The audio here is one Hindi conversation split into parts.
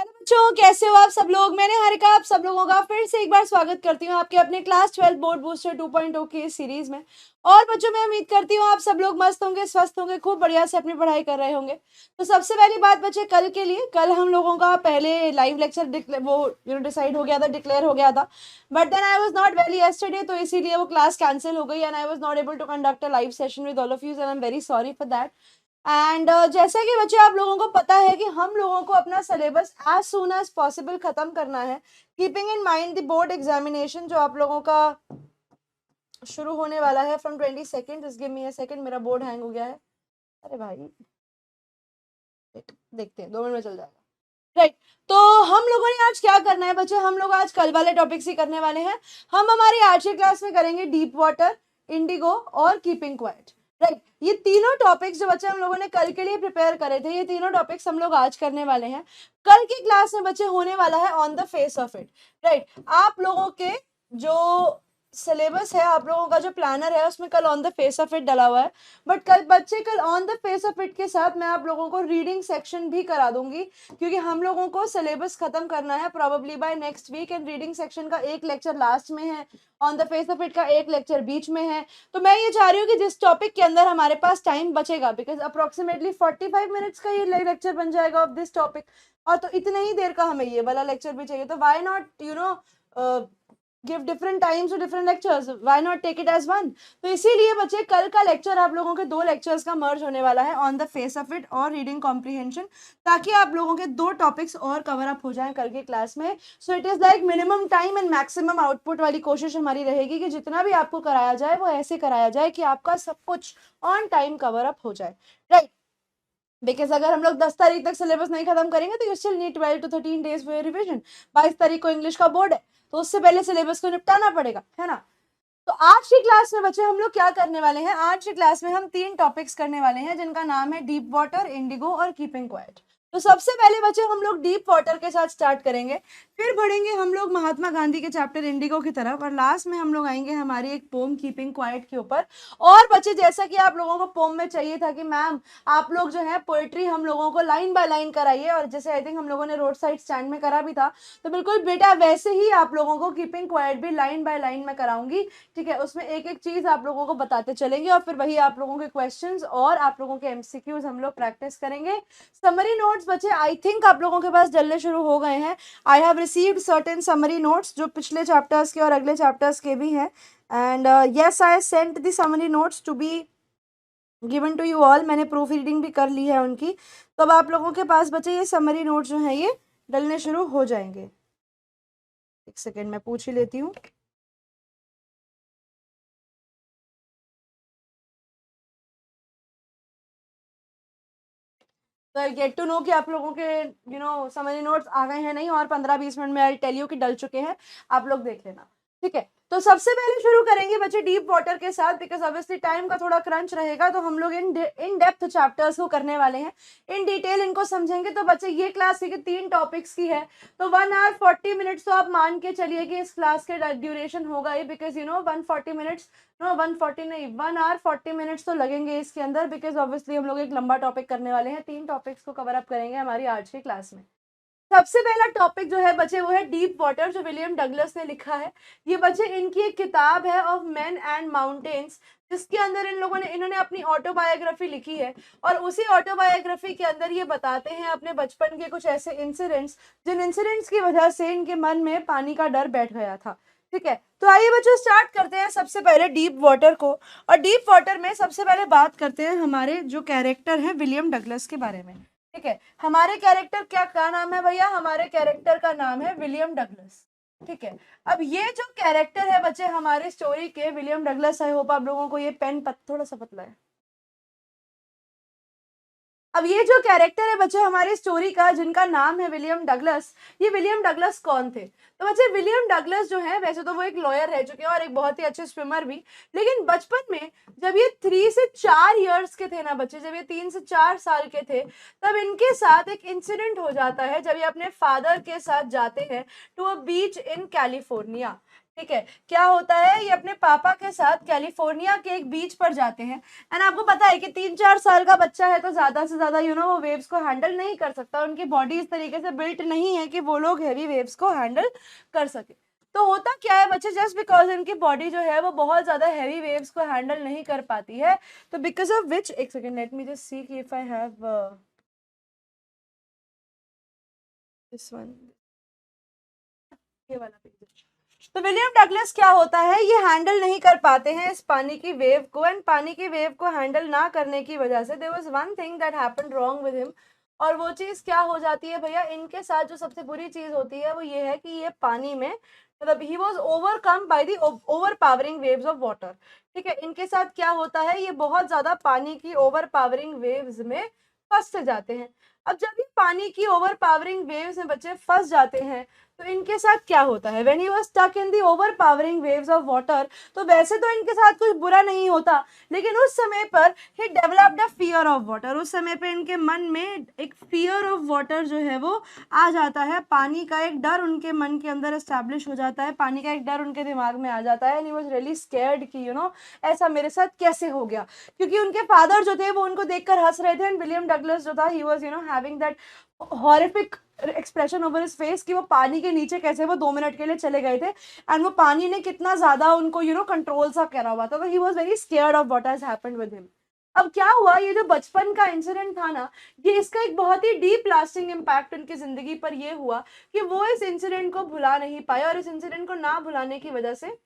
हेलो बच्चों, कैसे हो आप सब लोग। मैंने हारिका आप सब लोगों का फिर से एक बार स्वागत करती हूँ आपके अपने क्लास 12 बोर्ड बूस्टर 2.0 के सीरीज में। और बच्चों, मैं उम्मीद करती हूँ आप सब लोग मस्त होंगे, स्वस्थ होंगे, खूब बढ़िया से अपनी पढ़ाई कर रहे होंगे। तो सबसे पहली बात बच्चे, कल के लिए, कल हम लोगों का पहले लाइव लेक्चर वो डिसाइड हो गया था, डिक्लेयर हो गया था। But then I was not well yesterday, तो इसीलिए वो क्लास कैंसिल हो गई and I was not able to conduct a live session with all of you and I am very sorry for that. And जैसे कि बच्चे आप लोगों को पता है कि हम लोगों को अपना syllabus as soon as possible खत्म करना है, keeping in mind the board examination जो आप लोगों का शुरू होने वाला है from 22 just give me a second, मेरा बोर्ड हैंग हो गया है। अरे भाई, देखते हैं 2 मिनट में चल जाएगा। राइट, तो हम लोगों ने आज क्या करना है बच्चे, हम लोग आज कल वाले टॉपिक्स ही करने वाले हैं। हम हमारी आज की क्लास में करेंगे डीप वाटर, इंडिगो और कीपिंग क्वाइट। राइट, ये तीनों टॉपिक्स जो बच्चे हम लोगों ने कल के लिए प्रिपेयर करे थे, ये तीनों टॉपिक्स हम लोग आज करने वाले हैं। कल की क्लास में बच्चे होने वाला है on the face of it. Right, आप लोगों के जो सिलेबस है, आप लोगों का जो प्लानर है, उसमें कल on the face of it डला हुआ है। बट कल बच्चे, कल on the face of it के साथ मैं आप लोगों को रीडिंग सेक्शन भी करा दूंगी, क्योंकि हम लोगों को सिलेबस खत्म करना है probably by next week and reading section का एक लेक्चर लास्ट में है, on the face of it का एक लेक्चर बीच में है। तो मैं ये चाह रही हूँ कि जिस टॉपिक के अंदर हमारे पास टाइम बचेगा, बिकॉज अप्रोक्सीमेटली 45 मिनट्स का ये लेक्चर बन जाएगा ऑफ दिस टॉपिक, और तो इतने ही देर का हमें ये वाला लेक्चर भी चाहिए, तो why not give different times to different lectures, why not take it as one। तो इसीलिए बच्चे, कल का लेक्चर आप लोगों के 2 लेक्चर्स का मर्ज होने वाला है, on the face of it और रीडिंग कॉम्प्रिहेंशन, ताकि आप लोगों के 2 टॉपिक्स और कवर अप हो जाएं कल के क्लास में। So it is like minimum time and maximum output वाली कोशिश हमारी रहेगी कि जितना भी आपको कराया जाए वो ऐसे कराया जाए कि आपका सब कुछ ऑन टाइम कवर अप हो जाए। राइट, बिकॉज अगर हम लोग 10 तारीख तक सिलेबस नहीं खत्म करेंगे तो you still need 12 to 13 days for revision. 22 तारीख को इंग्लिश का बोर्ड है, तो उससे पहले सिलेबस को निपटाना पड़ेगा, है ना। तो आज की क्लास में बच्चे हम लोग क्या करने वाले हैं, आज की क्लास में हम 3 टॉपिक्स करने वाले हैं जिनका नाम है डीप वाटर, इंडिगो और कीपिंग क्वाइट। तो सबसे पहले बच्चे हम लोग डीप वाटर के साथ स्टार्ट करेंगे, फिर बढ़ेंगे हम लोग महात्मा गांधी के चैप्टर इंडिगो की तरफ, और लास्ट में हम लोग आएंगे हमारी एक पोम कीपिंग क्वाइट के ऊपर। और बच्चे, जैसा कि आप लोगों को पोम में चाहिए था कि मैम आप लोग जो है पोएट्री हम लोगों को लाइन बाय लाइन कराइए, और जैसे आई थिंक हम लोगों ने रोड साइड स्टैंड में करा भी था, तो बिल्कुल बेटा वैसे ही आप लोगों को कीपिंग क्वाइट भी लाइन बाय लाइन में कराऊंगी। ठीक है, उसमें एक एक चीज आप लोगों को बताते चलेंगे और फिर वही आप लोगों के क्वेश्चंस और आप लोगों के एमसीक्यूज हम लोग प्रैक्टिस करेंगे। समरी नोट्स बच्चे आई थिंक आप लोगों के पास डलने शुरू हो गए हैं। I have received certain summary notes जो पिछले चैप्टर्स के और अगले चैप्टर्स के भी हैं, and yes I sent the summary notes to be given to you all. मैंने प्रूफ रीडिंग भी कर ली है उनकी, तो अब आप लोगों के पास बच्चे ये समरी नोट जो है ये डलने शुरू हो जाएंगे। एक सेकेंड मैं पूछ ही लेती हूँ। तो आई गेट टू नो कि आप लोगों के समरी नोट्स आ गए हैं नहीं, और 15-20 मिनट में आई टेल यू कि डल चुके हैं, आप लोग देख लेना। ठीक है, तो सबसे पहले शुरू करेंगे बच्चे डीप वाटर के साथ, बिकॉज ऑब्वियसली टाइम का थोड़ा क्रंच रहेगा, तो हम लोग इन डेप्थ चैप्टर्स को करने वाले हैं, इन डिटेल इनको समझेंगे। तो बच्चे ये क्लास के 3 टॉपिक्स की है, तो 1 hour 40 मिनट्स तो आप मान के चलिए कि इस क्लास के ड्यूरेशन होगा ही, बिकॉज 140 मिनट्स, नो 140 नहीं, 1 hour 40 मिनट्स तो लगेंगे इसके अंदर, बिकॉज ऑब्वियसली हम लोग एक लंबा टॉपिक करने वाले हैं, 3 टॉपिक्स को कवर अप करेंगे हमारी आज की क्लास में। सबसे पहला टॉपिक जो है बच्चे वो है डीप वाटर, जो विलियम डगलस ने लिखा है। ये बच्चे इनकी एक किताब है ऑफ मैन एंड माउंटेन्स, जिसके अंदर इन्होंने अपनी ऑटोबायोग्राफी लिखी है, और उसी ऑटोबायोग्राफी के अंदर ये बताते हैं अपने बचपन के कुछ ऐसे इंसिडेंट्स, जिन इंसिडेंट्स की वजह से इनके मन में पानी का डर बैठ गया था। ठीक है, तो आइए बच्चों स्टार्ट करते हैं सबसे पहले डीप वाटर को। और डीप वाटर में सबसे पहले बात करते हैं हमारे जो कैरेक्टर है विलियम डगलस के बारे में। ठीक है, हमारे कैरेक्टर क्या नाम है भैया, हमारे कैरेक्टर का नाम है विलियम डगलस। ठीक है, अब ये जो कैरेक्टर है बच्चे हमारे स्टोरी के, विलियम डगलस, आई होप आप लोगों को ये पेन थोड़ा सा पतला है। अब ये जो कैरेक्टर है बच्चे हमारी स्टोरी का, जिनका नाम है विलियम डगलस, ये विलियम डगलस कौन थे। तो बच्चे विलियम डगलस जो है, वैसे तो वो एक लॉयर रह चुके हैं और एक बहुत ही अच्छे स्विमर भी, लेकिन बचपन में जब ये 3 से 4 ईयर्स के थे ना बच्चे, जब ये 3 से 4 साल के थे, तब इनके साथ एक इंसिडेंट हो जाता है, जब ये अपने फादर के साथ जाते हैं to a beach in California. ठीक है, क्या होता है, ये अपने पापा के साथ कैलिफोर्निया के एक बीच पर जाते हैं। एंड आपको पता है कि 3-4 साल का बच्चा है तो ज्यादा से ज्यादा वो वेव्स को हैंडल नहीं कर सकता, उनकी बॉडी इस तरीके से बिल्ट नहीं है कि वो लोग हैवी वेव्स को हैंडल कर सके। तो होता क्या है बच्चे, जस्ट बिकॉज इनकी बॉडी जो है वो बहुत ज्यादा हैवी वेव्स को हैंडल नहीं कर पाती है, तो बिकॉज ऑफ विच, एक second let me just see if I have this one, ये वाला पेज। तो विलियम डगलस क्या होता है, ये हैंडल नहीं कर पाते हैं इस पानी की वेव को, एंड पानी की वेव को हैंडल ना करने की वजह से there was one thing that happened wrong with him. और वो चीज क्या हो जाती है भैया, इनके साथ जो सबसे बुरी चीज होती है वो ये है कि ये पानी में, मतलब he was overcome by the over powering waves of water. ठीक है, इनके साथ क्या होता है, ये बहुत ज्यादा पानी की ओवर पावरिंग वेव्स में फंस से जाते हैं। अब जब ये पानी की ओवर पावरिंग वेव्स में बच्चे फंस जाते हैं तो इनके साथ क्या होता है, when he was stuck in the overpowering waves of water, तो वैसे तो इनके साथ कुछ बुरा नहीं होता, लेकिन उस समय पर ही developed a fear of water. उस समय पे इनके मन में एक फियर ऑफ वाटर जो है वो आ जाता है, पानी का एक डर उनके मन के अंदर एस्टैब्लिश हो जाता है, पानी का एक डर उनके दिमाग में आ जाता है। And he was really scared कि ऐसा मेरे साथ कैसे हो गया, क्योंकि उनके फादर जो थे वो उनको देखकर हंस रहे थे, एंड विलियम डगलस जो था he was having that horrific expression over his face कि वो पानी के नीचे कैसे वो 2 मिनट के लिए चले गए थे, एंड वो पानी ने कितना ज्यादा उनको कंट्रोल सा करा हुआ था, तो he was very scared of what has happened with him. अब क्या हुआ, ये जो बचपन का इंसिडेंट था ना, ये इसका एक बहुत ही डीप लास्टिंग इम्पैक्ट उनकी जिंदगी पर ये हुआ कि वो इस इंसिडेंट को भुला नहीं पाए, और इस इंसिडेंट को ना भुलाने की वजह से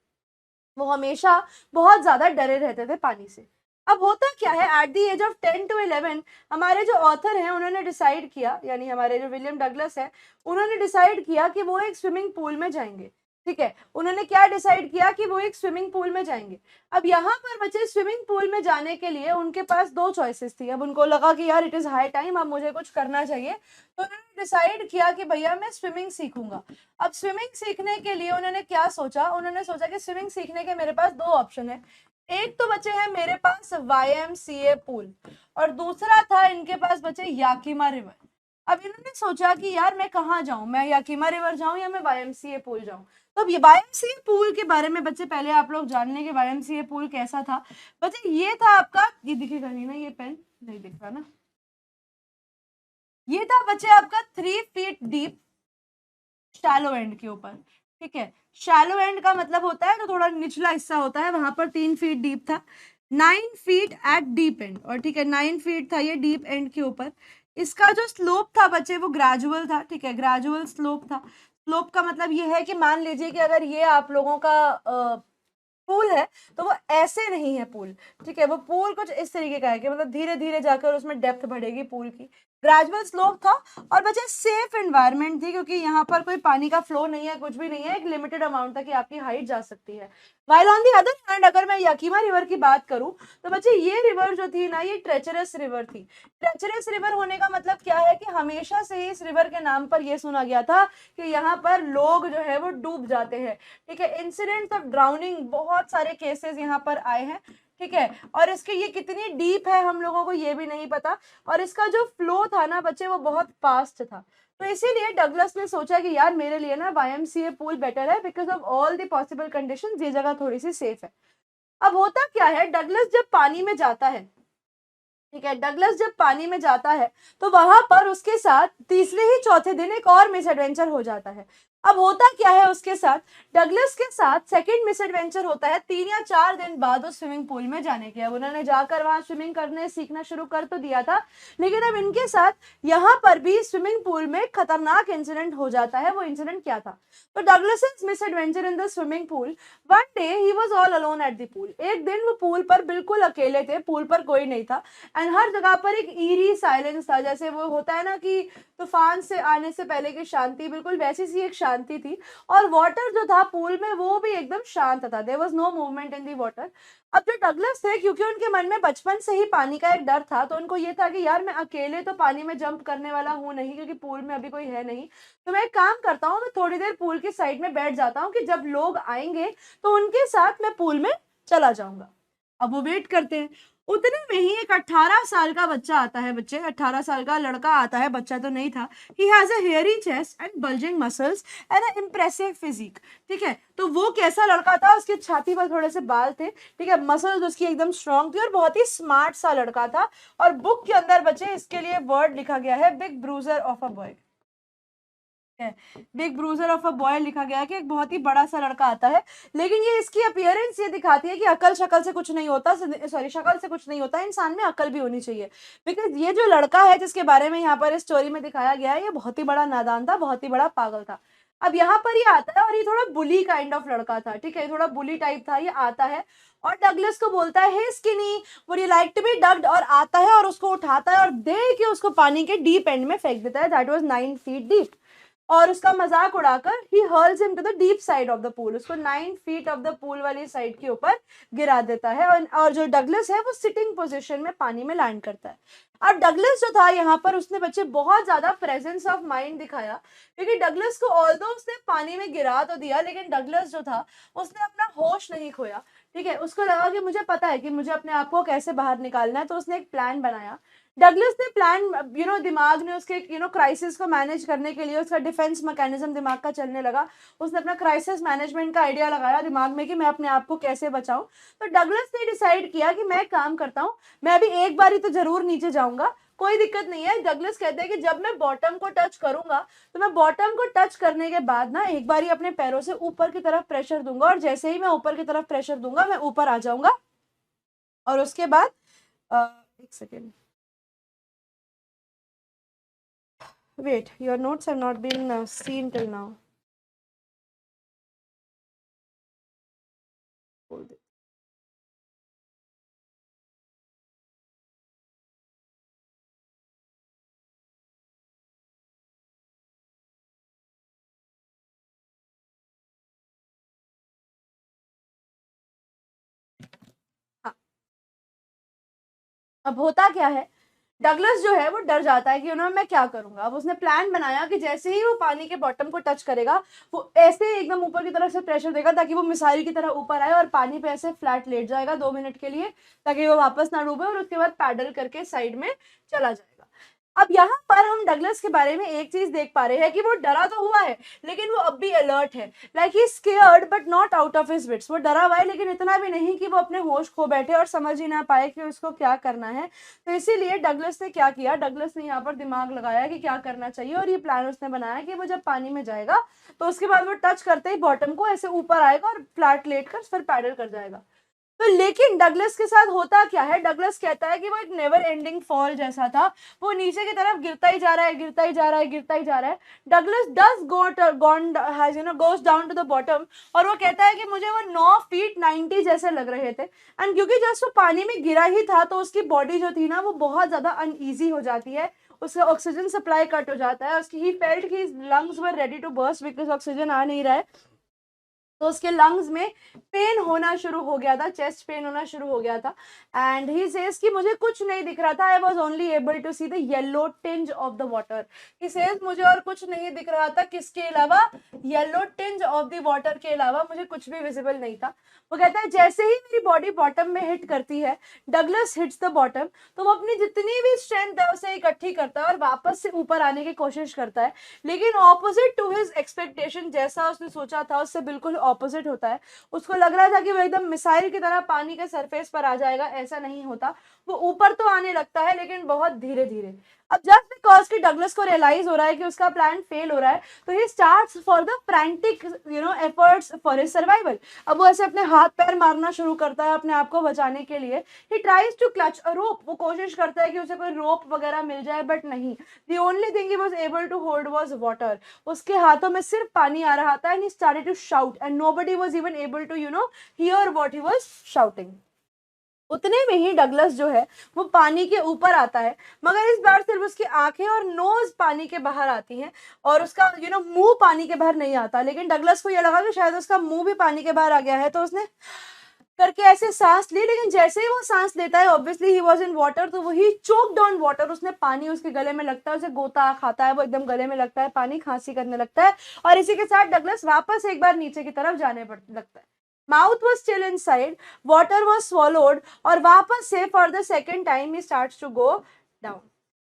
वो हमेशा बहुत ज्यादा डरे रहते थे पानी से। अब होता क्या है, at the age of 10 to 11 हमारे जो ऑथर हैं उन्होंने डिसाइड किया, यानी हमारे जो विलियम डगलस है उन्होंने डिसाइड किया कि वो एक स्विमिंग पूल में जाएंगे। ठीक है, उन्होंने क्या डिसाइड किया कि वो एक स्विमिंग पूल में जाएंगे। अब यहाँ पर बच्चे स्विमिंग पूल में जाने के लिए उनके पास 2 चॉइसेस थी। अब उनको लगा कि यार इट इज हाई टाइम, अब मुझे कुछ करना चाहिए, तो उन्होंने डिसाइड किया कि भैया मैं स्विमिंग सीखूंगा। अब स्विमिंग सीखने के लिए उन्होंने क्या सोचा, उन्होंने सोचा कि स्विमिंग सीखने के मेरे पास 2 ऑप्शन है। एक तो बचे हैं मेरे पास YMCA पूल, और दूसरा था इनके पास बचे याकीमा रिवर। अब इन्होंने सोचा कि यार मैं कहाँ जाऊं, मैं याकीमा रिवर जाऊं या मैं YMCA पूल जाऊं। तो अब ये YMCA पूल के बारे में बच्चे पहले आप लोग जान लें कि YMCA पूल कैसा था। बच्चे ये था आपका, ये दिखेगा नहीं ना, ये पेन नहीं दिख रहा ना, ये था बच्चे आपका 3 फीट डीप शैलो एंड के ऊपर। ठीक है, शैलो एंड का मतलब होता है तो थोड़ा निचला हिस्सा होता है, वहां पर 3 फीट डीप था, 9 फीट एट डीप एंड, और ठीक है 9 फीट था ये डीप एंड के ऊपर। इसका जो स्लोप था बच्चे वो ग्रेजुअल था। ठीक है, ग्रेजुअल स्लोप था। स्लोप का मतलब ये है कि मान लीजिए कि अगर ये आप लोगों का पूल है तो वो ऐसे नहीं है पूल। ठीक है, वो पूल कुछ इस तरीके का है कि मतलब धीरे धीरे जाकर उसमें डेप्थ बढ़ेगी पूल की। ग्रेजुअल स्लोप था, और बच्चे सेफ एनवायरनमेंट थी क्योंकि यहाँ पर कोई पानी का फ्लो नहीं है, कुछ भी नहीं है, एक लिमिटेड अमाउंट तक आपकी हाइट जा सकती है। While on the other hand अगर मैं याकीमा रिवर की बात करूं तो बच्चे ये रिवर जो थी ना, ये ट्रेचरस रिवर थी। ट्रेचरस रिवर होने का मतलब क्या है कि हमेशा से ही इस रिवर के नाम पर यह सुना गया था कि यहाँ पर लोग जो है वो डूब जाते हैं। ठीक है, इंसिडेंट्स ऑफ ड्राउनिंग बहुत सारे केसेस यहाँ पर आए हैं। ठीक है, और इसके ये कितनी डीप है हम लोगों को ये भी नहीं पता, और इसका जो फ्लो था ना बच्चे वो बहुत फास्ट था। तो इसीलिए डगलस ने सोचा कि यार मेरे लिए ना YMCA पूल बेटर है, because of all the possible conditions ये जगह थोड़ी सी सेफ है। अब होता क्या है, डगलस जब पानी में जाता है, ठीक है, डगलस जब पानी में जाता है तो वहां पर उसके साथ तीसरे ही चौथे दिन एक और मिस एडवेंचर हो जाता है। अब होता क्या है उसके साथ, डगलस के साथ सेकंड मिस एडवेंचर होता है 3 या 4 दिन बाद उस स्विमिंग पूल में जाने के। अब उन्होंने जाकर वहां स्विमिंग करने सीखना शुरू कर तो दिया था, लेकिन अब इनके साथ यहाँ पर भी स्विमिंग पूल में खतरनाक इंसिडेंट हो जाता है। वो इंसिडेंट क्या था, तो Douglas miss adventure in the swimming pool, one day he was all alone at the pool. एक दिन वो पूल पर बिल्कुल अकेले थे, पूल पर कोई नहीं था, एंड हर जगह पर एक ईरी साइलेंस था, जैसे वो होता है ना कि तूफान से आने से पहले की शांति, बिल्कुल वैसी सी एक शांति थी। और वाटर जो था पूल में वो भी एकदम शांत था, there was no movement in the water. अब जो डगलस थे, क्योंकि उनके मन में बचपन से ही पानी का एक डर था, तो उनको ये था कि यार मैं अकेले तो पानी में जंप करने वाला हूँ नहीं, क्योंकि पूल में अभी कोई है नहीं, तो मैं एक काम करता हूँ, मैं थोड़ी देर पूल की साइड में बैठ जाता हूँ कि जब लोग आएंगे तो उनके साथ मैं पूल में चला जाऊंगा। अब वो वेट करते हैं, उतने में ही एक 18 साल का बच्चा आता है, बच्चे 18 साल का लड़का आता है, बच्चा तो नहीं था। He has a hairy chest and bulging muscles and a impressive physique. ठीक है, तो वो कैसा लड़का था, उसकी छाती पर थोड़े से बाल थे, ठीक है, मसल्स उसकी एकदम स्ट्रांग थी और बहुत ही स्मार्ट सा लड़का था। और बुक के अंदर बच्चे इसके लिए वर्ड लिखा गया है big bruiser of a boy. Big bruiser of a boy लिखा गया है कि एक बहुत ही बड़ा सा लड़का आता है। लेकिन ये इसकी अपीयरेंस ये दिखाती है कि अकल शक्ल से कुछ नहीं होता, सॉरी शक्ल से कुछ नहीं होता, इंसान में अकल भी होनी चाहिए। बिकॉज ये जो लड़का है जिसके बारे में यहाँ पर इस स्टोरी में दिखाया गया है, ये बहुत ही बड़ा नादान था, बहुत ही बड़ा पागल था। अब यहाँ पर ये आता है और ये थोड़ा बुली काइंड ऑफ लड़का था, ठीक है, थोड़ा बुली टाइप था। ये आता है और डगलस को बोलता है hey skinny would you like to be ducked, और आता है और उसको उठाता है और दे के उसको पानी के डीप एंड में फेंक देता है, दैट वाज 9 फीट डीप। और उसका मजाक उड़ाकर he hurls him to the deep side of the pool, उसको 9 फीट ऑफ द पूल वाली साइड के ऊपर गिरा देता है। और जो डगलस है वो सिटिंग पोजीशन में पानी में लैंड करता है। अब डगलस जो था यहाँ पर, उसने बच्चे बहुत ज्यादा प्रेजेंस ऑफ माइंड दिखाया, क्योंकि डगलस को ऑल्दो उसने पानी में गिरा तो दिया, लेकिन डगलस जो था उसने अपना होश नहीं खोया। ठीक है, उसको लगा कि मुझे पता है कि मुझे अपने आप को कैसे बाहर निकालना है, तो उसने एक प्लान बनाया। डगलस ने प्लान दिमाग ने उसके क्राइसिस को मैनेज करने के लिए उसका डिफेंस मैकेनिज्म दिमाग का चलने लगा। उसने अपना क्राइसिस मैनेजमेंट का आइडिया लगाया दिमाग में कि मैं अपने आप को कैसे बचाऊं। तो डगलस ने डिसाइड किया कि मैं काम करता हूं, मैं अभी एक बारी तो जरूर नीचे जाऊंगा, कोई दिक्कत नहीं है। डगलस कहते हैं कि जब मैं बॉटम को टच करूंगा, तो मैं बॉटम को टच करने के बाद ना एक बारी अपने पैरों से ऊपर की तरफ प्रेशर दूंगा, और जैसे ही मैं ऊपर की तरफ प्रेशर दूंगा मैं ऊपर आ जाऊंगा। और उसके बाद एक second, wait, your notes have not been seen till now. Hold it. हाँ, अब होता क्या है, डगलस जो है वो डर जाता है कि मैं क्या करूंगा। अब उसने प्लान बनाया कि जैसे ही वो पानी के बॉटम को टच करेगा, वो ऐसे एकदम ऊपर की तरफ से प्रेशर देगा ताकि वो मिसाइल की तरह ऊपर आए और पानी पे ऐसे फ्लैट लेट जाएगा 2 मिनट के लिए, ताकि वो वापस ना डूबे, और उसके बाद पैडल करके साइड में चला जाएगा। अब यहाँ पर हम डगलस के बारे में एक चीज देख पा रहे हैं कि वो डरा तो हुआ है, लेकिन वो अब भी अलर्ट है। Like he scared but not out of his wits. वो डरा हुआ है लेकिन इतना भी नहीं कि वो अपने होश खो बैठे और समझ ही ना पाए कि उसको क्या करना है। तो इसीलिए डगलस ने क्या किया, डगलस ने यहाँ पर दिमाग लगाया कि क्या करना चाहिए, और ये प्लान उसने बनाया कि वो जब पानी में जाएगा तो उसके बाद वो टच करते ही बॉटम को ऐसे ऊपर आएगा और फ्लैट लेट कर फिर पैडल कर जाएगा। तो लेकिन डगलस के साथ होता क्या है, डगलस कहता है कि वो एक नेवर एंडिंग फॉल जैसा था, वो नीचे की तरफ गिरता ही जा रहा है, गिरता ही जा रहा है, गिरता ही जा रहा है। Douglas does goes down to the bottom, और वो कहता है कि मुझे वो 9 फीट 90 जैसे लग रहे थे। एंड क्योंकि जस्ट वो पानी में गिरा ही था, तो उसकी बॉडी जो थी ना वो बहुत ज्यादा अनईजी हो जाती है, उसका ऑक्सीजन सप्लाई कट हो जाता है। उसकी ही फेल्ट कि lungs were ready to burst because oxygen आ नहीं रहा है। तो उसके लंग्स में पेन होना शुरू हो गया था, चेस्ट पेन होना शुरू हो गया था। एंड ही सेज कि मुझे कुछ नहीं दिख रहा था, I was only able to see the yellow tinge of the water. He says मुझे और कुछ नहीं दिख रहा था, किसके अलावा, yellow tinge of the water के अलावा मुझे कुछ भी विजिबल नहीं था। वो कहता है जैसे ही मेरी बॉडी बॉटम में हिट करती है, डगलस हिट्स द बॉटम, तो वो अपनी जितनी भी स्ट्रेंथ है उसे इकट्ठी करता है और वापस से ऊपर आने की कोशिश करता है। लेकिन ऑपोजिट टू हिज एक्सपेक्टेशन, जैसा उसने सोचा था उससे बिल्कुल ऑपोजिट होता है। उसको लग रहा था कि वो एकदम मिसाइल की तरह पानी के सरफेस पर आ जाएगा, ऐसा नहीं होता। वो ऊपर तो आने लगता है लेकिन बहुत धीरे धीरे। अब जस्ट बिकॉज कि डगलस को रियलाइज हो रहा है कि उसका प्लान फेल हो रहा है, तो he starts for the frantic efforts for his survival. अब वो ऐसे अपने हाथ पैर मारना शुरू करता है अपने आप को बचाने के लिए। ही ट्राइज टू क्लच अ रोप, वो कोशिश करता है कि उसे कोई रोप वगैरह मिल जाए, बट नहीं। The only thing he was able to hold was water. उसके हाथों में सिर्फ पानी आ रहा था, and he started to shout and nobody was even able to hear what he was shouting. उतने में ही डगलस जो है वो पानी के ऊपर आता है, मगर इस बार सिर्फ उसकी आंखें और नोज पानी के बाहर आती हैं, और उसका मुंह पानी के बाहर नहीं आता। लेकिन डगलस को ये लगा कि शायद उसका मुंह भी पानी के बाहर आ गया है, तो उसने करके ऐसे सांस ली। लेकिन जैसे ही वो सांस लेता है, obviously he was in water, तो वही चोक्ड ऑन वाटर, उसने पानी उसके गले में लगता है, उसे गोता खाता है, वो एकदम गले में लगता है पानी, खांसी करने लगता है, और इसी के साथ डगलस वापस एक बार नीचे की तरफ जाने लगता है। Mouth was still inside, water was swallowed, और वापस से for the second time he starts to go down.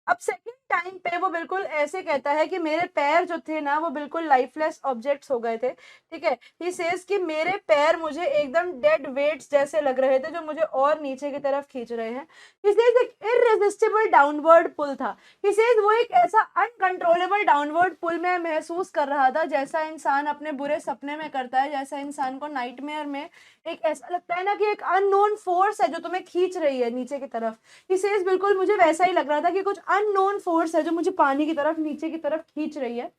अब सेकेंड टाइम पे वो बिल्कुल ऐसे कहता है कि मेरे पैर जो थे ना वो बिल्कुल लाइफलेस ऑब्जेक्ट्स हो गए थे, ठीक है। ही सेज कि मेरे पैर मुझे एकदम डेड वेट्स जैसे लग रहे थे जो मुझे और नीचे की तरफ खींच रहे हैं। ही सेज एक इररेसिस्टिबल डाउनवर्ड पुल था। ही सेज वो एक ऐसा अनकंट्रोलेबल डाउनवर्ड पुल मैं महसूस कर रहा था जैसा इंसान अपने बुरे सपने में करता है, जैसा इंसान को नाइटमेयर में एक ऐसा लगता है ना कि एक अननोन फोर्स है जो तुम्हें खींच रही है नीचे की तरफ। ही सेज बिल्कुल मुझे वैसा ही लग रहा था कि कुछ अननोन फोर्स है जो मुझे पानी की तरफ नीचे की तरफ खींच रही है।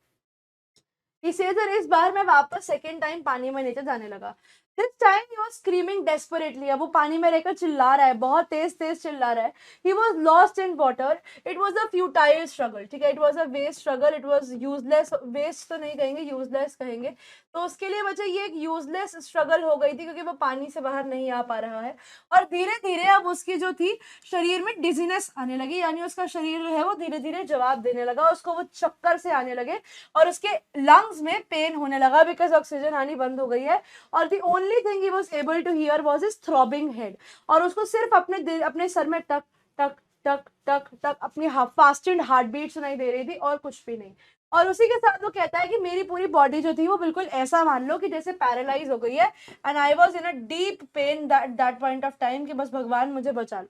ही सेज और इस बार मैं वापस सेकेंड टाइम पानी में नीचे जाने लगा। This time he was screaming desperately. अब वो पानी में रहकर चिल्ला रहा है, बहुत तेज तेज चिल्ला रहा है। He was lost in water. It was a futile struggle, ठीक है। It was a waste struggle, it was useless, waste तो नहीं कहेंगे, यूजलेस कहेंगे। तो उसके लिए बच्चे ये एक यूजलेस स्ट्रगल हो गई थी क्योंकि वो पानी से बाहर नहीं आ पा रहा है। और धीरे धीरे अब उसकी जो थी शरीर में डिजीनेस आने लगी, यानी उसका शरीर जो है वो धीरे धीरे जवाब देने लगा, उसको वो चक्कर से आने लगे और उसके लंग्स में पेन होने लगा बिकॉज ऑक्सीजन आनी बंद हो गई है। और the only thing he was able to hear was his throbbing head. और उसको सिर्फ अपने सर में टक टक टक टक टक अपनी फास्टेड हार्ट बीट सुनाई दे रही थी और कुछ भी नहीं। और उसी के साथ वो कहता है कि मेरी पूरी बॉडी जो थी वो बिल्कुल ऐसा मान लो कि जैसे पैरालाइज हो गई है। And I was in a deep pain that point of time कि बस भगवान मुझे बचा लो।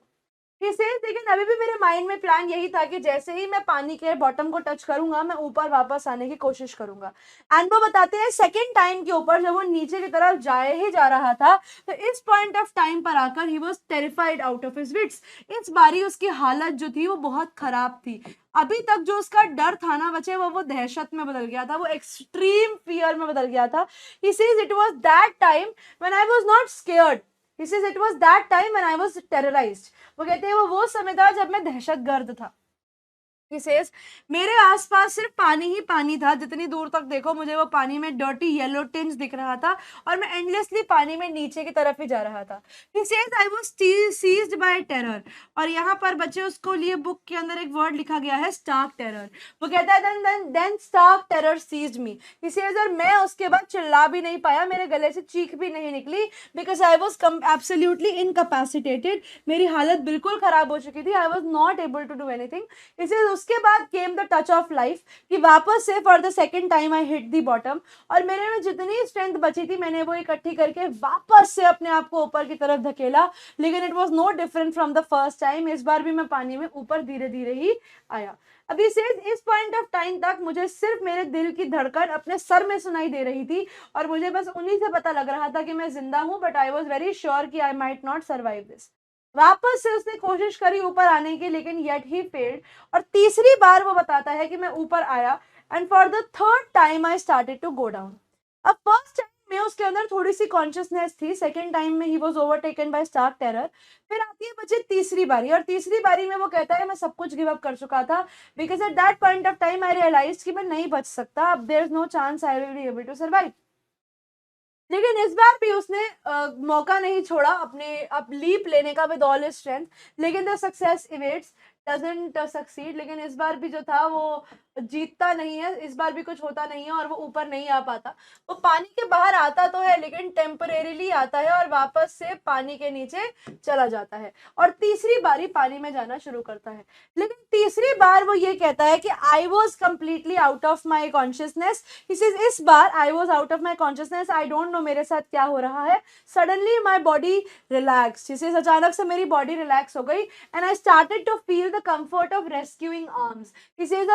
लेकिन अभी भी मेरे माइंड में प्लान यही था कि जैसे ही मैं पानी के बॉटम को टच करूंगा मैं ऊपर वापस आने की कोशिश करूंगा। एंड वो बताते हैं सेकेंड टाइम के ऊपर जब वो नीचे की तरफ जाए ही जा रहा था तो इस पॉइंट ऑफ टाइम पर आकर he was terrified out of his wits. इस बारी उसकी हालत जो थी वो बहुत खराब थी। अभी तक जो उसका डर था ना बच्चे वो दहशत में बदल गया था, वो एक्सट्रीम फियर में बदल गया था। He says it was that time when I was not scared. He says it was that time when I was terrorized. वो कहते हैं वो समय था जब मैं दहशतगर्द था। He says, मेरे आसपास सिर्फ पानी ही पानी था, जितनी दूर तक देखो मुझे वो पानी में डर्टी येलो टिंज दिख रहा था और मैं एंडलेसली पानी में नीचे की तरफ ही जा रहा था। He says I was seized by terror। और यहाँ पर बच्चे उसको लिए बुक के अंदर एक वर्ड लिखा गया है स्टार्क टेरर। वो कहता है then stark terror seized me। He says और मैं उसके बाद चिल्ला भी नहीं पाया, मेरे गले से चीख भी नहीं निकली because I was absolutely incapacitated। मेरी हालत बिल्कुल खराब हो चुकी थी। I was not able to do anything। इसे उसके बाद came the touch of life कि वापस से for the second time I hit the bottom और मेरे में जितनी स्ट्रेंथ बची थी मैंने वो इकट्ठी करके वापस से अपने आप को ऊपर की तरफ धकेला। लेकिन it was no different from the first time. इस बार भी मैं पानी में ऊपर धीरे धीरे ही आया। अभी से इस पॉइंट ऑफ टाइम तक मुझे सिर्फ मेरे दिल की धड़कन अपने सर में सुनाई दे रही थी और मुझे बस उन्हीं से पता लग रहा था कि मैं जिंदा हूं, but I was very sure कि I might not survive this. वापस से उसने कोशिश करी ऊपर आने की लेकिन येट ही फेल्ड। और तीसरी बार वो बताता है कि मैं ऊपर आया and for the third time I started to go down. अब फर्स्ट टाइम में उसके अंदर थोड़ी सी कॉन्शियसनेस थी, सेकेंड टाइम में he was overtaken by stark terror. फिर आती है बच्चे तीसरी बारी और तीसरी बारी में वो कहता है मैं सब कुछ गिव अप कर चुका था because at that point of time I realise कि मैं नहीं बच सकता, अब there is no chance I will be able to survive. लेकिन इस बार भी उसने मौका नहीं छोड़ा अपने अब लीप लेने का विद ऑल हिज स्ट्रेंथ। लेकिन द सक्सेस इवेट्स डजंट सक्सीड। लेकिन इस बार भी जो था वो जीतता नहीं है, इस बार भी कुछ होता नहीं है और वो ऊपर नहीं आ पाता। वो पानी के बाहर आता तो है लेकिन टेम्परेरीली आता है और वापस से पानी के नीचे चला जाता है और तीसरी बारी पानी में जाना शुरू करता है। लेकिन तीसरी बार वो ये कहता है कि I was completely out of my consciousness. इस बार I was out of my consciousness, I don't know मेरे साथ क्या हो रहा है। सडनली माई बॉडी रिलैक्स, अचानक से मेरी बॉडी रिलैक्स हो गई and I started to feel the comfort of rescuing arms.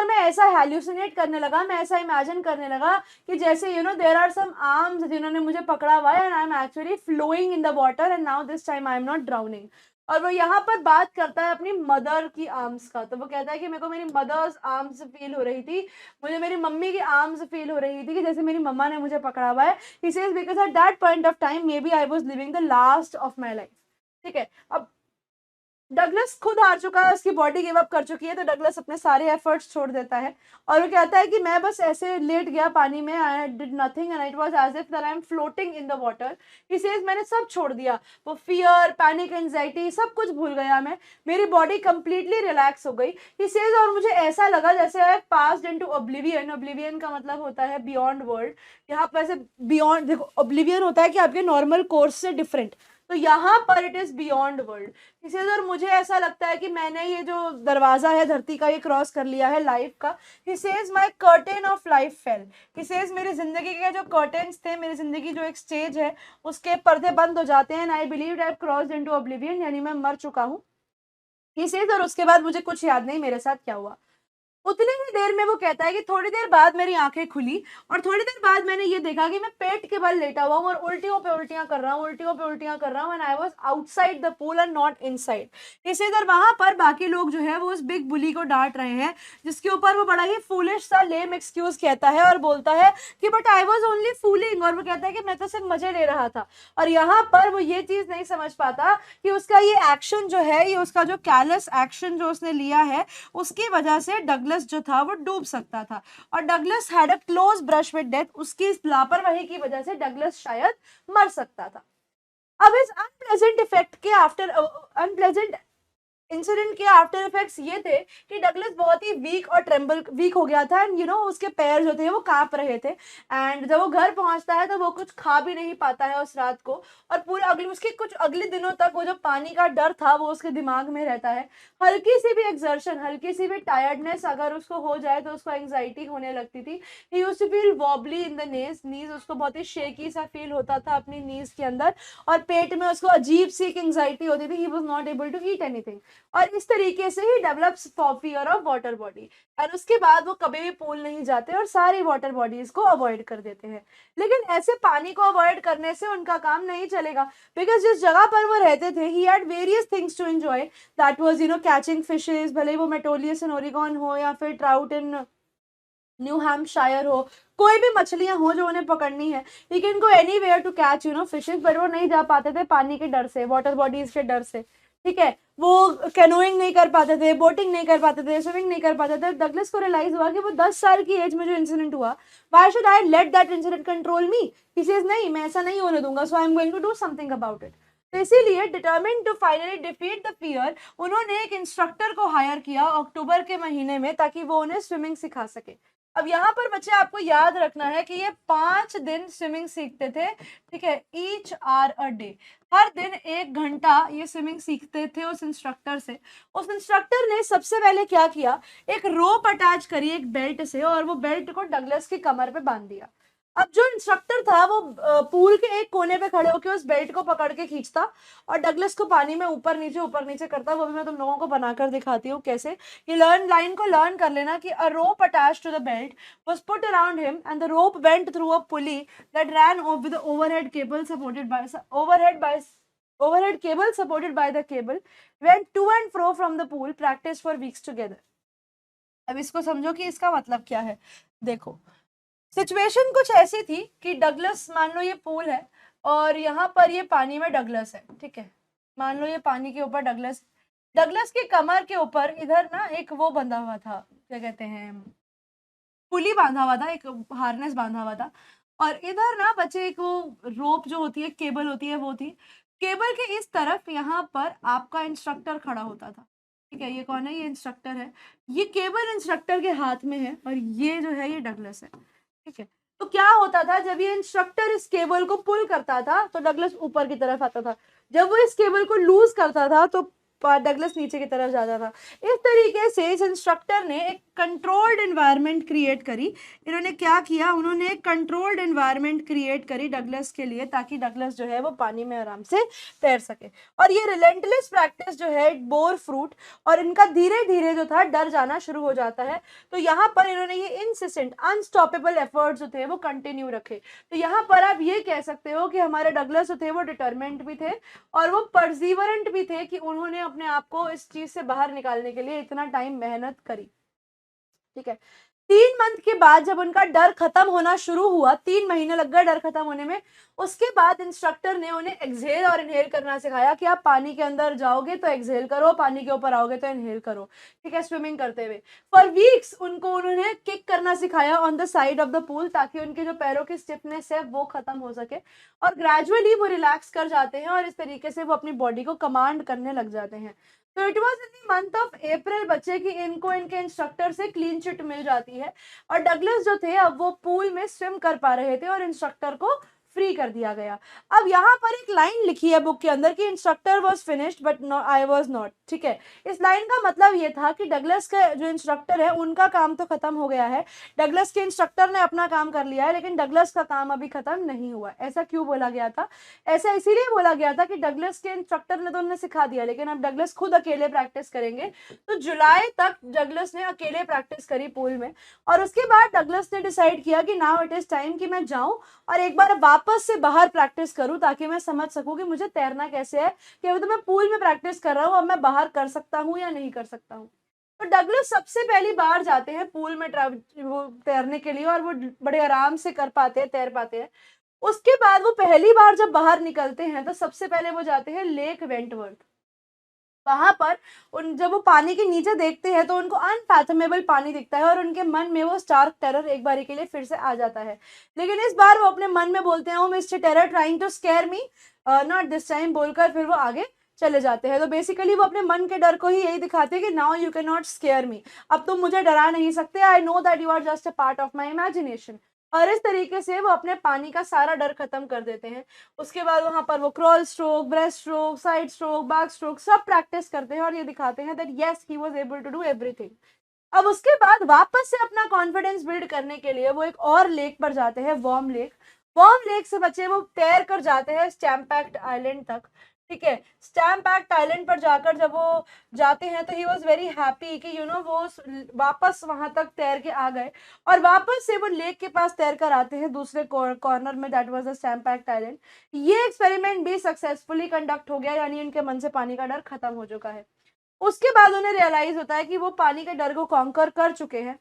मैं ऐसा हैल्यूसिनेट करने लगा, मैं ऐसा इमेजिन करने लगा कि जैसे देयर आर सम आर्म्स जिन्होंने मुझे पकड़ा हुआ है and I am actually flowing in the water and now this time I am not drowning. और वो यहाँ पर बात करता है अपनी मदर की आर्म्स का। तो वो कहता है कि मेरे को मेरी मदर्स आर्म्स फील हो रही थी, मुझे मेरी मम्मी की आर्म्स फील हो रही थी कि जैसे मेरी मम्मा ने मुझे पकड़ा हुआ है। He says because at that point of time maybe I was living the last of my life. ठीक है, अब डगलस खुद हार चुका है, उसकी बॉडी गिव अप कर चुकी है, तो डगलस अपने सारे एफर्ट्स छोड़ देता है और वो कहता है कि मैं बस ऐसे लेट गया पानी में, I did nothing and it was as if that I am floating in the water. He says मैंने सब छोड़ दिया, वो फियर, पैनिक, एंजाइटी सब कुछ भूल गया मैं, मेरी बॉडी कंप्लीटली रिलैक्स हो गई। ही सेज और मुझे ऐसा लगा जैसे I passed into oblivion. Oblivion का मतलब होता है बियॉन्ड वर्ल्ड। यहाँ पर ऐसे बियॉन्ड, देखो ऑब्लिवियन होता है कि आपके नॉर्मल कोर्स से डिफरेंट, तो यहाँ पर इट इज बियॉन्ड वर्ल्ड। इसी तरह मुझे ऐसा लगता है कि मैंने ये जो दरवाजा है धरती का ये क्रॉस कर लिया है लाइफ का। He says my curtain of life fail. He says मेरी जिंदगी के जो कर्टेन्स थे, मेरी जिंदगी जो एक स्टेज है उसके पर्दे बंद हो जाते हैं। I believe I have crossed into oblivion, यानी मैं मर चुका हूँ। ही सेज और उसके बाद मुझे कुछ याद नहीं मेरे साथ क्या हुआ। उतनी ही देर में वो कहता है कि थोड़ी देर बाद मेरी आंखें खुली और थोड़ी देर बाद मैंने ये देखा कि मैं पेट के बल लेटा हुआ हूँ और उल्टियों पे उल्टियां कर रहा हूँ, उल्टियों पे उल्टियां कर रहा हूँ, and I was outside the pool and not inside. इसी तरह वहां पर बाकी लोग जो है वो उस बिग बुली को डांट रहे हैं, जिसके ऊपर वो बड़ा ही फूलिश सा लेम एक्सक्यूज कहता है और बोलता है कि but I was only fooling, और वो कहता है कि मैं तो सिर्फ मजे ले रहा था। और यहाँ पर वो ये चीज नहीं समझ पाता कि उसका ये एक्शन जो है, ये उसका जो कैलस एक्शन जो उसने लिया है, उसकी वजह से डगलस जो था वो डूब सकता था और Douglas had a close brush with death. उसकी इस लापरवाही की वजह से डगलस शायद मर सकता था। अब इस अनप्लेजेंट इफेक्ट के आफ्टर, अनप्लेजेंट इंसिडेंट के आफ्टर इफेक्ट्स ये थे कि डगलस बहुत ही वीक हो गया था, एंड उसके पैर जो थे वो कांप रहे थे। एंड जब वो घर पहुंचता है तो वो कुछ खा भी नहीं पाता है उस रात को, और पूरे उसके कुछ अगले दिनों तक वो जो पानी का डर था वो उसके दिमाग में रहता है। हल्की सी भी एक्सर्शन, हल्की सी भी टायर्डनेस अगर उसको हो जाए तो उसको एंग्जाइटी होने लगती थी। He used to feel wobbly in the knees, उसको बहुत ही शेकी सा फील होता था अपनी नीज के अंदर, और पेट में उसको अजीब सी एंग्जाइटी होती थी। He was not able to eat anything, और इस तरीके से he develops fear of water body. और उसके बाद वो कभी भी पूल नहीं जाते और सारी वाटर बॉडीज को अवॉइड कर देते हैं। लेकिन ऐसे पानी को अवॉइड करने से उनका काम नहीं चलेगा, बिकॉज जिस जगह पर वो रहते थे he had various things to enjoy, that was catching fishes, भले ही वो मेटोलियस इन ओरिगॉन हो या फिर ट्राउट इन न्यू हैम्पशायर हो, कोई भी मछलियां हो जो उन्हें पकड़नी है, he can go anywhere to catch fishes, but वो नहीं जा पाते थे पानी के डर से, वाटर बॉडीज के डर से। ठीक है, वो कैनोइंग नहीं कर पाते थे, बोटिंग नहीं कर पाते थे, स्विमिंग नहीं कर पाते थे। डगलस को रियलाइज हुआ कि वो 10 साल की एज में जो इंसिडेंट हुआ, why should I let that incident control me. He says नहीं, मैं ऐसा नहीं होने दूंगा, so I am going to do something about it. तो इसीलिए determined to finally defeat the fear, उन्होंने एक इंस्ट्रक्टर को हायर किया अक्टूबर के महीने में, ताकि वो उन्हें स्विमिंग सिखा सके। अब यहाँ पर बच्चे आपको याद रखना है कि ये 5 दिन स्विमिंग सीखते थे। ठीक है, ईच आर अ डे, हर दिन 1 घंटा ये स्विमिंग सीखते थे उस इंस्ट्रक्टर से। उस इंस्ट्रक्टर ने सबसे पहले क्या किया, एक रोप अटैच करी एक बेल्ट से, और वो बेल्ट को डगलस की कमर पे बांध दिया। अब जो इंस्ट्रक्टर था वो पूल के एक कोने पे खड़े होकर उस बेल्ट को पकड़ के खींचता और डगलस को पानी में ऊपर नीचे करता। वो भी मैं तुम लोगों को बनाकर दिखाती हूँ कैसे। ये लाइन को लर्न कर लेना कि a rope attached to the belt was put around him and the rope went through a pulley that ran with the overhead cable supported by the cable, went to and fro from the pool, practiced for weeks together। अब इसको समझो कि इसका मतलब क्या है। देखो, सिचुएशन कुछ ऐसी थी कि डगलस, मान लो ये पूल है और यहाँ पर ये पानी में डगलस है। ठीक है, मान लो ये पानी के ऊपर डगलस, डगलस की कमर के ऊपर इधर ना एक वो बंधा हुआ था, क्या कहते हैं, पुली बांधा हुआ था, एक हार्नेस बांधा हुआ था, और इधर ना बच्चे एक वो रोप जो होती है, केबल होती है, वो थी। केबल के इस तरफ यहाँ पर आपका इंस्ट्रक्टर खड़ा होता था। ठीक है, ये कौन है, ये इंस्ट्रक्टर है। ये केबल इंस्ट्रक्टर के हाथ में है और ये जो है ये डगलस है। ठीक है, तो क्या होता था, जब ये इंस्ट्रक्टर इस केबल को पुल करता था तो डगलस ऊपर की तरफ आता था, जब वो इस केबल को लूज करता था तो डगलस नीचे की तरफ जाता था। इस तरीके से इस इंस्ट्रक्टर ने एक कंट्रोल्ड एनवायरनमेंट क्रिएट करी। इन्होंने क्या किया, उन्होंने एक कंट्रोल्ड एनवायरनमेंट क्रिएट करी डगलस के लिए, ताकि डगलस जो है वो पानी में आराम से तैर सके। और ये रिलेंटलेस प्रैक्टिस जो है बोर फ्रूट, और इनका धीरे धीरे जो था डर जाना शुरू हो जाता है। तो यहाँ पर इन्होंने ये इंसिस्टेंट अनस्टॉपेबल एफर्ट्स जो थे वो कंटिन्यू रखे। तो यहाँ पर आप ये कह सकते हो कि हमारे डगलस जो थे वो डिटरमेंट भी थे और वो परसिवरेंट भी थे, कि उन्होंने अपने आप को इस चीज से बाहर निकालने के लिए इतना टाइम मेहनत करी। ठीक है, 3 मंथ के बाद जब उनका डर खत्म होना शुरू हुआ, 3 महीने लग गए डर खत्म होने में, उसके बाद इंस्ट्रक्टर ने उन्हें एक्सहेल और इनहेल करना सिखाया कि आप पानी के अंदर जाओगे तो एक्सहेल करो, पानी के ऊपर आओगे तो इनहेल करो, ठीक है, स्विमिंग करते हुए। फॉर वीक्स उन्होंने किक करना सिखाया on the side of the pool, ताकि उनके जो पैरों की स्टिफनेस है वो खत्म हो सके, और ग्रेजुअली वो रिलैक्स कर जाते हैं और इस तरीके से वो अपनी बॉडी को कमांड करने लग जाते हैं। तो it was in the month of April बच्चे की इनको इनके इंस्ट्रक्टर से क्लीन चिट मिल जाती है, और डगलस जो थे अब वो पूल में स्विम कर पा रहे थे और इंस्ट्रक्टर को फ्री कर दिया गया। अब यहाँ पर एक लाइन लिखी है बुक के अंदर कि instructor was finished but I was not, ठीक है। इस लाइन का मतलब ये था कि डगलस का जो इंस्ट्रक्टर है उनका काम तो खत्म हो गया है, डगलस के इंस्ट्रक्टर ने अपना काम कर लिया है, लेकिन डगलस का काम अभी खत्म नहीं हुआ। ऐसा क्यों बोला गया था? ऐसा इसीलिए बोला गया था कि डगलस के इंस्ट्रक्टर ने तो उन्हें सिखा दिया, लेकिन अब डगलस खुद अकेले प्रैक्टिस करेंगे। तो जुलाई तक डगलस ने अकेले प्रैक्टिस करी पूल में, और उसके बाद डगलस ने डिसाइड किया कि नाउ इट इज टाइम कि मैं जाऊं और एक बार वापस से बाहर प्रैक्टिस करूं, ताकि मैं समझ सकूं कि मुझे तैरना कैसे है, कि अभी तो मैं पूल में प्रैक्टिस कर रहा हूं, अब मैं बाहर कर सकता हूं या नहीं कर सकता हूं। तो डगलस सबसे पहली बार जाते हैं पूल में वो तैरने के लिए, और वो बड़े आराम से कर पाते हैं, तैर पाते हैं। उसके बाद वो पहली बार जब बाहर निकलते हैं तो सबसे पहले वो जाते हैं लेक वेंटवर्थ। वहां पर जब वो पानी के नीचे देखते हैं तो उनको अनफैथमेबल पानी दिखता है, और उनके मन में वो स्टार्क टेरर एक बार के लिए फिर से आ जाता है। लेकिन इस बार वो अपने मन में बोलते हैं, oh mister terror trying to scare me, not this time, बोलकर फिर वो आगे चले जाते हैं। तो बेसिकली वो अपने मन के डर को ही यही दिखाते हैं कि now you can not scare me, अब तुम मुझे डरा नहीं सकते, I know that you are just a part of my imagination. और इस तरीके से वो अपने पानी का सारा डर खत्म कर देते हैं। उसके बाद वहां पर वो crawl stroke, breast stroke, side stroke, back stroke सब प्रैक्टिस करते हैं, और ये दिखाते हैं that yes he was able to do everything. अब उसके बाद वापस से अपना कॉन्फिडेंस बिल्ड करने के लिए वो एक और लेक पर जाते हैं, वॉर्म लेक। वॉर्म लेक से बच्चे वो तैर कर जाते हैं स्टैम्पैक्ट आइलैंड तक, ठीक है। स्टैम्पैक्ट आइलैंड पर जाकर जब वो जाते हैं तो ही वॉज वेरी हैप्पी कि वो वापस वहां तक तैर के आ गए, और वापस से वो लेक के पास तैर कर आते हैं दूसरे कॉर्नर में, दैट वाज द स्टैम्पैक्ट आइलैंड। ये एक्सपेरिमेंट भी सक्सेसफुली कंडक्ट हो गया, यानी उनके मन से पानी का डर खत्म हो चुका है। उसके बाद उन्हें रियलाइज होता है कि वो पानी के डर को कॉन्कर कर चुके हैं,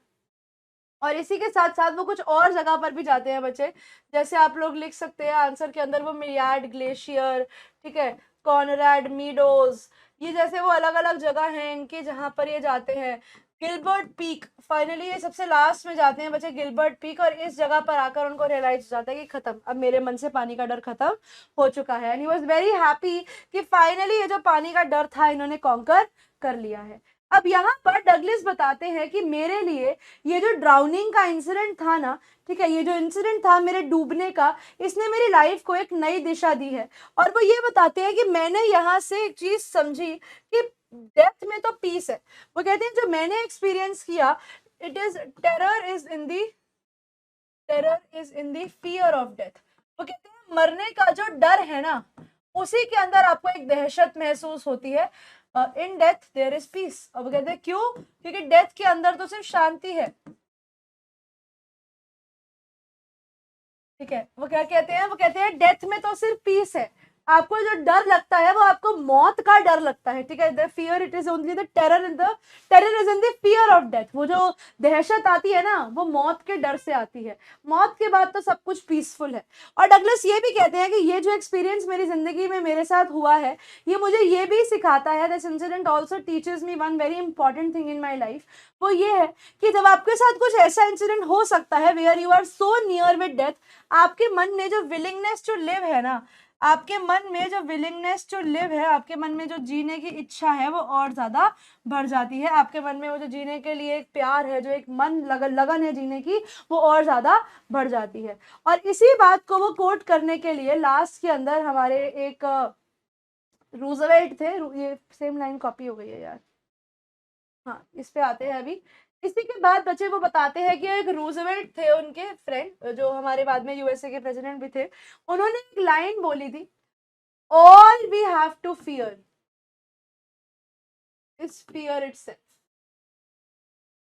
और इसी के साथ साथ वो कुछ और जगह पर भी जाते हैं बच्चे। जैसे आप लोग लिख सकते हैं आंसर के अंदर, वो मियाड ग्लेशियर, ठीक है, कॉनराड मीडोज, ये जैसे वो अलग अलग जगह हैं इनके जहां पर ये जाते हैं। गिलबर्ट पीक, फाइनली ये सबसे लास्ट में जाते हैं बच्चे गिलबर्ट पीक, और इस जगह पर आकर उनको रियलाइज हो जाता है कि खत्म, अब मेरे मन से पानी का डर खत्म हो चुका है, and he was very happy कि फाइनली ये जो पानी का डर था इन्होंने कॉन्कर कर लिया है। अब यहाँ पर डगलस बताते हैं कि मेरे लिए ये जो ड्राउनिंग का इंसिडेंट था ना, ठीक है, ये जो इंसिडेंट था मेरे डूबने का, इसने मेरी लाइफ को एक नई दिशा दी है। और वो ये बताते हैं कि मैंने यहाँ से एक चीज समझी कि डेथ में तो पीस है। वो कहते हैं जो मैंने एक्सपीरियंस किया, it is terror is in the fear of death. वो कहते हैं मरने का जो डर है ना, उसी के अंदर आपको एक दहशत महसूस होती है। In death there is peace. अब कहते हैं क्यों? क्योंकि डेथ के अंदर तो सिर्फ शांति है, ठीक है। वो क्या कहते हैं? वो कहते हैं डेथ में तो सिर्फ पीस है, आपको जो डर लगता है वो आपको मौत का डर लगता है, ठीक है। The fear it is only the terror is in the fear of death. वो जो दहशत आती है ना, वो मौत के डर से आती है, मौत के बाद तो सब कुछ पीसफुल है। और डगलस ये भी कहते हैं कि ये जो एक्सपीरियंस मेरी जिंदगी में मेरे साथ हुआ है, ये मुझे ये भी सिखाता है, this incident also teaches me one very important thing in my life. वो ये है कि जब आपके साथ कुछ ऐसा इंसिडेंट हो सकता है where you are so near with death, आपके मन में जो विलिंगनेस टू लिव है ना, आपके मन में जो विलिंगनेस टू लिव है, आपके मन में जो जीने की इच्छा है, वो और ज्यादा बढ़ जाती है। आपके मन में वो जो जीने के लिए एक प्यार है, जो एक मन लगन है जीने की, वो और ज्यादा बढ़ जाती है। और इसी बात को वो कोट करने के लिए लास्ट के अंदर हमारे एक रूजवेल्ट थे, ये सेम लाइन कॉपी हो गई है यार, हाँ इस पे आते हैं अभी। इसी के बाद बच्चे वो बताते हैं कि एक रूजवेल्ट थे उनके फ्रेंड, जो हमारे बाद में यूएसए के प्रेसिडेंट भी थे, उन्होंने एक लाइन बोली थी, all we have to fear is fear itself.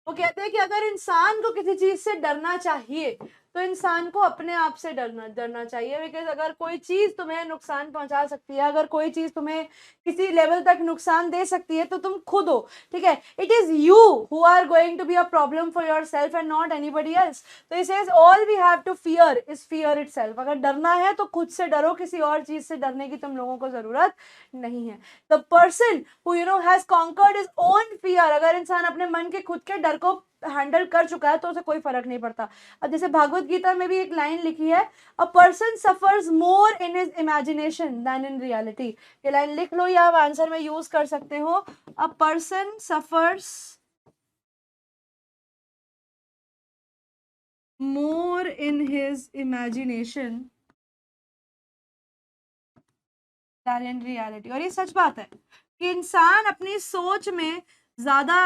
वो कहते हैं कि अगर इंसान को किसी चीज से डरना चाहिए तो इंसान को अपने आप से डरना चाहिए, बिकॉज अगर कोई चीज तुम्हें नुकसान पहुंचा सकती है, अगर कोई चीज तुम्हें किसी लेवल तक नुकसान दे सकती है, तो तुम खुद हो, ठीक है। It is you who are going to be a problem for yourself and not anybody else. तो it says all we have to fear is fear itself. अगर डरना है तो खुद से डरो, किसी और चीज से डरने की तुम लोगों को जरूरत नहीं है। The person who has conquered his own fear, अगर इंसान अपने मन के खुद के डर को हैंडल कर चुका है तो उसे कोई फर्क नहीं पड़ता। अब जैसे भागवत गीता में भी एक लाइन लिखी है, a person suffers more in his imagination than in reality. ये लाइन लिख लो या आप आंसर में यूज कर सकते हो। A person suffers more in his imagination than in reality. और ये सच बात है कि इंसान अपनी सोच में ज्यादा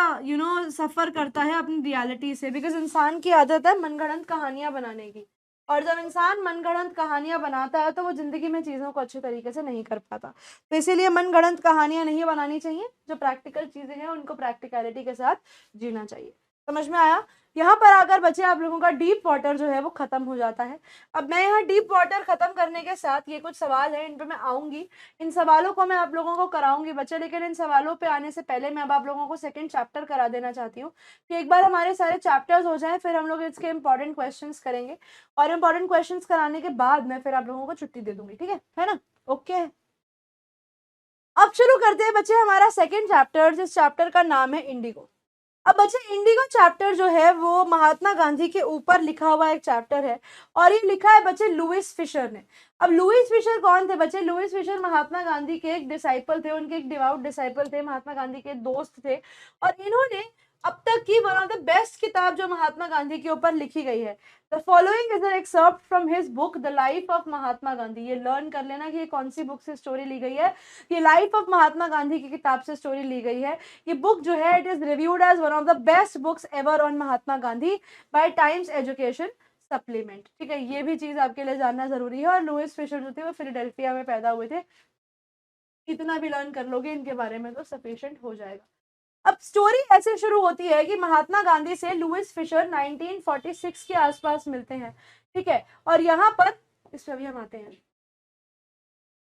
सफर करता है अपनी रियलिटी से, बिकॉज इंसान की आदत है मनगढ़ंत कहानियां बनाने की। और जब इंसान मनगढ़ंत कहानियां बनाता है तो वो जिंदगी में चीजों को अच्छे तरीके से नहीं कर पाता। तो इसीलिए मनगढ़ंत कहानियां नहीं बनानी चाहिए, जो प्रैक्टिकल चीजें हैं उनको प्रैक्टिकलिटी के साथ जीना चाहिए। समझ में आया? यहाँ पर आकर बच्चे आप लोगों का डीप वाटर जो है वो खत्म हो जाता है। अब मैं यहाँ डीप वाटर खत्म करने के साथ ये कुछ सवाल है, इन पे मैं आऊंगी, इन सवालों को मैं आप लोगों को कराऊंगी बच्चे। लेकिन इन सवालों पे आने से पहले मैं अब आप लोगों को सेकंड चैप्टर करा देना चाहती हूँ कि एक बार हमारे सारे चैप्टर्स हो जाए, फिर हम लोग इसके इंपॉर्टेंट क्वेश्चंस करेंगे। और इंपॉर्टेंट क्वेश्चंस कराने के बाद मैं फिर आप लोगों को छुट्टी दे दूंगी, ठीक है ना? ओके, अब शुरू करते हैं बच्चे हमारा सेकंड चैप्टर, जिस चैप्टर का नाम है इंडिगो। अब बच्चे इंडिगो चैप्टर जो है वो महात्मा गांधी के ऊपर लिखा हुआ एक चैप्टर है, और ये लिखा है बच्चे लुईस फिशर ने। अब लुईस फिशर कौन थे बच्चे? लुईस फिशर महात्मा गांधी के एक डिसाइपल थे, उनके एक डिवाउट डिसाइपल थे, महात्मा गांधी के दोस्त थे। और इन्होंने अब तक की वन ऑफ द बेस्ट किताब जो महात्मा गांधी के ऊपर लिखी गई है, the following is an excerpt from his book the life of Mahatma Gandhi. ये लर्न कर लेना कि ये कौन सी बुक से स्टोरी ली गई है। ये लाइफ ऑफ महात्मा गांधी की किताब से स्टोरी ली गई है। ये बुक जो है it is reviewed as one of the best books ever on Mahatma Gandhi by Times Education Supplement, ठीक है। ये भी चीज आपके लिए जानना जरूरी है। और लुईस फिशर जो थे वो फिलाडेल्फिया में पैदा हुए थे। इतना भी लर्न कर लोगे इनके बारे में तो सफिशिएंट हो जाएगा। अब स्टोरी ऐसे शुरू होती है कि महात्मा गांधी से लुईस फिशर 1946 के आसपास मिलते हैं, ठीक है। और यहाँ पर इस पे भी हम आते हैं।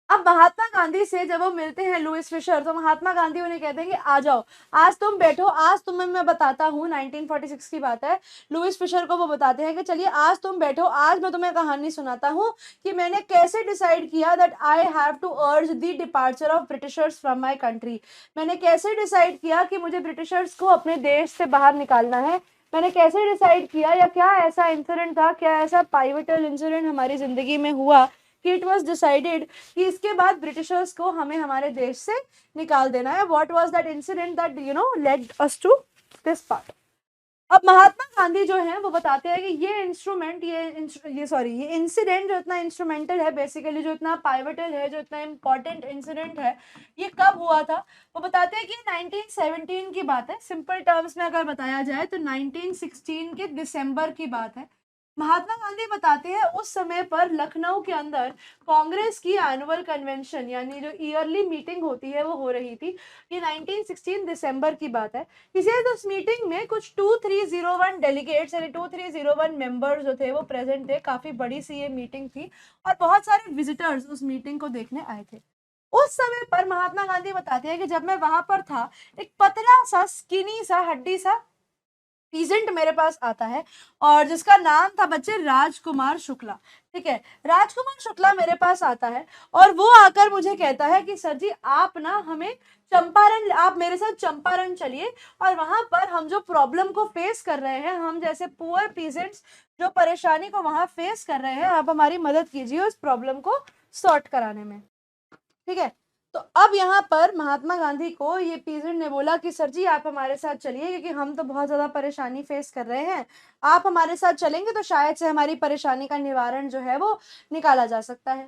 अब महात्मा गांधी से जब वो मिलते हैं लुईस फिशर, तो महात्मा गांधी उन्हें कहते हैं कि आ जाओ, आज तुम बैठो, आज तुम्हें मैं बताता हूँ। 1946 की बात है। लुईस फिशर को वो बताते हैं कि चलिए आज तुम बैठो, आज मैं तुम्हें कहानी सुनाता हूँ कि मैंने कैसे डिसाइड किया that I have to urge the departure of Britishers from my country. मैंने कैसे डिसाइड किया कि मुझे ब्रिटिशर्स को अपने देश से बाहर निकालना है। मैंने कैसे डिसाइड किया, या क्या ऐसा इंसिडेंट था, क्या ऐसा पाइवटल इंसिडेंट हमारी जिंदगी में हुआ कि इट वॉज डिसाइडेड कि इसके बाद ब्रिटिशर्स को हमें हमारे देश से निकाल देना है। What was that incident that led us to this part. अब महात्मा गांधी जो है वो बताते हैं कि ये इंस्ट्रूमेंट ये इंसिडेंट जो इतना इंस्ट्रूमेंटल है, बेसिकली जो इतना पाइवटल है, जो इतना इंपॉर्टेंट इंसिडेंट है, ये कब हुआ था। वो बताते हैं कि 1917 की बात है। सिंपल टर्म्स में अगर बताया जाए तो 1916 के दिसंबर की बात है। महात्मा गांधी बताते हैं उस समय पर लखनऊ के अंदर कांग्रेस की एनुअल कन्वेंशन यानी जो ईयरली मीटिंग होती है वो हो रही थी। ये 1916 दिसंबर की बात है। इसे उस मीटिंग में कुछ 2301 डेलीगेट्स यानी 2301 मेंबर्स जो थे वो प्रेजेंट थे। काफी बड़ी सी ये मीटिंग थी और बहुत सारे विजिटर्स उस मीटिंग को देखने आए थे। उस समय पर महात्मा गांधी बताते हैं कि जब मैं वहां पर था, एक पतला सा स्किनी सा हड्डी सा पीजेंट मेरे पास आता है और जिसका नाम था बच्चे राजकुमार शुक्ला, ठीक है। राजकुमार शुक्ला मेरे पास आता है और वो आकर मुझे कहता है कि सर जी आप ना हमें चंपारण, आप मेरे साथ चंपारण चलिए और वहां पर हम जो प्रॉब्लम को फेस कर रहे हैं, हम जैसे पुअर पीजेंट्स जो परेशानी को वहां फेस कर रहे हैं, आप हमारी मदद कीजिए उस प्रॉब्लम को सॉर्ट कराने में, ठीक है। तो अब यहाँ पर महात्मा गांधी को ये पीजेंट ने बोला कि सर जी आप हमारे साथ चलिए क्योंकि हम तो बहुत ज्यादा परेशानी फेस कर रहे हैं, आप हमारे साथ चलेंगे तो शायद से हमारी परेशानी का निवारण जो है वो निकाला जा सकता है।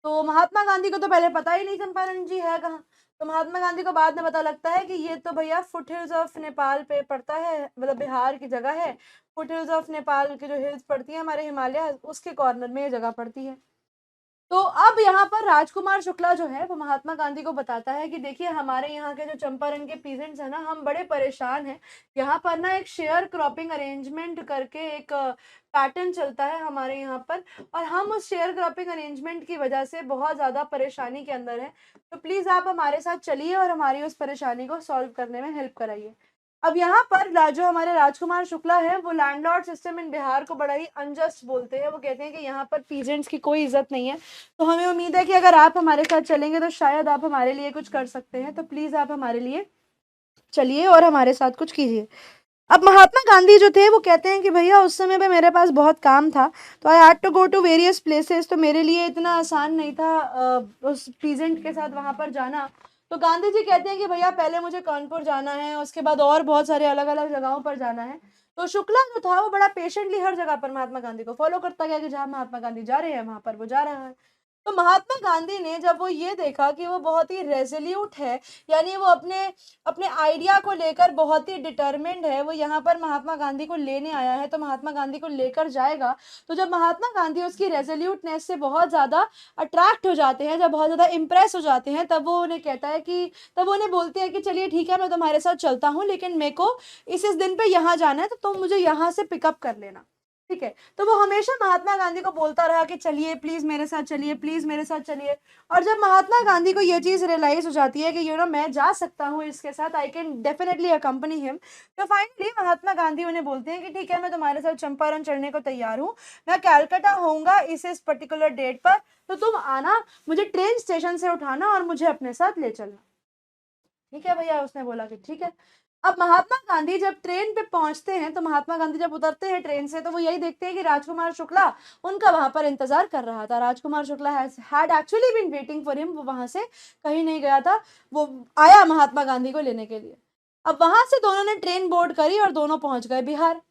तो महात्मा गांधी को तो पहले पता ही नहीं चंपारण जी है कहाँ। तो महात्मा गांधी को बाद में पता लगता है कि ये तो भैया फुट हिल्स ऑफ नेपाल पे पड़ता है, मतलब बिहार की जगह है। फुट हिल्स ऑफ नेपाल की जो हिल्स पड़ती है हमारे हिमालय, उसके कॉर्नर में ये जगह पड़ती है। तो अब यहाँ पर राजकुमार शुक्ला जो है वो महात्मा गांधी को बताता है कि देखिए हमारे यहाँ के जो चंपारण के पीजेंट्स हैं ना, हम बड़े परेशान हैं। यहाँ पर ना एक शेयर क्रॉपिंग अरेंजमेंट करके एक पैटर्न चलता है हमारे यहाँ पर, और हम उस शेयर क्रॉपिंग अरेंजमेंट की वजह से बहुत ज़्यादा परेशानी के अंदर हैं। तो प्लीज़ आप हमारे साथ चलिए और हमारी उस परेशानी को सॉल्व करने में हेल्प कराइए। अब यहाँ पर जो हमारे राजकुमार शुक्ला है वो लैंडलॉर्ड सिस्टम इन बिहार को बड़ा ही अनजस्ट बोलते हैं। वो कहते हैं कि यहाँ पर पीजेंट्स की कोई इज्जत नहीं है। तो हमें उम्मीद है कि अगर आप हमारे साथ चलेंगे तो शायद आप हमारे लिए कुछ कर सकते हैं। तो प्लीज़ आप हमारे लिए चलिए और हमारे साथ कुछ कीजिए। अब महात्मा गांधी जो थे वो कहते हैं कि भैया उस समय पे मेरे पास बहुत काम था, तो I had to go to various places. तो मेरे लिए इतना आसान नहीं था उस पीजेंट के साथ वहाँ पर जाना। तो गांधी जी कहते हैं कि भैया पहले मुझे कानपुर जाना है, उसके बाद और बहुत सारे अलग अलग जगहों पर जाना है। तो शुक्ला जो था वो बड़ा पेशेंटली हर जगह पर महात्मा गांधी को फॉलो करता गया कि जहाँ महात्मा गांधी जा रहे हैं वहां पर वो जा रहा है। तो महात्मा गांधी ने जब वो ये देखा कि वो बहुत ही रेजोल्यूट है, यानी वो अपने अपने आइडिया को लेकर बहुत ही डिटरमिन्ड है, वो यहाँ पर महात्मा गांधी को लेने आया है, तो महात्मा गांधी को लेकर जाएगा। तो जब महात्मा गांधी उसकी रेजोल्यूटनेस से बहुत ज़्यादा अट्रैक्ट हो जाते हैं, जब बहुत ज़्यादा इम्प्रेस हो जाते हैं, तब वो उन्हें कहता है कि तब वो उन्हें बोलते हैं कि चलिए ठीक है मैं तुम्हारे साथ चलता हूँ, लेकिन मेरे को इस दिन पे यहाँ जाना है, तो तुम मुझे यहाँ से पिकअप कर लेना, ठीक है। तो वो हमेशा महात्मा गांधी को बोलता रहा कि चलिए प्लीज मेरे साथ चलिए, प्लीज मेरे साथ चलिए। और जब महात्मा गांधी को ये चीज रियलाइज हो जाती है कि मैं जा सकता हूँ इसके साथ, I can definitely accompany him, तो फाइनली महात्मा गांधी उन्हें बोलते हैं कि ठीक है मैं तुम्हारे साथ चंपारण चढ़ने को तैयार हूँ, मैं कैलकाटा होऊंगा इस पर्टिकुलर डेट पर, तो तुम आना, मुझे ट्रेन स्टेशन से उठाना और मुझे अपने साथ ले चलना। ठीक है भैया, उसने बोला कि ठीक है। अब महात्मा गांधी जब ट्रेन पे पहुंचते हैं, तो महात्मा गांधी जब उतरते हैं ट्रेन से, तो वो यही देखते हैं कि राजकुमार शुक्ला उनका वहां पर इंतजार कर रहा था। Rajkumar Shukla had actually been waiting for him, वो वहां से कहीं नहीं गया था, वो आया महात्मा गांधी को लेने के लिए। अब वहां से दोनों ने ट्रेन बोर्ड करी और दोनों पहुंच गए बिहार।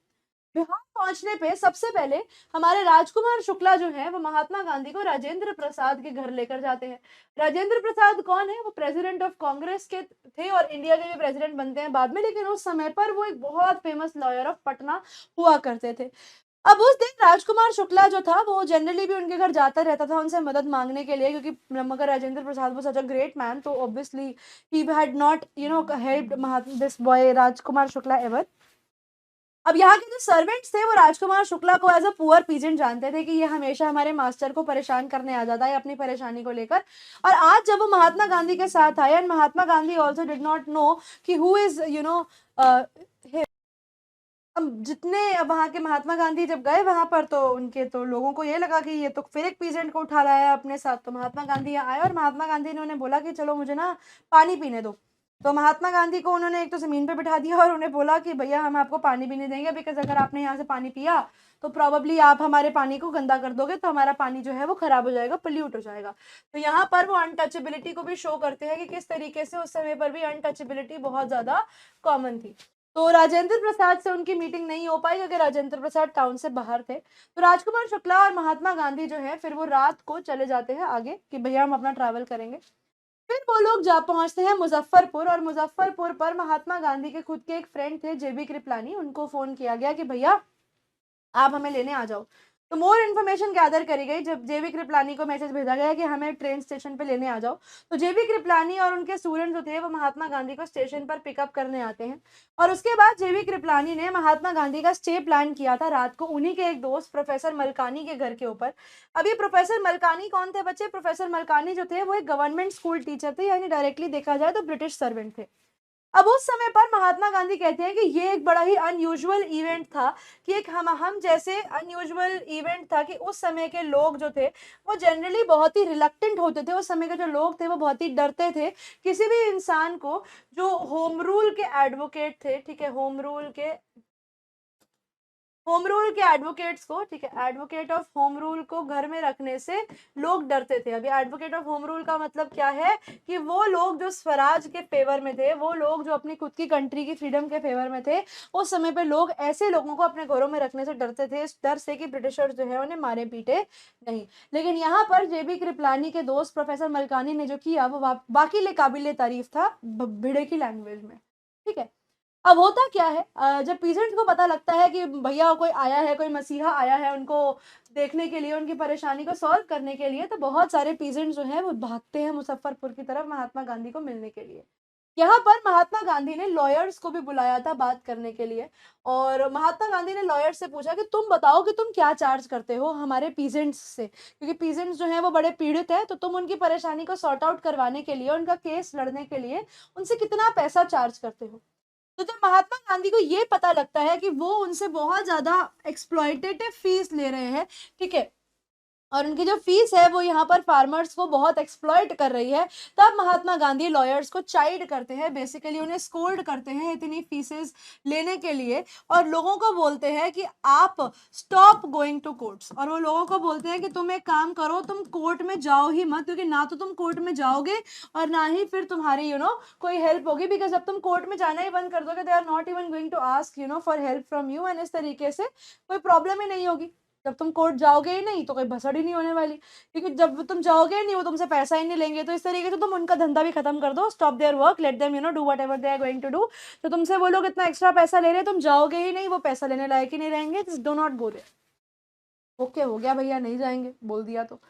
बिहार पहुंचने पे सबसे पहले हमारे राजकुमार शुक्ला जो है वो महात्मा गांधी को राजेंद्र प्रसाद के घर लेकर जाते हैं। राजेंद्र प्रसाद कौन है? वो प्रेसिडेंट ऑफ कांग्रेस के थे और इंडिया के भी प्रेसिडेंट बनते हैं बाद में, लेकिन उस समय पर वो एक बहुत फेमस लॉयर ऑफ पटना हुआ करते थे। अब उस दिन राजकुमार शुक्ला जो था वो जनरली भी उनके घर जाता रहता था उनसे मदद मांगने के लिए, क्योंकि मगर राजेंद्र प्रसाद वो सच अ ग्रेट मैन, तो obviously he had not helped this boy Rajkumar Shukla ever. अब यहाँ के जो सर्वेंट्स थे वो राजकुमार शुक्ला को एज अ पुअर पीजेंट जानते थे कि ये हमेशा हमारे मास्टर को परेशान करने आ जाता है अपनी परेशानी को लेकर। और आज जब वो महात्मा गांधी के साथ आए, and Mahatma Gandhi also did not know कि हु इज अब जितने वहां के महात्मा गांधी जब गए वहां पर, तो उनके तो लोगों को ये लगा कि ये तो फिर एक पीजेंट को उठा लाया है अपने साथ। तो महात्मा गांधी यहाँ आए और महात्मा गांधी ने उन्हें बोला कि चलो मुझे ना पानी पीने दो। तो महात्मा गांधी को उन्होंने एक तो जमीन पे बिठा दिया और उन्हें बोला कि भैया हम आपको पानी भी नहीं देंगे, बिकॉज अगर आपने यहाँ से पानी पिया तो प्रॉबेबली आप हमारे पानी को गंदा कर दोगे, तो हमारा पानी जो है वो खराब हो जाएगा, पोल्यूट हो जाएगा। तो यहाँ पर वो अनटचेबिलिटी को भी शो करते हैं कि किस तरीके से उस समय पर भी अनटचेबिलिटी बहुत ज्यादा कॉमन थी। तो राजेंद्र प्रसाद से उनकी मीटिंग नहीं हो पाई क्योंकि राजेंद्र प्रसाद टाउन से बाहर थे। तो राजकुमार शुक्ला और महात्मा गांधी जो है फिर वो रात को चले जाते हैं आगे कि भैया हम अपना ट्रैवल करेंगे। फिर वो लोग जा पहुंचते हैं मुजफ्फरपुर, और मुजफ्फरपुर पर महात्मा गांधी के खुद के एक फ्रेंड थे जेबी कृपलानी, उनको फोन किया गया कि भैया आप हमें लेने आ जाओ। तो मोर इन्फॉर्मेशन गैदर करी गई जब जेबी कृपलानी को मैसेज भेजा गया कि हमें ट्रेन स्टेशन पे लेने आ जाओ। तो जेबी कृपलानी और उनके स्टूडेंट जो थे वो महात्मा गांधी को स्टेशन पर पिकअप करने आते हैं। और उसके बाद जेबी कृपलानी ने महात्मा गांधी का स्टे प्लान किया था रात को उन्हीं के एक दोस्त प्रोफेसर मलकानी के घर के ऊपर। अब ये प्रोफेसर मलकानी कौन थे बच्चे? प्रोफेसर मलकानी जो थे वो एक गवर्नमेंट स्कूल टीचर थे, यानी डायरेक्टली देखा जाए तो ब्रिटिश सर्वेंट थे। अब उस समय पर महात्मा गांधी कहते हैं कि ये एक बड़ा ही अनयूजुअल इवेंट था, कि एक हम जैसे अनयूजुअल इवेंट था कि उस समय के लोग जो थे वो जनरली बहुत ही रिलक्टेंट होते थे। उस समय के जो लोग थे वो बहुत ही डरते थे किसी भी इंसान को जो होम रूल के एडवोकेट थे, ठीक है, होम रूल के एडवोकेट्स को, ठीक है, एडवोकेट ऑफ होम रूल को घर में रखने से लोग डरते थे। अभी एडवोकेट ऑफ होम रूल का मतलब क्या है कि वो लोग जो स्वराज के फेवर में थे, वो लोग जो अपनी खुद की कंट्री की फ्रीडम के फेवर में थे, उस समय पे लोग ऐसे लोगों को अपने घरों में रखने से डरते थे, इस डर से कि ब्रिटिशर्स जो है उन्हें मारे पीटे नहीं। लेकिन यहाँ पर जेबी कृपलानी के दोस्त प्रोफेसर मलकानी ने जो किया वो बाकी काबिल तारीफ था भिड़े की लैंग्वेज में, ठीक है। अब होता क्या है, जब पीजेंट्स को पता लगता है कि भैया कोई आया है, कोई मसीहा आया है उनको देखने के लिए, उनकी परेशानी को सॉल्व करने के लिए, तो बहुत सारे पीजेंट्स जो हैं वो भागते हैं मुजफ्फरपुर की तरफ महात्मा गांधी को मिलने के लिए। यहाँ पर महात्मा गांधी ने लॉयर्स को भी बुलाया था बात करने के लिए, और महात्मा गांधी ने लॉयर्स से पूछा कि तुम बताओ कि तुम क्या चार्ज करते हो हमारे पीजेंट्स से, क्योंकि पीजेंट्स जो हैं वो बड़े पीड़ित हैं, तो तुम उनकी परेशानी को सॉर्ट आउट करवाने के लिए, उनका केस लड़ने के लिए उनसे कितना पैसा चार्ज करते हो। तो जब महात्मा गांधी को ये पता लगता है कि वो उनसे बहुत ज्यादा एक्सप्लॉयटेटिव फीस ले रहे हैं, ठीक है, और उनकी जो फीस है वो यहाँ पर फार्मर्स को बहुत एक्सप्लॉइट कर रही है, तब महात्मा गांधी लॉयर्स को चाइड करते हैं, बेसिकली उन्हें स्कोल्ड करते हैं इतनी फीसेस लेने के लिए, और लोगों को बोलते हैं कि आप स्टॉप गोइंग टू कोर्ट्स, और वो लोगों को बोलते हैं कि तुम एक काम करो, तुम कोर्ट में जाओ ही मत, क्योंकि ना तो तुम कोर्ट में जाओगे और ना ही फिर तुम्हारी कोई हेल्प होगी, बिकॉज जब तुम कोर्ट में जाना ही बंद कर दोगे, they are not even going to ask for help from you, and इस तरीके से कोई प्रॉब्लम ही नहीं होगी। जब तुम कोर्ट जाओगे ही नहीं तो कोई भसड़ ही नहीं होने वाली, क्योंकि जब तुम जाओगे ही नहीं वो तुमसे पैसा ही नहीं लेंगे, तो इस तरीके से तुम उनका धंधा भी खत्म कर दो, stop their work, let them do whatever they are going to do. तो तुमसे वो लोग इतना एक्स्ट्रा पैसा ले रहे हैं, तुम जाओगे ही नहीं, वो पैसा लेने लायक ही नहीं रहेंगे, do not go there. Okay हो गया भैया, नहीं जाएंगे, बोल दिया तो।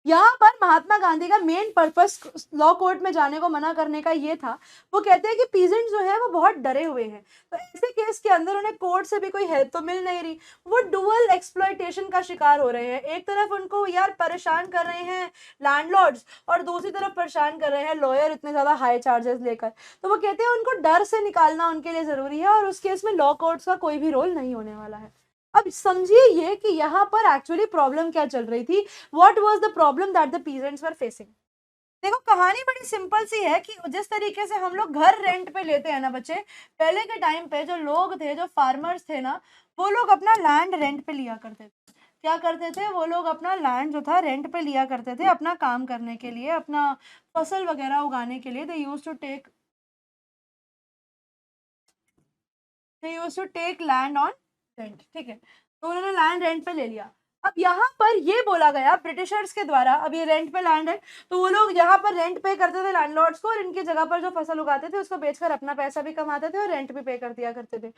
यहाँ पर महात्मा गांधी का मेन पर्पस लॉ कोर्ट में जाने को मना करने का ये था, वो कहते हैं कि पीजेंट्स जो है वो बहुत डरे हुए हैं, तो ऐसे केस के अंदर उन्हें कोर्ट से भी कोई हेल्प तो मिल नहीं रही, वो डुअल एक्सप्लॉयटेशन का शिकार हो रहे हैं, एक तरफ उनको यार परेशान कर रहे हैं लैंडलॉर्ड्स, और दूसरी तरफ परेशान कर रहे हैं लॉयर इतने ज्यादा हाई चार्जेस लेकर। तो वो कहते हैं उनको डर से निकालना उनके लिए जरूरी है, और उस केस में लॉ कोर्ट्स का कोई भी रोल नहीं होने वाला है। अब समझिए ये कि यहाँ पर एक्चुअली प्रॉब्लम क्या चल रही थी, what was the problem that the peasants were facing. देखो कहानी बड़ी सिंपल सी है कि जिस तरीके से हम लोग घर रेंट पे लेते हैं ना बच्चे, पहले के टाइम पे जो लोग थे, जो फार्मर्स थे ना, वो लोग अपना लैंड रेंट पे लिया करते थे। क्या करते थे वो लोग, अपना लैंड जो था रेंट पे लिया करते थे अपना काम करने के लिए, अपना फसल वगैरह उगाने के लिए। They used to take land on rent, ठीक है, तो उन्होंने लैंड रेंट पे ले लिया। अब यहाँ पर ये बोला गया ब्रिटिशर्स के द्वारा, अब ये रेंट पे लैंड है, तो वो लोग यहाँ पर रेंट पे करते थे लैंडलॉर्ड्स को, और इनकी जगह पर जो फसल उगाते थे उसको बेचकर अपना पैसा भी कमाते थे और रेंट भी पे कर दिया करते थे।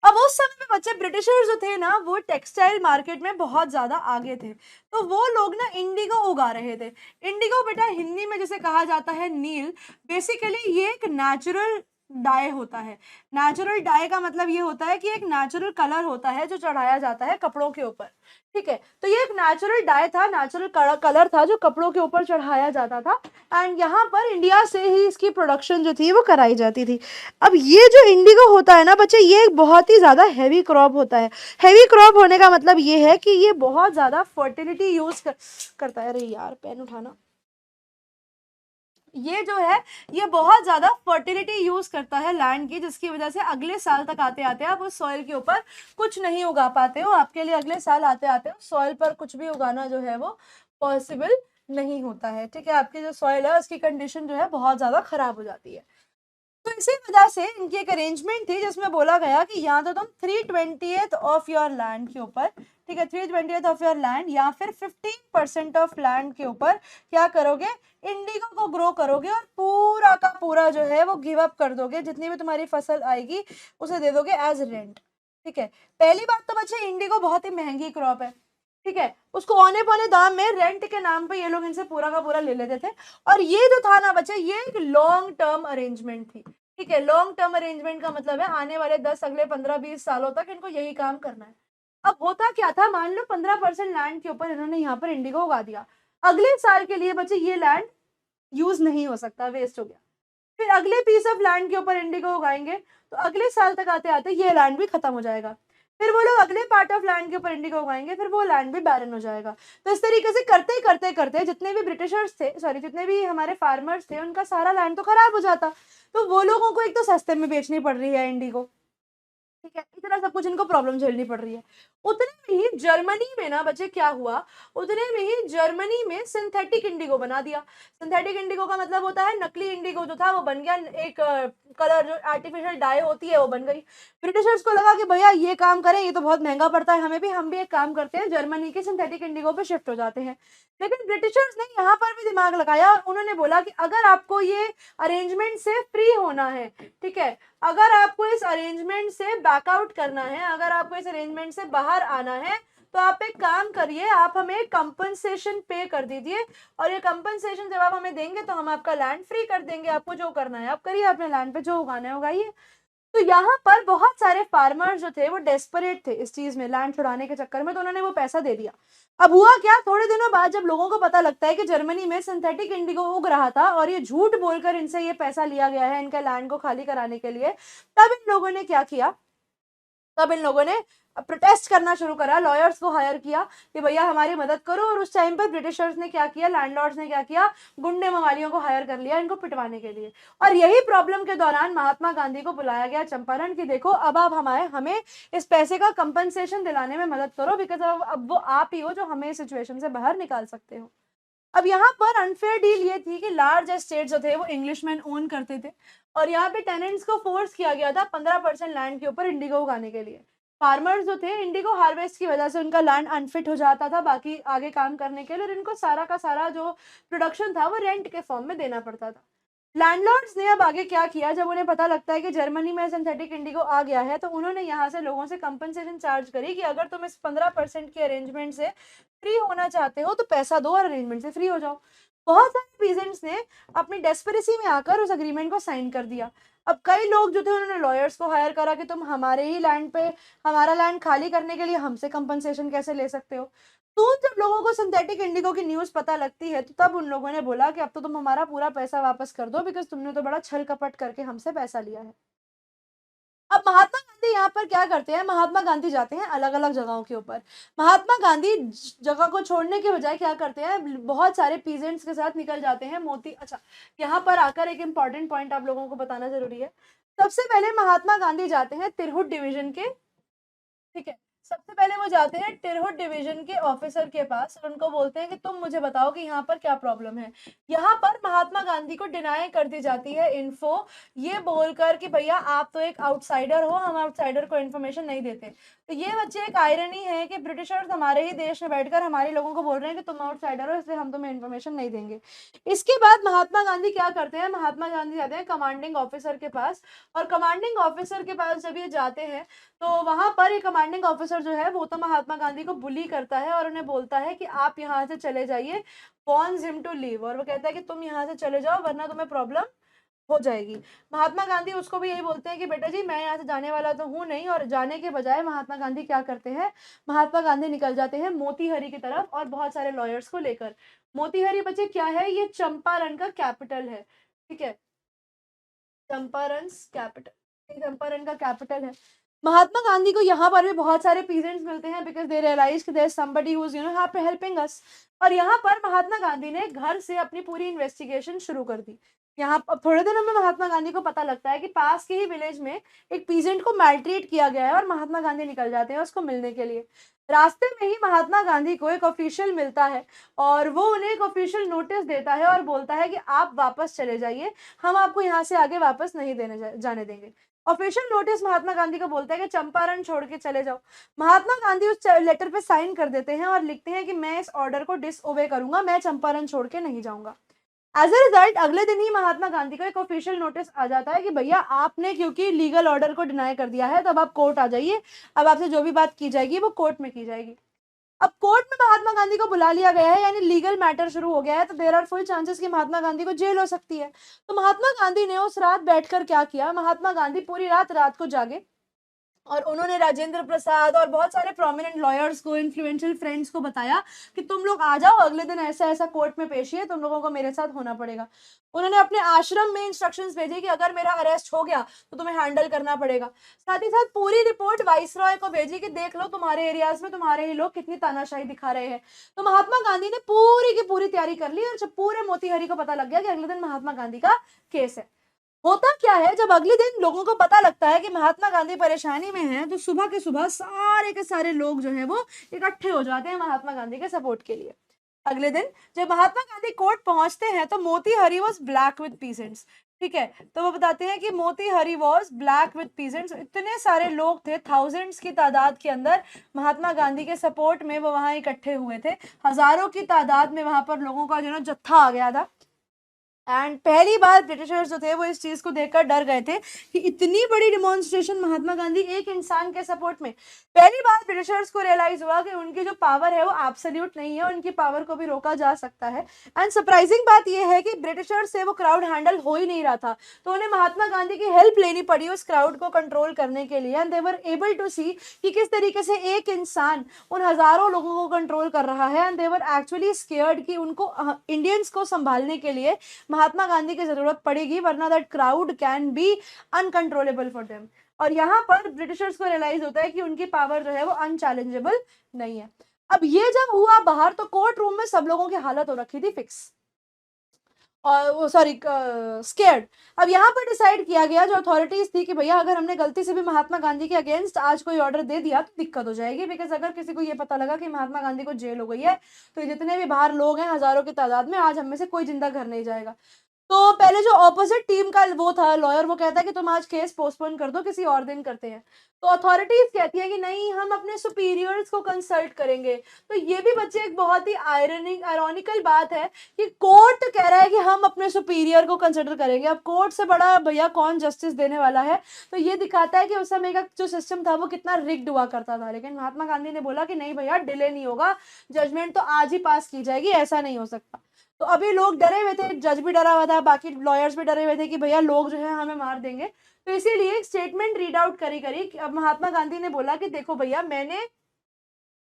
अब उस समय में बच्चे ब्रिटिशर्स जो थे ना, वो टेक्सटाइल मार्केट में बहुत ज्यादा आगे थे, तो वो लोग ना इंडिगो उगा रहे थे। इंडिगो बेटा हिंदी में जिसे कहा जाता है नील, बेसिकली ये एक नेचुरल डाई होता है। नेचुरल डाई का मतलब ये होता है कि एक नेचुरल कलर होता है जो चढ़ाया जाता है कपड़ों के ऊपर, ठीक है, तो ये एक नेचुरल डाई था, नेचुरल कलर था जो कपड़ों के ऊपर चढ़ाया जाता था, एंड यहाँ पर इंडिया से ही इसकी प्रोडक्शन जो थी वो कराई जाती थी। अब ये जो इंडिगो होता है ना बच्चे, ये एक बहुत ही ज़्यादा हैवी क्रॉप होता है। हैवी क्रॉप होने का मतलब ये है कि ये बहुत ज़्यादा फर्टिलिटी करता है। अरे यार पेन उठाना। ये जो है ये बहुत ज्यादा फर्टिलिटी यूज करता है लैंड की, जिसकी वजह से अगले साल तक आते आते आप उस सॉइल के ऊपर कुछ नहीं उगा पाते हो, आपके लिए अगले साल आते आते उस सॉइल पर कुछ भी उगाना जो है वो पॉसिबल नहीं होता है, ठीक है, आपकी जो सॉइल है उसकी कंडीशन जो है बहुत ज्यादा खराब हो जाती है। तो इसी वजह से इनकी एक अरेंजमेंट थी जिसमें बोला गया कि या तो तुम 3/20 ऑफ योर लैंड के ऊपर, ठीक है, 3/20 ऑफ योर लैंड या फिर 15% ऑफ लैंड के ऊपर क्या करोगे, इंडिगो को ग्रो करोगे, और पूरा का पूरा जो है वो गिव अप कर दोगे, जितनी भी तुम्हारी फसल आएगी उसे दे दोगे एज रेंट, ठीक है। पहली बात तो बच्चे इंडिगो बहुत ही महंगी क्रॉप है, ठीक है, उसको औने पौने दाम में रेंट के नाम पे ये लोग इनसे पूरा का पूरा ले लेते थे। और ये जो था ना बच्चे, ये एक लॉन्ग टर्म अरेंजमेंट थी, ठीक है, लॉन्ग टर्म अरेंजमेंट का मतलब है आने वाले 10 अगले 15-20 सालों तक इनको यही काम करना है। अब होता क्या था, मान लो 15% लैंड के ऊपर इन्होंने यहाँ पर इंडिगो उगा दिया, अगले साल के लिए बच्चे ये लैंड यूज नहीं हो सकता, वेस्ट हो गया। फिर अगले पीस ऑफ लैंड के ऊपर इंडिगो उगाएंगे तो अगले साल तक आते आते ये लैंड भी खत्म हो जाएगा। फिर वो लोग अगले पार्ट ऑफ लैंड के ऊपर इंडिगो उगाएंगे, फिर वो लैंड भी बैरन हो जाएगा। तो इस तरीके से करते करते करते जितने भी ब्रिटिशर्स थे, सॉरी जितने भी हमारे फार्मर्स थे, उनका सारा लैंड तो खराब हो जाता। तो वो लोगों को एक तो सस्ते में बेचनी पड़ रही है इंडिगो, ठीक है, इतना सब कुछ इनको प्रॉब्लम झेलनी पड़ रही है। उतने में ही जर्मनी में ना बच्चे क्या हुआ, उतने में ही जर्मनी में सिंथेटिक इंडिगो बना दिया। सिंथेटिक इंडिगो का मतलब होता है नकली इंडिगो जो था वो बन गया, एक कलर जो आर्टिफिशियल डाई होती है वो बन गई। ब्रिटिशर्स को लगा कि भैया ये काम करें, ये तो बहुत महंगा पड़ता है हमें भी, हम भी एक काम करते हैं, जर्मनी के सिंथेटिक इंडिगो पे शिफ्ट हो जाते हैं। लेकिन ब्रिटिशर्स ने यहाँ पर भी दिमाग लगाया, उन्होंने बोला कि अगर आपको ये अरेंजमेंट से फ्री होना है, ठीक है, अगर आपको इस अरेंजमेंट से बैकआउट करना है, अगर आपको इस अरेंजमेंट से बाहर आना है, तो आप एक काम करिए, आप हमें कंपनसेशन पे कर दीजिए, और ये कंपनसेशन जब आप हमें देंगे तो हम आपका लैंड फ्री कर देंगे। आपको जो करना है आप करिए, अपने लैंड पे जो उगाना है उगाइए। तो यहाँ पर बहुत सारे फार्मर्स जो थे वो डेस्परेट थे इस चीज में, लैंड छुड़ाने के चक्कर में, तो उन्होंने वो पैसा दे दिया। अब हुआ क्या, थोड़े दिनों बाद जब लोगों को पता लगता है कि जर्मनी में सिंथेटिक इंडिगो उग रहा था और ये झूठ बोलकर इनसे ये पैसा लिया गया है इनके लैंड को खाली कराने के लिए, तब इन लोगों ने क्या किया, तब इन लोगों ने प्रोटेस्ट करना शुरू करा, लॉयर्स को हायर किया कि भैया हमारी मदद करो। और उस टाइम पर ब्रिटिशर्स ने क्या किया, लैंडलॉर्ड्स ने क्या किया, गुंडे मवालियों को हायर कर लिया इनको पिटवाने के लिए। और यही प्रॉब्लम के दौरान महात्मा गांधी को बुलाया गया चंपारण कि देखो अब आप हमें इस पैसे का कंपनसेशन दिलाने में मदद करो, बिकॉज अब वो आप ही हो जो हमें इस सिचुएशन से बाहर निकाल सकते हो। अब यहाँ पर अनफेयर डील ये थी कि लार्ज एस्टेट जो थे वो इंग्लिशमैन ओन करते थे, और यहाँ पे टेनेंट्स को फोर्स किया गया था 15% लैंड के ऊपर इंडिगो उगाने के लिए। फार्मर्स जो थे, इंडिगो हार्वेस्ट की वजह से उनका लैंड अनफिट हो जाता था बाकी आगे काम करने के लिए, और इनको सारा का सारा जो प्रोडक्शन था वो रेंट के फॉर्म में देना पड़ता था। लैंडलॉर्ड्स ने अब आगे क्या किया, जब उन्हें पता लगता है कि जर्मनी में सिंथेटिक इंडिगो आ गया है, तो उन्होंने यहाँ से लोगों से कंपनसेशन चार्ज करी कि अगर तुम इस 15% के अरेंजमेंट से फ्री होना चाहते हो तो पैसा दो और अरेंजमेंट से फ्री हो जाओ। बहुत सारे पीजेंट्स ने अपनी डेस्परेसी में आकर उस अग्रीमेंट को साइन कर दिया। अब कई लोग जो थे उन्होंने लॉयर्स को हायर करा कि तुम हमारे ही लैंड पे हमारा लैंड खाली करने के लिए हमसे कंपनसेशन कैसे ले सकते हो। तो जब लोगों को सिंथेटिक इंडिगो की न्यूज पता लगती है तो तब उन लोगों ने बोला कि अब तो तुम हमारा पूरा पैसा वापस कर दो, बिकॉज तुमने तो बड़ा छल कपट करके हमसे पैसा लिया है। अब महात्मा गांधी यहाँ पर क्या करते हैं, महात्मा गांधी जाते हैं अलग अलग जगहों के ऊपर। महात्मा गांधी जगह को छोड़ने के बजाय क्या करते हैं, बहुत सारे पीजेंट्स के साथ निकल जाते हैं मोती। अच्छा, यहाँ पर आकर एक इंपॉर्टेंट पॉइंट आप लोगों को बताना जरूरी है। सबसे पहले महात्मा गांधी जाते हैं तिरहुत डिवीजन के, ठीक है, सबसे पहले वो जाते हैं तिरहुत डिवीजन के ऑफिसर के पास और उनको बोलते हैं कि तुम मुझे बताओ कि यहाँ पर क्या प्रॉब्लम है। यहाँ पर महात्मा गांधी को डिनाई कर दी जाती है इन्फो, ये बोलकर कि भैया आप तो एक आउटसाइडर हो, हम आउटसाइडर को इन्फॉर्मेशन नहीं देते। तो ये बच्चे एक आयरनी है कि ब्रिटिशर्स हमारे ही देश में बैठकर हमारे लोगों को बोल रहे हैं कि तुम आउटसाइडर हो, इसलिए हम तुम्हें इन्फॉर्मेशन नहीं देंगे। इसके बाद महात्मा गांधी क्या करते हैं, महात्मा गांधी जाते हैं कमांडिंग ऑफिसर के पास, और कमांडिंग ऑफिसर के पास जब ये जाते हैं तो वहां पर एक कमांडिंग ऑफिसर जो है वो तो महात्मा गांधी को बुली करता है और उन्हें बोलता है कि आप यहाँ से चले जाइए, वॉर्न्स हिम टू लीव, और वो कहता है कि तुम यहाँ से चले जाओ वरना तुम्हें प्रॉब्लम हो जाएगी। महात्मा गांधी उसको भी यही बोलते हैं कि बेटा जी मैं यहाँ से जाने वाला तो हूँ नहीं, और जाने के बजाय महात्मा गांधी क्या करते हैं, महात्मा गांधी निकल जाते हैं मोतीहारी की तरफ और बहुत सारे लॉयर्स को लेकर। मोतीहारी बच्चे क्या है, ये चंपारण का कैपिटल है, ठीक है, चंपारण कैपिटल, चंपारण का कैपिटल है। महात्मा गांधी को यहाँ पर भी बहुत सारे पीजेंट्स मिलते हैं बिकॉज दे रियलाइज कि there is somebody who is helping us. और यहाँ पर महात्मा गांधी ने घर से अपनी पूरी इन्वेस्टिगेशन शुरू कर दी। यहाँ पर थोड़े दिनों में महात्मा गांधी को पता लगता है कि पास के ही विलेज में एक पीजेंट को मैल्ट्रीट किया गया है, और महात्मा गांधी निकल जाते हैं उसको मिलने के लिए। रास्ते में ही महात्मा गांधी को एक ऑफिशियल मिलता है और वो उन्हें एक ऑफिशियल नोटिस देता है और बोलता है कि आप वापस चले जाइए, हम आपको यहाँ से आगे वापस नहीं जाने देंगे। ऑफिशियल नोटिस महात्मा गांधी को बोलता है कि चंपारण छोड़ के चले जाओ। महात्मा गांधी उस लेटर पे साइन कर देते हैं और लिखते हैं कि मैं इस ऑर्डर को डिसओबे करूंगा, मैं चंपारण छोड़ के नहीं जाऊंगा। एज ए रिजल्ट अगले दिन ही महात्मा गांधी को एक ऑफिशियल नोटिस आ जाता है कि भैया आपने क्योंकि लीगल ऑर्डर को डिनाई कर दिया है तो अब आप कोर्ट आ जाइए, अब आपसे जो भी बात की जाएगी वो कोर्ट में की जाएगी। अब कोर्ट में महात्मा गांधी को बुला लिया गया है, यानी लीगल मैटर शुरू हो गया है, तो देयर आर फुल चांसेस कि महात्मा गांधी को जेल हो सकती है। तो महात्मा गांधी ने उस रात बैठकर क्या किया, महात्मा गांधी पूरी रात को जागे और उन्होंने राजेंद्र प्रसाद और बहुत सारे प्रोमिनेंट लॉयर्स को, इन्फ्लुएंशियल फ्रेंड्स को बताया कि तुम लोग आ जाओ, अगले दिन ऐसा ऐसा कोर्ट में पेशी है, तुम लोगों को मेरे साथ होना पड़ेगा। उन्होंने अपने आश्रम में इंस्ट्रक्शंस भेजे कि अगर मेरा अरेस्ट हो गया तो तुम्हें हैंडल करना पड़ेगा। साथ ही साथ पूरी रिपोर्ट वाइसरॉय को भेजी कि देख लो तुम्हारे एरियाज में तुम्हारे ही लोग कितनी तानाशाही दिखा रहे हैं। तो महात्मा गांधी ने पूरी की पूरी तैयारी कर ली और जब पूरे मोतीहारी को पता लग गया कि अगले दिन महात्मा गांधी का केस है। होता क्या है, जब अगले दिन लोगों को पता लगता है कि महात्मा गांधी परेशानी में हैं, तो सुबह के सुबह सारे के सारे लोग जो हैं वो इकट्ठे हो जाते हैं महात्मा गांधी के सपोर्ट के लिए। अगले दिन जब महात्मा गांधी कोर्ट पहुंचते हैं तो Motihari was black with peasants, ठीक है, तो वो बताते हैं कि Motihari was black with peasants. इतने सारे लोग थे, थाउजेंड्स की तादाद के अंदर महात्मा गांधी के सपोर्ट में वो वहां इकट्ठे हुए थे। हजारों की तादाद में वहां पर लोगों का जो ना जत्था आ गया था। एंड पहली बार ब्रिटिशर्स जो थे वो इस चीज को देखकर डर गए थे कि इतनी बड़ी डिमॉन्स्ट्रेशन महात्मा गांधी एक इंसान के सपोर्ट में। पहली बार ब्रिटिशर्स को रियलाइज हुआ कि उनकी जो पावर है वो एब्सोल्यूट नहीं है, उनकी पावर को भी रोका जा सकता है। एंड सरप्राइजिंग बात यह है कि ब्रिटिशर्स से वो क्राउड हैंडल हो ही नहीं रहा था, तो उन्हें महात्मा गांधी की हेल्प लेनी पड़ी उस क्राउड को कंट्रोल करने के लिए। And they were able to see कि किस तरीके से एक इंसान उन हजारों लोगों को कंट्रोल कर रहा है। And they were actually scared कि उनको इंडियंस को संभालने के लिए महात्मा गांधी की जरूरत पड़ेगी, वरना that crowd can be uncontrollable for them. और यहाँ पर ब्रिटिशर्स को रियलाइज होता है कि उनकी पावर जो है वो अनचैलेंजेबल नहीं है। अब ये जब हुआ बाहर, तो कोर्ट रूम में सब लोगों की हालत हो रखी थी फिक्स, और वो सॉरी स्केर्ड। अब यहाँ पर डिसाइड किया गया, जो अथॉरिटीज थी, कि भैया अगर हमने गलती से भी महात्मा गांधी के अगेंस्ट आज कोई ऑर्डर दे दिया तो दिक्कत हो जाएगी, बिकॉज अगर किसी को ये पता लगा कि महात्मा गांधी को जेल हो गई है तो जितने भी बाहर लोग हैं हजारों की तादाद में, आज हम में से कोई जिंदा घर नहीं जाएगा। तो पहले जो ऑपोजिट टीम का वो था लॉयर, वो कहता है कि तुम आज केस पोस्टपोन कर दो, किसी और दिन करते हैं। तो अथॉरिटीज कहती है कि नहीं, हम अपने सुपीरियर्स को कंसल्ट करेंगे। तो ये भी बच्चे एक बहुत ही आयरॉनिकल बात है कि कोर्ट कह रहा है कि हम अपने सुपीरियर को कंसिडर करेंगे। अब कोर्ट से बड़ा भैया कौन जस्टिस देने वाला है। तो ये दिखाता है कि उस समय का जो सिस्टम था वो कितना रिग्ड हुआ करता था। लेकिन महात्मा गांधी ने बोला कि नहीं भैया, डिले नहीं होगा, जजमेंट तो आज ही पास की जाएगी, ऐसा नहीं हो सकता। तो अभी लोग डरे हुए थे, जज भी डरा हुआ था, बाकी लॉयर्स भी डरे हुए थे कि भैया लोग जो है हमें मार देंगे। तो इसीलिए एक स्टेटमेंट रीड आउट करी। अब महात्मा गांधी ने बोला कि देखो भैया, मैंने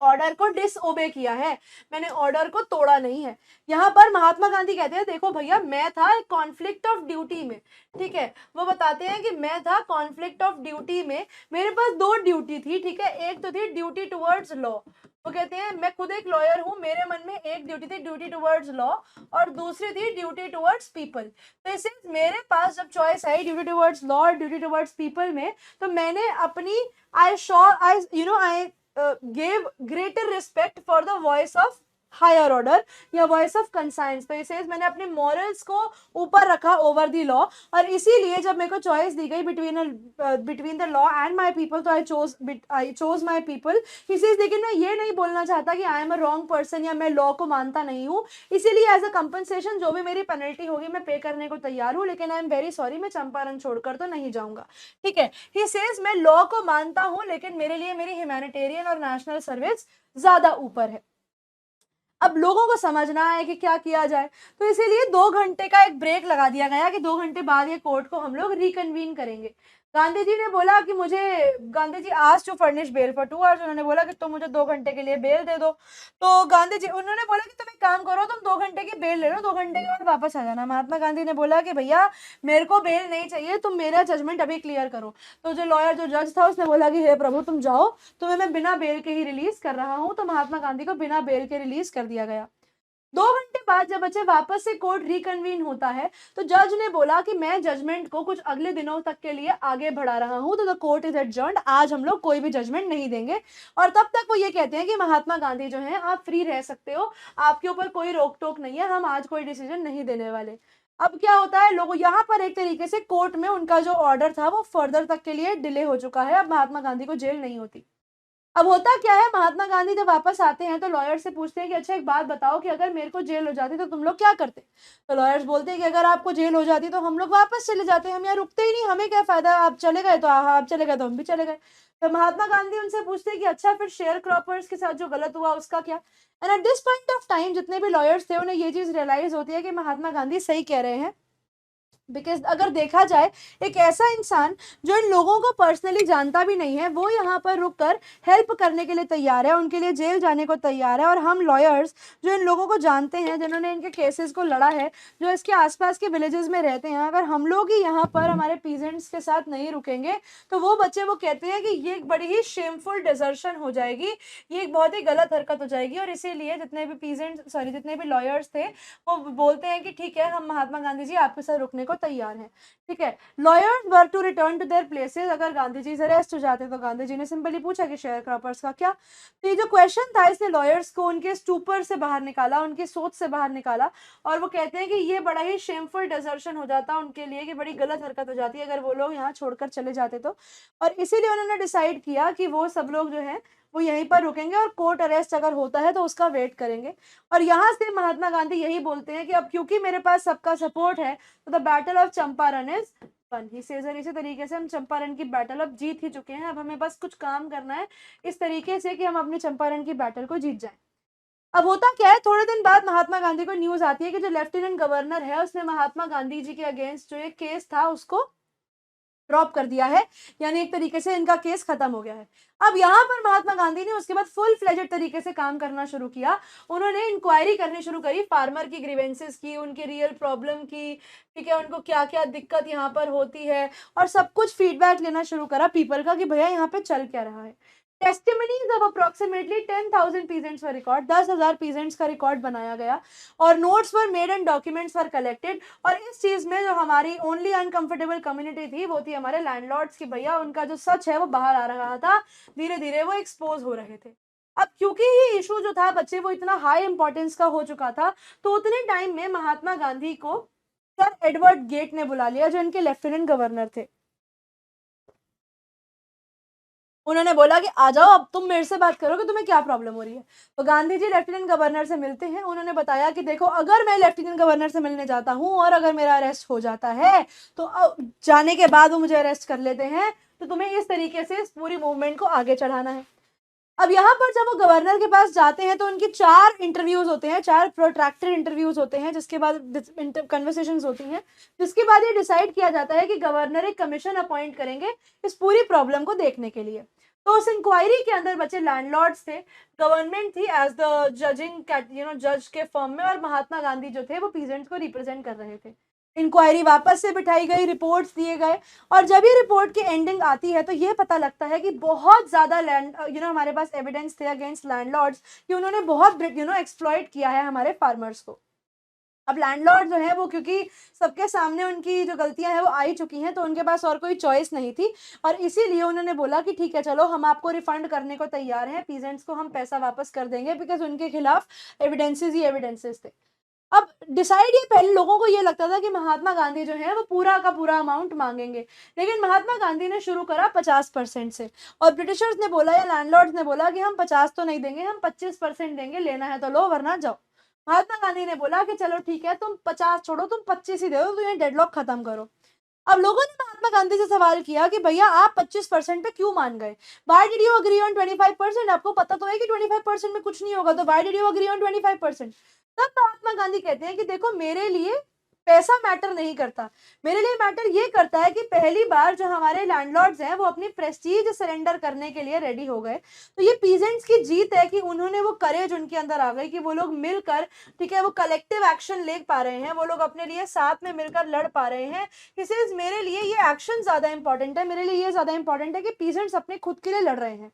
ऑर्डर को डिसओबे किया है, मैंने ऑर्डर को तोड़ा नहीं है। यहाँ पर महात्मा गांधी कहते हैं देखो भैया, मैं था एक कॉन्फ्लिक्ट ऑफ ड्यूटी में। ठीक है, वो बताते हैं कि मैं था कॉन्फ्लिक्ट ऑफ ड्यूटी में, मेरे पास दो ड्यूटी थी। ठीक है, एक तो थी ड्यूटी टुवर्ड्स लॉ। वो कहते हैं मैं खुद एक लॉयर हूँ, मेरे मन में एक ड्यूटी थी ड्यूटी टुवर्ड्स लॉ, और दूसरी थी ड्यूटी टुवर्ड्स पीपल। तो इसे मेरे पास जब चॉइस आई ड्यूटी टुवर्ड्स लॉ और ड्यूटी टुवर्ड्स पीपल में, तो मैंने अपनी I gave greater respect for the voice of higher order या वॉइस ऑफ कंसाइंस। तो इसे मैंने अपने मॉरल्स को ऊपर रखा ओवर द लॉ, और इसीलिए जब मेरे को चॉइस दी गई between the law and my people, तो आई चोज माय पीपल। लेकिन मैं ये नहीं बोलना चाहता कि I am a wrong person या मैं लॉ को मानता नहीं हूँ। इसीलिए एज अ कंपनसेशन जो भी मेरी पेनल्टी होगी मैं पे करने को तैयार हूँ, लेकिन आई एम वेरी सॉरी, मैं चंपारण छोड़कर तो नहीं जाऊंगा। ठीक है, ही सेज मैं लॉ को मानता हूँ, लेकिन मेरे लिए मेरी ह्यूमैनिटेरियन और नेशनल सर्विस ज्यादा ऊपर है। अब लोगों को समझना है कि क्या किया जाए, तो इसीलिए 2 घंटे का एक ब्रेक लगा दिया गया कि 2 घंटे बाद ये कोर्ट को हम लोग रिकन्वीन करेंगे। गांधी जी ने बोला कि Gandhi ji asked to furnish bail for 2 hours. उन्होंने बोला कि तुम मुझे 2 घंटे के लिए बेल दे दो। तो उन्होंने बोला कि तुम एक काम करो, तुम 2 घंटे की बेल ले लो, 2 घंटे के बाद वापस आ जाना। महात्मा गांधी ने बोला कि भैया मेरे को बेल नहीं चाहिए, तुम मेरा जजमेंट अभी क्लियर करो। तो जो जज था उसने बोला कि हे प्रभु तुम जाओ, तुम्हें मैं बिना बेल के ही रिलीज कर रहा हूँ। तो महात्मा गांधी को बिना बेल के रिलीज कर दिया गया। 2 घंटे बाद जब बच्चे वापस से कोर्ट रिकन्वीन होता है, तो जज ने बोला कि मैं जजमेंट को कुछ अगले दिनों तक के लिए आगे बढ़ा रहा हूं, तो द कोर्ट इज एडजर्न्ड, आज हम लोग कोई भी जजमेंट नहीं देंगे। और तब तक वो ये कहते हैं कि महात्मा गांधी जो है आप फ्री रह सकते हो, आपके ऊपर कोई रोक टोक नहीं है, हम आज कोई डिसीजन नहीं देने वाले। अब क्या होता है, लोगों यहाँ पर एक तरीके से कोर्ट में उनका जो ऑर्डर था वो फर्दर तक के लिए डिले हो चुका है। अब महात्मा गांधी को जेल नहीं होती। अब होता क्या है, महात्मा गांधी जब वापस आते हैं तो लॉयर से पूछते हैं कि अच्छा एक बात बताओ कि अगर मेरे को जेल हो जाती तो तुम लोग क्या करते। तो लॉयर्स बोलते हैं कि अगर आपको जेल हो जाती तो हम लोग वापस चले जाते, हम यहाँ रुकते ही नहीं, हमें क्या फायदा, आप चले गए तो आप चले गए तो हम भी चले गए। तो महात्मा गांधी उनसे पूछते हैं कि अच्छा फिर शेयर क्रॉपर्स के साथ जो गलत हुआ उसका क्या। And at this point of time जितने भी लॉयर्स थे उन्हें ये चीज रियलाइज होती है कि महात्मा गांधी सही कह रहे हैं। बिकॉज अगर देखा जाए, एक ऐसा इंसान जो इन लोगों को पर्सनली जानता भी नहीं है, वो यहाँ पर रुककर हेल्प करने के लिए तैयार है, उनके लिए जेल जाने को तैयार है। और हम लॉयर्स जो इन लोगों को जानते हैं, जिन्होंने इनके केसेस को लड़ा है, जो इसके आसपास के विलेजेस में रहते हैं, अगर हम लोग ही यहाँ पर हमारे पीजेंट्स के साथ नहीं रुकेंगे तो वो बच्चे वो कहते हैं कि ये एक बड़ी ही शेमफुल डिजर्शन हो जाएगी, ये एक बहुत ही गलत हरकत हो जाएगी। और इसीलिए जितने भी लॉयर्स थे वो बोलते हैं कि ठीक है, हम महात्मा गांधी जी आपके साथ रुकने को तैयार हैं। ठीक है, lawyers were to return to their places. अगर गांधी जी अरेस्ट हो जाते तो गांधी जी ने सिंपली पूछा कि शेयर क्रॉपर्स का क्या। तो ये जो क्वेश्चन था इसने लॉयर्स को उनके स्टूपर से बाहर निकाला, उनकी सोच से बाहर निकाला। और वो कहते हैं कि ये बड़ा ही शेमफुल डिजर्शन हो जाता उनके लिए, कि बड़ी गलत हरकत हो जाती है अगर वो लोग यहाँ छोड़कर चले जाते तो। और इसीलिए उन्होंने डिसाइड किया कि वो सब लोग जो है वो यहीं पर रुकेंगे और कोर्ट अरेस्ट अगर होता है तो उसका वेट करेंगे। और यहाँ से महात्मा गांधी यही बोलते हैं कि अब क्योंकि मेरे पास सबका सपोर्ट है तो the battle of Champaran is one. He says, इसी तरीके से हम चंपारण की बैटल अब जीत ही चुके हैं, अब हमें बस कुछ काम करना है इस तरीके से कि हम अपनी चंपारण की बैटल को जीत जाएं। अब होता क्या है, थोड़े दिन बाद महात्मा गांधी को न्यूज आती है कि जो लेफ्टिनेंट गवर्नर है उसने महात्मा गांधी जी के अगेंस्ट जो एक केस था उसको ड्रॉप कर दिया है, यानी एक तरीके से इनका केस खत्म हो गया है। अब यहाँ पर महात्मा गांधी ने उसके बाद फुल फ्लेजेड तरीके से काम करना शुरू किया। उन्होंने इंक्वायरी करनी शुरू करी फार्मर की ग्रीवेंसेस की, उनकी रियल प्रॉब्लम की, ठीक है, उनको क्या क्या दिक्कत यहाँ पर होती है और सब कुछ फीडबैक लेना शुरू करा पीपल का कि भैया यहाँ पे चल क्या रहा है। टेस्टिमनीज ऑफ अप्रोक्सीमेटली 10,000 पीजेंट्स का रिकॉर्ड, 10,000 पीजेंट्स का रिकॉर्ड बनाया गया और notes were made and documents were collected. और इस चीज में जो हमारी ओनली अनकंफर्टेबल कम्युनिटी थी वो थी हमारे लैंडलॉर्ड्स की, भैया उनका जो सच है वो बाहर आ रहा था, धीरे धीरे वो एक्सपोज हो रहे थे। अब क्योंकि ये इशू जो था बच्चे वो इतना हाई इंपॉर्टेंस का हो चुका था, तो उतने टाइम में महात्मा गांधी को सर एडवर्ड गेट ने बुला लिया जो इनके लेफ्टिनेंट गवर्नर थे। उन्होंने बोला कि आ जाओ अब तुम मेरे से बात करो कि तुम्हें क्या प्रॉब्लम हो रही है। तो गांधी जी लेफ्टिनेंट गवर्नर से मिलते हैं। उन्होंने बताया कि देखो अगर मैं लेफ्टिनेंट गवर्नर से मिलने जाता हूँ और अगर मेरा अरेस्ट हो जाता है तो जाने के बाद वो मुझे अरेस्ट कर लेते हैं, तो तुम्हें इस तरीके से इस पूरी मूवमेंट को आगे चढ़ाना है। अब यहाँ पर जब वो गवर्नर के पास जाते हैं तो उनकी 4 इंटरव्यूज होते हैं, 4 प्रोट्रैक्टेड इंटरव्यूज होते हैं, जिसके बाद कन्वर्सेशंस होती हैं, जिसके बाद ये डिसाइड किया जाता है कि गवर्नर एक कमीशन अपॉइंट करेंगे इस पूरी प्रॉब्लम को देखने के लिए। तो उस इंक्वायरी के अंदर बच्चे लैंडलॉर्ड्स थे, गवर्नमेंट थी एज द जजिंग जज के फॉर्म में, और महात्मा गांधी जो थे वो पीजेंट्स को रिप्रेजेंट कर रहे थे। इंक्वायरी वापस से बिठाई गई, रिपोर्ट्स दिए गए, और जब ये रिपोर्ट की एंडिंग आती है तो ये पता लगता है कि बहुत ज्यादा लैंड हमारे पास एविडेंस थे अगेंस्ट लैंडलॉर्ड्स कि उन्होंने बहुत एक्सप्लॉइट किया है हमारे फार्मर्स को। अब लैंडलॉर्ड जो है वो क्योंकि सबके सामने उनकी जो गलतियां हैं वो आई चुकी हैं तो उनके पास और कोई चॉइस नहीं थी, और इसीलिए उन्होंने बोला कि ठीक है चलो हम आपको रिफंड करने को तैयार हैं, पीजेंट्स को हम पैसा वापस कर देंगे, बिकॉज उनके खिलाफ एविडेंसेस ही एविडेंसेस थे। अब डिसाइड ये पहले लोगों को ये लगता था कि महात्मा गांधी जो है वो पूरा का पूरा अमाउंट मांगेंगे, लेकिन महात्मा गांधी ने शुरू करा 50% से, और ब्रिटिशर्स ने बोला या लैंडलॉर्ड्स ने बोला कि हम 50 तो नहीं देंगे, हम 25% देंगे, लेना है तो लो वरना जाओ। महात्मा गांधी ने बोला कि चलो ठीक है तुम 50 छोड़ो, तुम 25 ही दे दो, तो ये डेडलॉक खत्म करो। अब लोगों ने महात्मा गांधी से सवाल किया कि भैया आप 25% पे क्यों मान गए, why did you agree on 25%? आपको पता तो है कि 25% में कुछ नहीं होगा, तो why did you agree on 25%? तब महात्मा गांधी कहते हैं कि देखो मेरे लिए पैसा मैटर नहीं करता, मेरे लिए मैटर ये करता है कि पहली बार जो हमारे लैंडलॉर्ड्स हैं वो अपनी प्रेस्टीज सरेंडर करने के लिए रेडी हो गए। तो ये पीजेंट्स की जीत है कि उन्होंने वो करेज उनके अंदर आ गई कि वो लोग मिलकर, ठीक है, वो कलेक्टिव एक्शन ले पा रहे हैं, वो लोग अपने लिए साथ में मिलकर लड़ पा रहे हैं। इसे मेरे लिए ये एक्शन ज्यादा इंपॉर्टेंट है, मेरे लिए ये ज्यादा इंपॉर्टेंट है कि पीजेंट्स अपने खुद के लिए लड़ रहे हैं।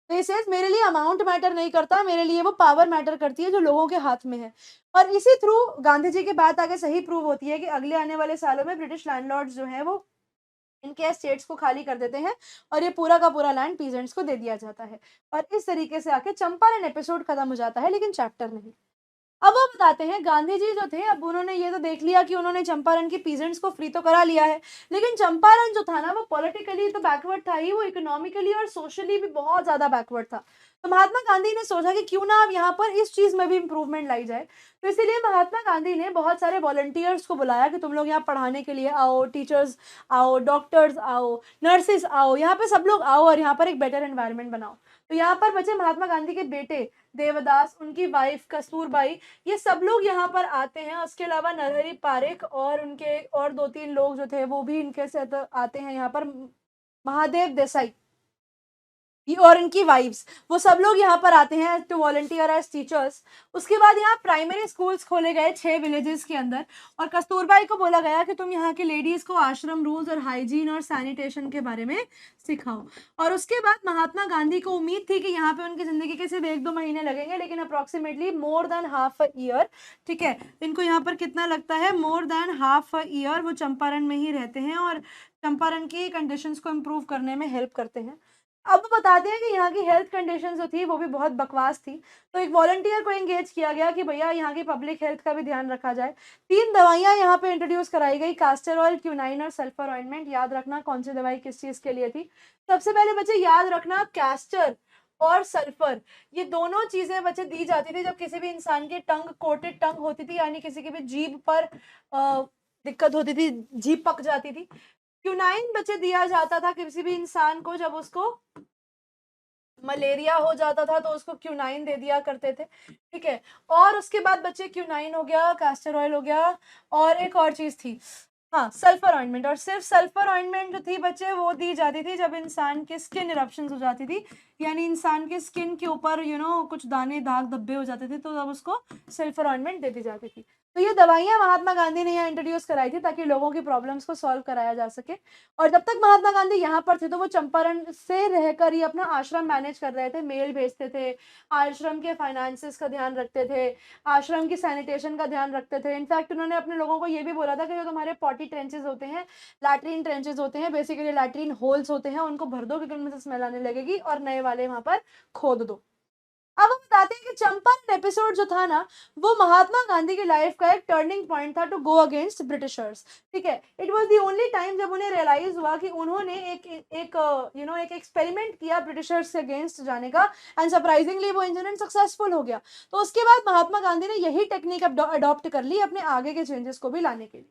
तो ये सेज मेरे लिए अमाउंट मैटर नहीं करता, मेरे लिए वो पावर मैटर करती है जो लोगों के हाथ में है। और इसी थ्रू गांधी जी की बात आगे सही प्रूव होती है कि अगले आने वाले सालों में ब्रिटिश लैंडलॉर्ड्स जो हैं वो इनके स्टेट्स को खाली कर देते हैं और ये पूरा का पूरा लैंड पीजेंट्स को दे दिया जाता है, और इस तरीके से आके चंपारण एपिसोड खत्म हो जाता है, लेकिन चैप्टर नहीं। अब वो बताते हैं गांधी जी जो थे, अब उन्होंने ये तो देख लिया कि उन्होंने चंपारण की पीजेंट्स को फ्री तो करा लिया है, लेकिन चंपारण जो था ना वो पॉलिटिकली तो बैकवर्ड था ही, वो इकोनॉमिकली और सोशली भी बहुत ज्यादा बैकवर्ड था। तो महात्मा गांधी ने सोचा कि क्यों ना अब यहाँ पर इस चीज में भी इंप्रूवमेंट लाई जाए। तो इसीलिए महात्मा गांधी ने बहुत सारे वॉलंटियर्स को बुलाया कि तुम लोग यहाँ पढ़ाने के लिए आओ, टीचर्स आओ, डॉक्टर्स आओ, नर्सेस आओ, यहाँ पे सब लोग आओ और यहाँ पर एक बेटर एनवायरनमेंट बनाओ। तो यहाँ पर बचे महात्मा गांधी के बेटे देवदास, उनकी वाइफ कस्तूरबाई, ये सब लोग यहाँ पर आते हैं। उसके अलावा नरहरि पारेख और उनके और 2-3 लोग जो थे वो भी इनके साथ आते हैं यहाँ पर, महादेव देसाई और इनकी वाइफ्स, वो सब लोग यहाँ पर आते हैं टू वॉलंटियर एज टीचर्स। उसके बाद यहाँ प्राइमरी स्कूल्स खोले गए 6 विलेजेस के अंदर, और कस्तूरबाई को बोला गया कि तुम यहाँ के लेडीज को आश्रम रूल्स और हाइजीन और सैनिटेशन के बारे में सिखाओ। और उसके बाद महात्मा गांधी को उम्मीद थी कि यहाँ पे उनकी जिंदगी के सिर्फ 1-2 महीने लगेंगे, लेकिन approximately more than half a year, ठीक है, इनको यहाँ पर कितना लगता है, more than half a year वो चंपारण में ही रहते हैं और चंपारण की कंडीशंस को इम्प्रूव करने में हेल्प करते हैं। अब वो बताते हैं कि यहाँ की हेल्थ कंडीशन जो थी वो भी बहुत बकवास थी। तो एक वॉलंटियर को एंगेज किया गया कि भैया यहाँ की पब्लिक हेल्थ का भी ध्यान रखा जाए। 3 दवाइयाँ यहाँ पे इंट्रोड्यूस कराई गई, कास्टर ऑयल, क्यूनाइन और सल्फर ऑइंटमेंट। याद रखना कौन सी दवाई किस चीज़ के लिए थी। सबसे पहले बच्चे याद रखना, कैस्टर और सल्फर, ये दोनों चीज़ें बच्चे दी जाती थी जब किसी भी इंसान की टंग, कोटेड टंग होती थी, यानी किसी की भी जीभ पर दिक्कत होती थी, जीभ पक जाती थी। क्यूनाइन बच्चे दिया जाता था किसी भी इंसान को जब उसको मलेरिया हो जाता था, तो उसको क्यूनाइन दे दिया करते थे, ठीक है। और उसके बाद बच्चे क्यूनाइन हो गया, कैस्टर ऑयल हो गया, और एक और चीज थी, हाँ, सल्फर ऑइंटमेंट। और सिर्फ सल्फर ऑइंटमेंट जो थी बच्चे वो दी जाती थी जब इंसान के स्किन इरप्शंस हो जाती थी, यानी इंसान के स्किन के ऊपर कुछ दाने, दाग, धब्बे हो जाते थे, तो तब उसको सल्फर ऑइंटमेंट दे दी जाती थी। तो ये दवाइयाँ महात्मा गांधी ने यहाँ इंट्रोड्यूस कराई थी ताकि लोगों की प्रॉब्लम्स को सॉल्व कराया जा सके। और जब तक महात्मा गांधी यहाँ पर थे तो वो चंपारण से रहकर ही अपना आश्रम मैनेज कर रहे थे, मेल भेजते थे, आश्रम के फाइनेंसेस का ध्यान रखते थे, आश्रम की सैनिटेशन का ध्यान रखते थे। इनफैक्ट उन्होंने अपने लोगों को ये भी बोला था कि जो तुम्हारे पॉटी ट्रेंचेस होते हैं, लैट्रीन ट्रेंचेस होते हैं, बेसिकली लैट्रीन होल्स होते हैं, उनको भर दो क्योंकि उनमें से स्मेल आने लगेगी, और नए वाले वहां पर खोद दो। अब हम बताते हैं कि चंपारण एपिसोड जो था ना, वो महात्मा गांधी की लाइफ का एक टर्निंग पॉइंट था टू गो अगेंस्ट ब्रिटिशर्स, ठीक है। It was the only time जब उन्हें रियलाइज हुआ कि उन्होंने एक एक्सपेरिमेंट किया ब्रिटिशर्स के अगेंस्ट जाने का, एंड सरप्राइजिंगली वो इंसिडेंट सक्सेसफुल हो गया। तो उसके बाद महात्मा गांधी ने यही टेक्निक अडॉप्ट कर ली अपने आगे के चेंजेस को भी लाने के लिए।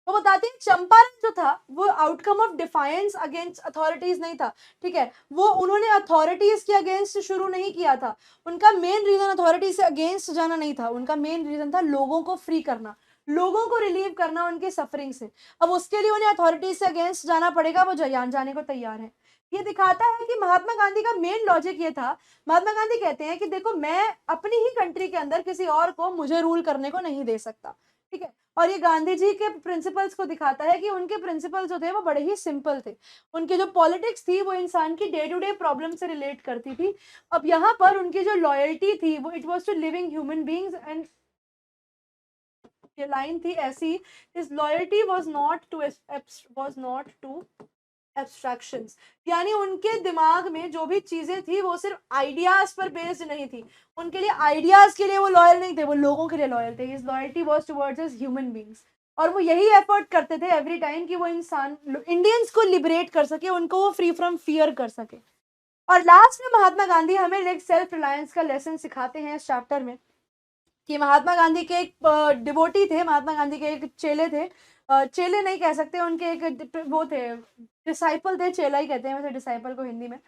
वो बताते हैं चंपारण जो था वो outcome of defiance against authorities नहीं था, ठीक है। वो उन्होंने अथॉरिटीज के अगेंस्ट शुरू नहीं किया था। उनका मेन रीजन अथॉरिटीज से अगेंस्ट जाना नहीं था, उनका मेन रीजन था लोगों को फ्री करना, लोगों को रिलीव करना उनके सफरिंग से। अब उसके लिए उन्हें अथॉरिटीज से अगेंस्ट जाना पड़ेगा, वो जान जाने को तैयार है। ये दिखाता है कि महात्मा गांधी का मेन लॉजिक ये था। महात्मा गांधी कहते हैं कि देखो, मैं अपनी ही कंट्री के अंदर किसी और को मुझे रूल करने को नहीं दे सकता, ठीक है। और ये गांधी जी के प्रिंसिपल्स को दिखाता है कि उनके प्रिंसिपल्स जो थे वो बड़े ही सिंपल थे। उनकी जो पॉलिटिक्स थी वो इंसान की डे टू डे प्रॉब्लम से रिलेट करती थी। अब यहाँ पर उनकी जो लॉयल्टी थी वो it was to living human beings, and ये लाइन थी ऐसी, his loyalty was not to abstractions, यानी उनके दिमाग में जो भी चीजें थी वो सिर्फ आइडियाज पर बेस्ड नहीं थी। उनके लिए आइडियाज के लिए वो लॉयल नहीं थे, वो लोगों के लिए लॉयल थे। His loyalty was towards his human beings, और वो यही एफर्ट करते थे एवरी टाइम कि वो इंसान इंडियंस को लिबरेट कर सके, उनको वो फ्री फ्रॉम फियर कर सके। और लास्ट में महात्मा गांधी हमें एक सेल्फ रिलायंस का लेसन सिखाते हैं इस चैप्टर में, कि महात्मा गांधी के एक डिवोटी थे, महात्मा गांधी के एक चेले थे, चेले नहीं कह सकते, उनके एक वो थे, डिसाइपल थे, चेला ही कहते हैं वैसे डिसाइपल को हिंदी में।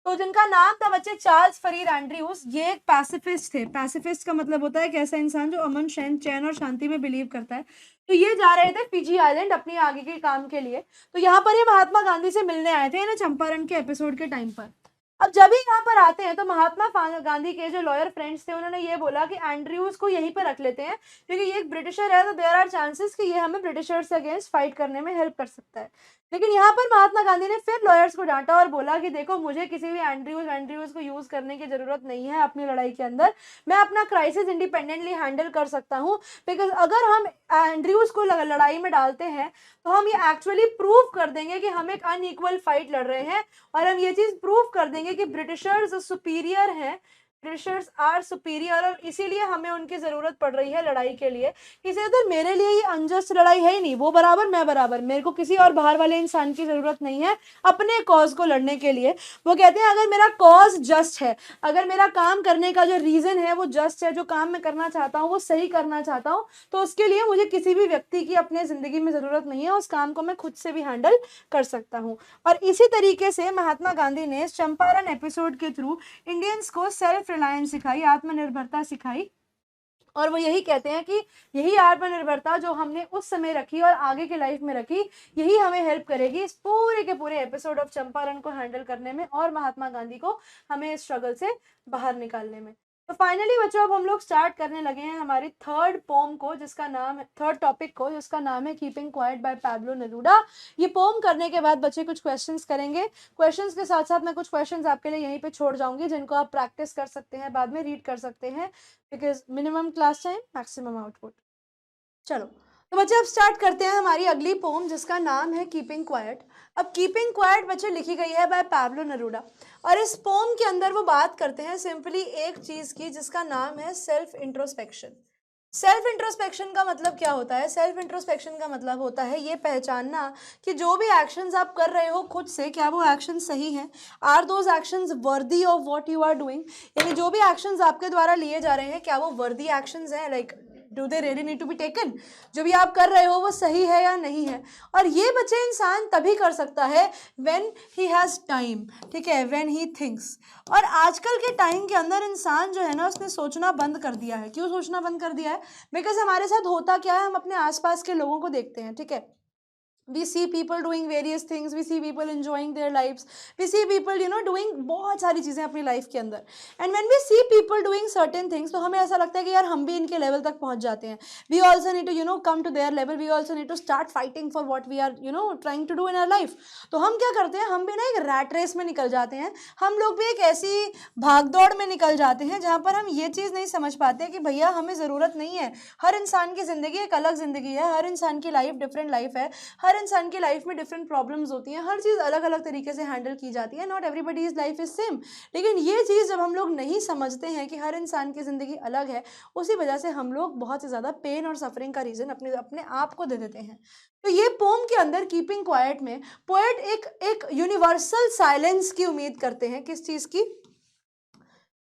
तो जिनका नाम था बच्चे चार्ल्स फरीर एंड्रयूज। ये एक पैसिफिस्ट थे। पैसिफिस्ट का मतलब होता है एक ऐसा इंसान जो अमन, चैन और शांति में बिलीव करता है। तो ये जा रहे थे फिजी आइलैंड अपनी आगे के काम के लिए। तो यहाँ पर ये महात्मा गांधी से मिलने आए थे ना, चंपारण के एपिसोड के टाइम पर। अब जब ही यहाँ पर आते हैं तो महात्मा गांधी के जो लॉयर फ्रेंड्स थे उन्होंने ये बोला कि एंड्रयूज को यहीं पर रख लेते हैं, क्योंकि ये एक ब्रिटिशर है, तो देयर आर चांसेस कि ये हमें ब्रिटिशर्स से अगेंस्ट फाइट करने में हेल्प कर सकता है। लेकिन यहाँ पर महात्मा गांधी ने फिर लॉयर्स को डांटा और बोला कि देखो, मुझे किसी भी एंड्रयूज को यूज करने की जरूरत नहीं है अपनी लड़ाई के अंदर। मैं अपना क्राइसिस इंडिपेंडेंटली हैंडल कर सकता हूँ, बिकॉज अगर हम एंड्रयूज को लड़ाई में डालते हैं तो हम ये एक्चुअली प्रूव कर देंगे कि हम एक अनइक्वल फाइट लड़ रहे हैं, और हम ये चीज प्रूव कर देंगे कि ब्रिटिशर्स सुपीरियर हैं, ब्रिटिशर्स आर सुपीरियर, और इसीलिए हमें उनकी जरूरत पड़ रही है लड़ाई के लिए। इसे उधर मेरे लिए ये अनजस्ट लड़ाई है ही नहीं, वो बराबर मैं बराबर, मेरे को किसी और बाहर वाले इंसान की जरूरत नहीं है अपने कॉज को लड़ने के लिए। वो कहते हैं अगर मेरा कॉज जस्ट है, अगर मेरा काम करने का जो रीजन है वो जस्ट है, जो काम मैं करना चाहता हूँ वो सही करना चाहता हूँ, तो उसके लिए मुझे किसी भी व्यक्ति की अपने जिंदगी में जरूरत नहीं है, उस काम को मैं खुद से भी हैंडल कर सकता हूँ। और इसी तरीके से महात्मा गांधी ने चंपारण एपिसोड के थ्रू इंडियंस को सेल्फ रिलायंस सिखाई, आत्मनिर्भरता सिखाई। और वो यही कहते हैं कि यही आत्मनिर्भरता जो हमने उस समय रखी और आगे की लाइफ में रखी, यही हमें हेल्प करेगी इस पूरे के पूरे एपिसोड ऑफ चंपारण को हैंडल करने में, और महात्मा गांधी को हमें इस स्ट्रगल से बाहर निकालने में। तो फाइनली बच्चों अब हम लोग स्टार्ट करने लगे हैं हमारी थर्ड पोम को, जिसका नाम है, थर्ड टॉपिक को, जिसका नाम है कीपिंग क्वाइट बाय पैब्लो नेरूडा। ये पोम करने के बाद बच्चे कुछ क्वेश्चंस करेंगे। क्वेश्चंस के साथ साथ मैं कुछ क्वेश्चंस आपके लिए यहीं पे छोड़ जाऊंगी, जिनको आप प्रैक्टिस कर सकते हैं, बाद में रीड कर सकते हैं, because minimum class time maximum output. चलो, तो बच्चे अब स्टार्ट करते हैं हमारी अगली पोम जिसका नाम है कीपिंग क्वाइट। अब कीपिंग क्वाइट बच्चे लिखी गई है बाय पाब्लो नेरूदा और इस पोम के अंदर वो बात करते हैं सिंपली एक चीज की जिसका नाम है सेल्फ इंट्रोस्पेक्शन। सेल्फ इंट्रोस्पेक्शन का मतलब क्या होता है? सेल्फ इंट्रोस्पेक्शन का मतलब होता है ये पहचानना कि जो भी एक्शंस आप कर रहे हो खुद से, क्या वो एक्शन सही हैं? Are those actions worthy of what you are doing? यानी जो भी एक्शंस आपके द्वारा लिए जा रहे हैं क्या वो वर्दी एक्शंस हैं? Like do they really need to be taken? जो भी आप कर रहे हो वो सही है या नहीं है? और ये बच्चे इंसान तभी कर सकता है व्हेन ही हैज़ टाइम, ठीक है, व्हेन ही थिंक्स। और आजकल के टाइम के अंदर इंसान जो है ना उसने सोचना बंद कर दिया है। क्यों सोचना बंद कर दिया है? बिकॉज हमारे साथ होता क्या है, हम अपने आसपास के लोगों को देखते हैं, ठीक है, we see people doing various things, we see people enjoying their lives, we see people doing बहुत सारी चीज़ें अपनी लाइफ के अंदर, and when we see people doing certain things तो हमें ऐसा लगता है कि यार हम भी इनके लेवल तक पहुंच जाते हैं। we also need to come to their level, we also need to start fighting for what we are trying to do in our life। तो हम क्या करते हैं, हम भी ना एक रैट रेस में निकल जाते हैं, हम लोग भी एक ऐसी भागदौड़ में निकल जाते हैं जहाँ पर हम ये चीज़ नहीं समझ पाते कि भैया हमें ज़रूरत नहीं है। हर इंसान की ज़िंदगी एक अलग ज़िंदगी है, हर इंसान की लाइफ डिफरेंट लाइफ है, हर इंसान की लाइफ में डिफरेंट प्रॉब्लम्स होती हैं, हर चीज़ अलग अलग तरीके से हैंडल की जाती है। Not everybody is life is same. लेकिन ये चीज़ जब हम लोग नहीं समझते हैं कि हर इंसान की ज़िंदगी अलग है, उसी वजह से हम लोग बहुत ही ज़्यादा पेन और सफरिंग का रीज़न अपने आप को दे देते हैं। तो ये पोम के अंदर कीपिंग क्वाइट में पोएट एक यूनिवर्सल साइलेंस की उम्मीद करते हैं। किस चीज़ की?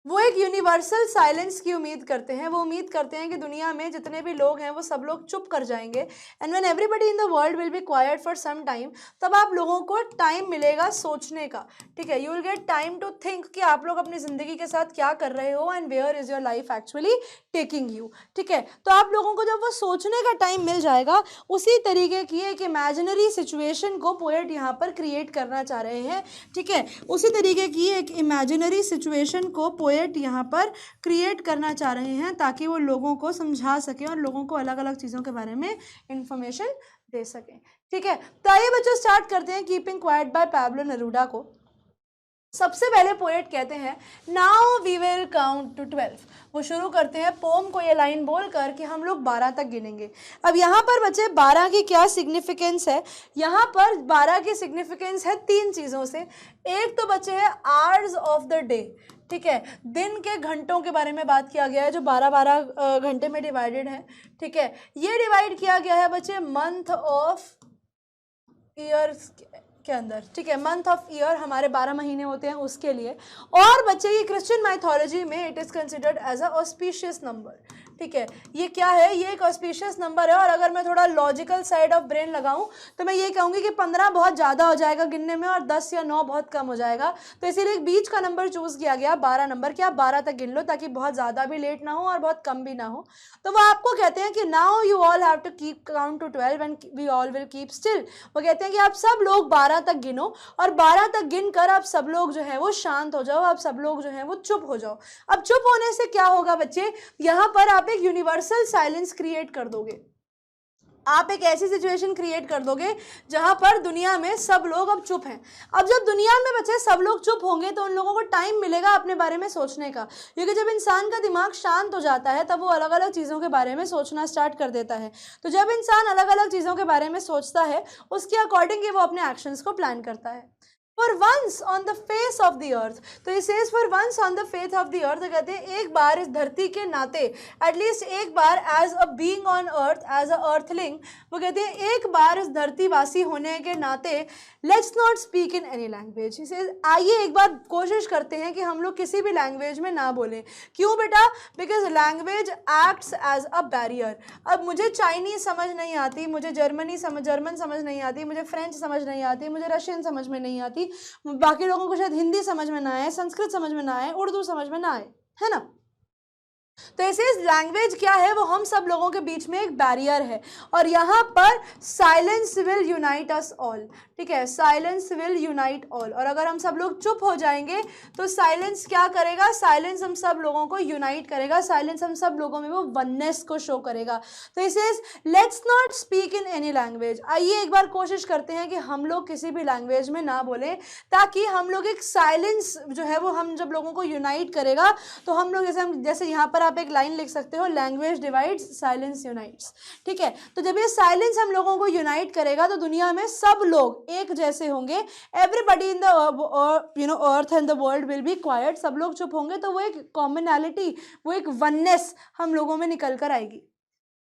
वो एक यूनिवर्सल साइलेंस की उम्मीद करते हैं। वो उम्मीद करते हैं कि दुनिया में जितने भी लोग हैं वो सब लोग चुप कर जाएंगे, and when everybody in the world will be quiet for some time, तब आप लोगों को टाइम मिलेगा सोचने का, ठीक है, you will get time to think कि आप लोग अपनी ज़िंदगी के साथ क्या कर रहे हो and where is your life actually taking you, ठीक है। तो आप लोगों को जब वो सोचने का टाइम मिल जाएगा, उसी तरीके की एक इमेजिनरी सिचुएशन को पोएट यहाँ पर क्रिएट करना चाह रहे हैं, ठीक है, उसी तरीके की एक इमेजिनरी सिचुएशन को पोएट यहाँ पर क्रिएट करना चाह रहे हैं ताकि वो लोगों को समझा सकें और लोगों को अलग अलग चीज़ों के बारे में इंफॉर्मेशन दे सकें, ठीक है। तो आइए बच्चों स्टार्ट करते हैं keeping quiet by Pablo Neruda को। सबसे पहले पोएट कहते हैं now we will count to 12। वो शुरू करते हैं पोम को ये लाइन बोलकर कि हम लोग 12 तक गिनेंगे। अब यहाँ पर बच्चे 12 की क्या सिग्निफिकेंस है? यहाँ पर 12 की सिग्निफिकेंस है 3 चीज़ों से। एक तो बच्चे है आवर्स ऑफ द डे, ठीक है, दिन के घंटों के बारे में बात किया गया है जो 12-12 घंटे में डिवाइडेड है, ठीक है। ये डिवाइड किया गया है बच्चे मंथ ऑफ ईयर के अंदर, ठीक है, मंथ ऑफ ईयर हमारे 12 महीने होते हैं उसके लिए। और बच्चे ये क्रिश्चियन माइथोलॉजी में it is considered as a auspicious number, ठीक है। ये क्या है? ये एक ऑस्पिशियस नंबर है। और अगर मैं थोड़ा लॉजिकल साइड ऑफ ब्रेन लगाऊं तो मैं ये कहूँगी कि 15 बहुत ज़्यादा हो जाएगा गिनने में और 10 या 9 बहुत कम हो जाएगा। तो इसीलिए एक बीच का नंबर चूज़ किया गया 12 नंबर, कि आप 12 तक गिन लो ताकि बहुत ज़्यादा भी लेट ना हो और बहुत कम भी ना हो। तो वो आपको कहते हैं कि now you all have to keep count to 12 and we all will keep still. वो कहते हैं कि आप सब लोग 12 तक गिनो और 12 तक गिन कर आप सब लोग जो है वो शांत हो जाओ, आप सब लोग जो है वो चुप हो जाओ। अब चुप होने से क्या होगा बच्चे? यहाँ पर आप एक यूनिवर्सल साइलेंस क्रिएट कर दोगे। आप एक ऐसी सिचुएशन क्रिएट कर दोगे जहां पर दुनिया में सब लोग अब चुप हैं। अब जब दुनिया में बच्चे सब लोग चुप होंगे तो उन लोगों को टाइम मिलेगा अपने बारे में सोचने का, क्योंकि जब इंसान का दिमाग शांत हो जाता है तब वो अलग अलग चीज़ों के बारे में सोचना स्टार्ट कर देता है। तो जब इंसान अलग अलग चीज़ों के बारे में सोचता है उसके अकॉर्डिंग ही वो अपने एक्शंस को प्लान करता है। For once on the face of the earth, तो ये says for once on the face of the earth, तो कहते हैं एक बार इस धरती के नाते, एटलीस्ट एक बार as a being on earth, as a earthling, वो कहते हैं एक बार इस धरतीवासी होने के नाते let's not speak in any language। he says आइए एक बार कोशिश करते हैं कि हम लोग किसी भी लैंग्वेज में ना बोलें। क्यों बेटा? Because language acts as a barrier. अब मुझे चाइनीज़ समझ नहीं आती, मुझे जर्मन समझ नहीं आती, मुझे फ्रेंच समझ नहीं आती, मुझे रशियन समझ में नहीं आती, बाकी लोगों को शायद हिंदी समझ में ना आए, संस्कृत समझ में ना आए, उर्दू समझ में ना आए, है ना। तो ऐसे लैंग्वेज क्या है? वो हम सब लोगों के बीच में एक बैरियर है। और यहाँ पर silence will unite us all, ठीक है, साइलेंस विल यूनाइट ऑल। और अगर हम सब लोग चुप हो जाएंगे तो साइलेंस क्या करेगा? साइलेंस हम सब लोगों को यूनाइट करेगा, साइलेंस हम सब लोगों में वो वननेस को शो करेगा। तो इसे let's not speak in any language. आइए एक बार कोशिश करते हैं कि हम लोग किसी भी लैंग्वेज में ना बोलें, ताकि हम लोग एक साइलेंस जो है वो हम जब लोगों को यूनाइट करेगा तो हम लोग जैसे यहाँ पर आप आप एक लाइन लिख सकते हो, लैंग्वेज डिवाइड्स साइलेंस यूनाइट्स। ठीक है, तो जब ये साइलेंस हम लोगों को यूनाइट करेगा तो दुनिया में सब लोग एक जैसे होंगे, everybody in the earth and the world will be quite, सब लोग चुप होंगे, तो वो एक कॉमनैलिटी, वो एक वननेस हम लोगों में निकल कर आएगी।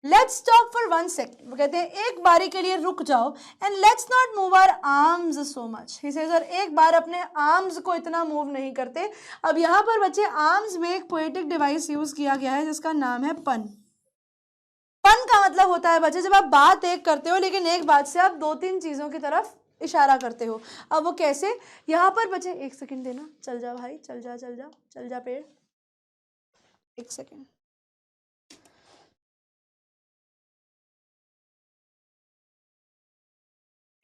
लेट्स स्टॉप फॉर 1 सेकेंड, वो कहते हैं एक बारी के लिए रुक जाओ, and let's not move our arms so much. He says sir एक बार अपने आर्म्स को इतना मूव नहीं करते। अब यहाँ पर बच्चे आर्म्स में एक पोएटिक डिवाइस यूज किया गया है जिसका नाम है पन। पन का मतलब होता है बच्चे जब आप बात एक करते हो लेकिन एक बात से आप 2-3 चीजों की तरफ इशारा करते हो। अब वो कैसे, यहाँ पर बच्चे 1 सेकेंड देना, चल जा भाई, चल जा चल जा चल जा पेड़, 1 सेकेंड।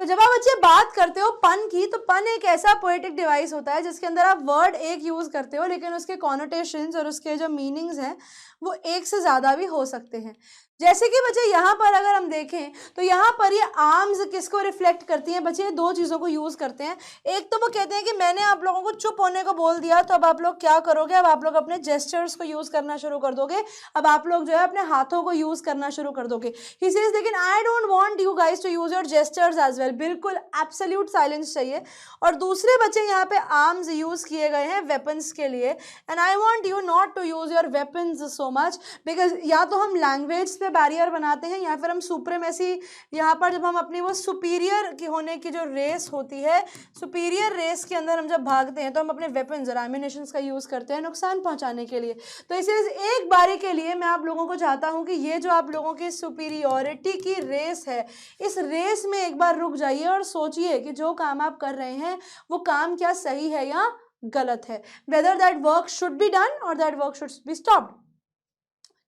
तो जब आप बच्चे बात करते हो पन की, तो पन एक ऐसा पोएटिक डिवाइस होता है जिसके अंदर आप वर्ड एक यूज करते हो लेकिन उसके कॉनोटेशंस और उसके जो मीनिंग्स हैं वो एक से ज्यादा भी हो सकते हैं। जैसे कि बच्चे यहाँ पर अगर हम देखें तो यहाँ पर ये आर्म्स किसको रिफ्लेक्ट करती हैं बच्चे, 2 चीज़ों को यूज़ करते हैं। एक तो वो कहते हैं कि मैंने आप लोगों को चुप होने को बोल दिया, तो अब आप लोग क्या करोगे, अब आप लोग अपने जेस्चर्स को यूज़ करना शुरू कर दोगे, अब आप लोग जो है अपने हाथों को यूज़ करना शुरू कर दोगे। ही सेज लेकिन I don't want you guys to use your gestures as well, बिल्कुल एब्सोल्यूट साइलेंस चाहिए। और दूसरे बच्चे यहाँ पे आर्म्स यूज़ किए गए हैं वेपन्स के लिए, and I want you not to use your weapons so much, because या तो हम लैंग्वेज पे बैरियर बनाते हैं या फिर हम सुप्रीमेसी, यहाँ पर जब हम अपनी वो सुपीरियर की होने की जो रेस होती है, सुपीरियर रेस के अंदर हम जब भागते हैं तो हम अपने वेपन्स और एमिनेशंस का यूज़ करते हैं नुकसान पहुंचाने के लिए। तो इसलिए एक बारी के लिए मैं आप लोगों को चाहता हूँ कि ये जो आप लोगों की सुपीरियॉरिटी की रेस है, इस रेस में एक बार रुक जाइए और सोचिए कि जो काम आप कर रहे हैं वो काम क्या सही है या गलत है, whether that work should be done और that work should be stopped.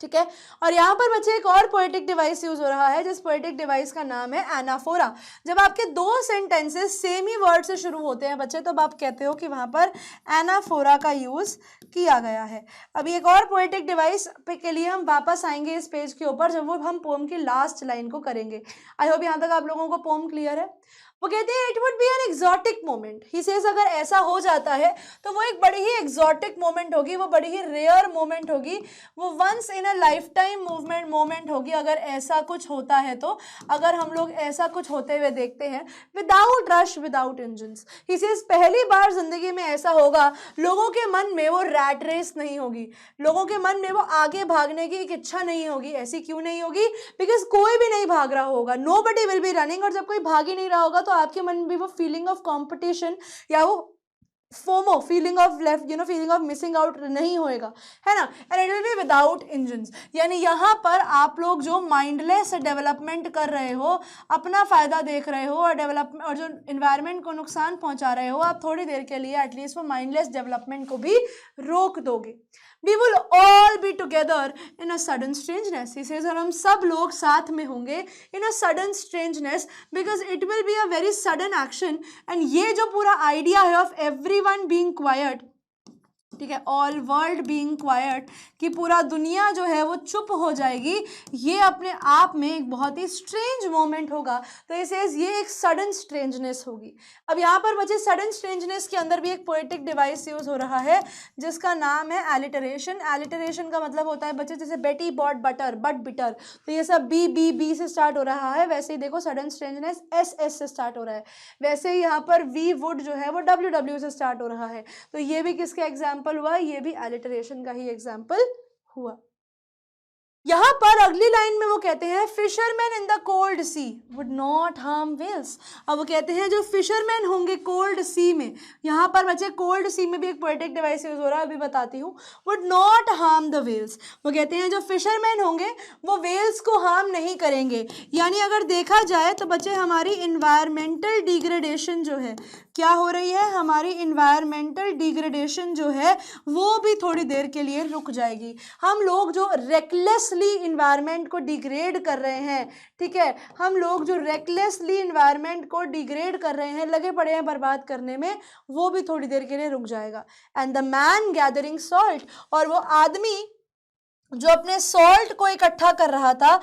ठीक है, और यहाँ पर बच्चे एक और पोएटिक डिवाइस यूज हो रहा है जिस पोएटिक डिवाइस का नाम है एनाफोरा। जब आपके 2 सेंटेंसेस सेम ही वर्ड से शुरू होते हैं बच्चे, तो आप कहते हो कि वहाँ पर एनाफोरा का यूज किया गया है। अभी एक और पोएटिक डिवाइस के लिए हम वापस आएंगे इस पेज के ऊपर जब वो हम पोम की लास्ट लाइन को करेंगे। आई होप यहाँ तक आप लोगों को पोम क्लियर है। वो कहते हैं it would be an exotic moment. He says अगर ऐसा हो जाता है तो वो एक बड़ी ही एक्सोटिक मोमेंट होगी, वो बड़ी ही रेयर मोमेंट होगी, वो once in a lifetime moment होगी अगर ऐसा कुछ होता है। तो अगर हम लोग ऐसा कुछ होते हुए देखते हैं without rush without engines, he says पहली बार जिंदगी में ऐसा होगा, लोगों के मन में वो रैट रेस नहीं होगी, लोगों के मन में वो आगे भागने की एक इच्छा नहीं होगी। ऐसी क्यों नहीं होगी, बिकॉज कोई भी नहीं भाग रहा होगा, नोबडी विल बी रनिंग, और जब कोई भाग ही नहीं रहा होगा तो आपके मन में भी वो फीलिंग ऑफ कंपटीशन या वो FOMO feeling of left feeling of missing out नहीं होएगा, है ना। And it will be without engines, यानी यहाँ पर आप लोग जो माइंडलेस डेवलपमेंट कर रहे हो, अपना फायदा देख रहे हो और डेवलपमेंट और जो इन्वायरमेंट को नुकसान पहुंचा रहे हो, आप थोड़ी देर के लिए एटलीस्ट वो माइंडलेस डेवलपमेंट को भी रोक दोगे। We will all be together in a sudden strangeness. He says, और हम सब लोग साथ में होंगे in a sudden strangeness because it will be a very sudden action. And ये जो पूरा idea है of everyone being quiet, ठीक है, ऑल वर्ल्ड बीइंग क्वाइट, कि पूरा दुनिया जो है वो चुप हो जाएगी, ये अपने आप में एक बहुत ही स्ट्रेंज मोमेंट होगा। तो ये एक सडन स्ट्रेंजनेस होगी। अब यहाँ पर बच्चे सडन स्ट्रेंजनेस के अंदर भी एक पोएटिक डिवाइस यूज हो रहा है जिसका नाम है एलिटरेशन। एलिटरेशन का मतलब होता है बच्चे जैसे बेटी बॉट बटर बट बिटर, तो ये सब बी से स्टार्ट हो रहा है, वैसे ही देखो सडन स्ट्रेंजनेस एस से स्टार्ट हो रहा है, वैसे ही यहाँ पर वी वुड जो है वो डब्ल्यू से स्टार्ट हो रहा है। तो ये भी किसका एग्जाम्पल हुआ, ये भी एलिटरेशन का ही एग्जाम्पल हुआ। यहां पर अगली लाइन में वो कहते हैं fisherman in the cold sea would not harm whales. अब वो कहते हैं जो फिशरमैन होंगे कोल्ड सी में, यहाँ पर बच्चे कोल्ड सी में भी एक पोएटिक डिवाइस यूज हो रहा है, अभी बताती हूँ, would not harm the whales. वो कहते हैं जो फिशरमैन होंगे वो वेल्स को हार्म नहीं करेंगे। यानी अगर देखा जाए तो बच्चे हमारी इन्वायरमेंटल डिग्रेडेशन जो है, क्या हो रही है, हमारी इन्वायरमेंटल डिग्रेडेशन जो है वो भी थोड़ी देर के लिए रुक जाएगी। हम लोग जो रेकलेसली इन्वायरमेंट को डिग्रेड कर रहे हैं, ठीक है, हम लोग जो रेकलेसली इन्वायरमेंट को डिग्रेड कर रहे हैं, लगे पड़े हैं बर्बाद करने में, वो भी थोड़ी देर के लिए रुक जाएगा। And the man gathering salt, और वो आदमी जो अपने सॉल्ट को इकट्ठा कर रहा था,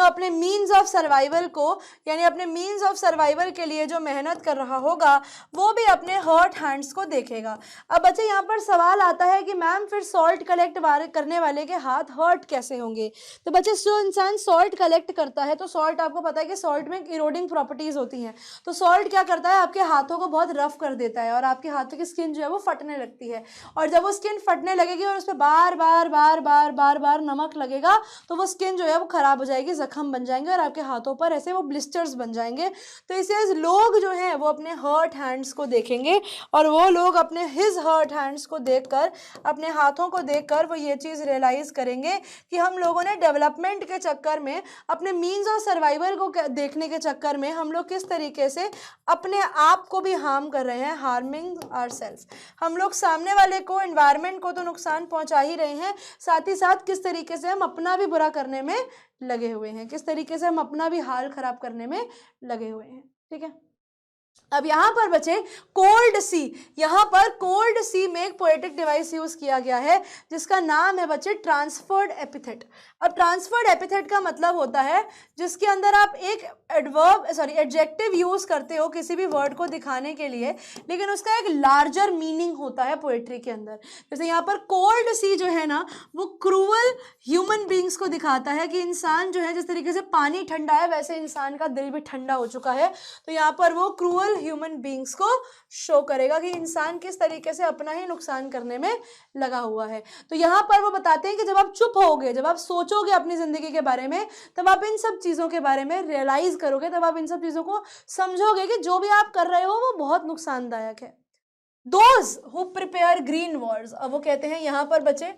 अपने मीन्स ऑफ सर्वाइवल को, यानी अपने मीन्स ऑफ सर्वाइवल के लिए जो मेहनत कर रहा होगा वो भी अपने हर्ट हैंड्स को देखेगा। अब बच्चे यहाँ पर सवाल आता है कि मैम फिर सॉल्ट कलेक्ट करने वाले के हाथ हर्ट कैसे होंगे? तो बच्चे जो इंसान सॉल्ट कलेक्ट करता है, तो सॉल्ट आपको पता है कि सॉल्ट में इरोडिंग प्रॉपर्टीज होती हैं, तो सॉल्ट क्या करता है, आपके हाथों को बहुत रफ कर देता है और आपके हाथों की स्किन जो है वो फटने लगती है, और जब वो स्किन फटने लगेगी और उस पर बार बार बार बार बार बार नमक लगेगा तो वो स्किन जो है वो खराब हो जाएगी, जख्म बन जाएंगे और आपके हाथों पर ऐसे वो ब्लिस्टर्स बन जाएंगे। तो इसलिए लोग जो हैं वो अपने हर्ट हैंड्स को देखेंगे और वो लोग अपने हिज हर्ट हैंड्स को देखकर, अपने हाथों को देखकर वो ये चीज़ रियलाइज़ करेंगे कि हम लोगों ने डेवलपमेंट के चक्कर में, अपने मीन्स ऑफ सर्वाइवल को देखने के चक्कर में हम लोग किस तरीके से अपने आप को भी हार्म कर रहे हैं, हार्मिंग आवरसेल्फ। हम लोग सामने वाले को, एनवायरनमेंट को तो नुकसान पहुंचा ही रहे हैं, साथ ही साथ किस तरीके से हम अपना भी बुरा करने में लगे हुए हैं, किस तरीके से हम अपना भी हाल खराब करने में लगे हुए हैं। ठीक है, अब यहाँ पर बचे कोल्ड सी। यहाँ पर कोल्ड सी में एक पोएटिक डिवाइस यूज किया गया है जिसका नाम है बच्चे ट्रांसफर्ड एपिथेट। अब ट्रांसफर्ड एपिथेट का मतलब होता है जिसके अंदर आप एक एडजेक्टिव यूज करते हो किसी भी वर्ड को दिखाने के लिए, लेकिन उसका एक लार्जर मीनिंग होता है पोएट्री के अंदर। जैसे यहाँ पर कोल्ड सी जो है ना, वो क्रूअल ह्यूमन बींग्स को दिखाता है कि इंसान जो है, जिस तरीके से पानी ठंडा है वैसे इंसान का दिल भी ठंडा हो चुका है। तो यहाँ पर वो क्रूअल ह्यूमन बींग्स को शो करेगा कि इंसान किस तरीके से अपना ही नुकसान करने में लगा हुआ है। तो यहाँ पर वो बताते हैं कि जब आप चुप होगे, जब आप सोचोगे अपनी जिंदगी के बारे में, तब आप इन सब चीजों के बारे में रियलाइज करोगे, तब आप इन सब चीजों को समझोगे कि जो भी आप कर रहे हो वो बहुत नुकसानदायक है। Those who prepare green Wars, अब वो कहते हैं यहाँ पर बच्चे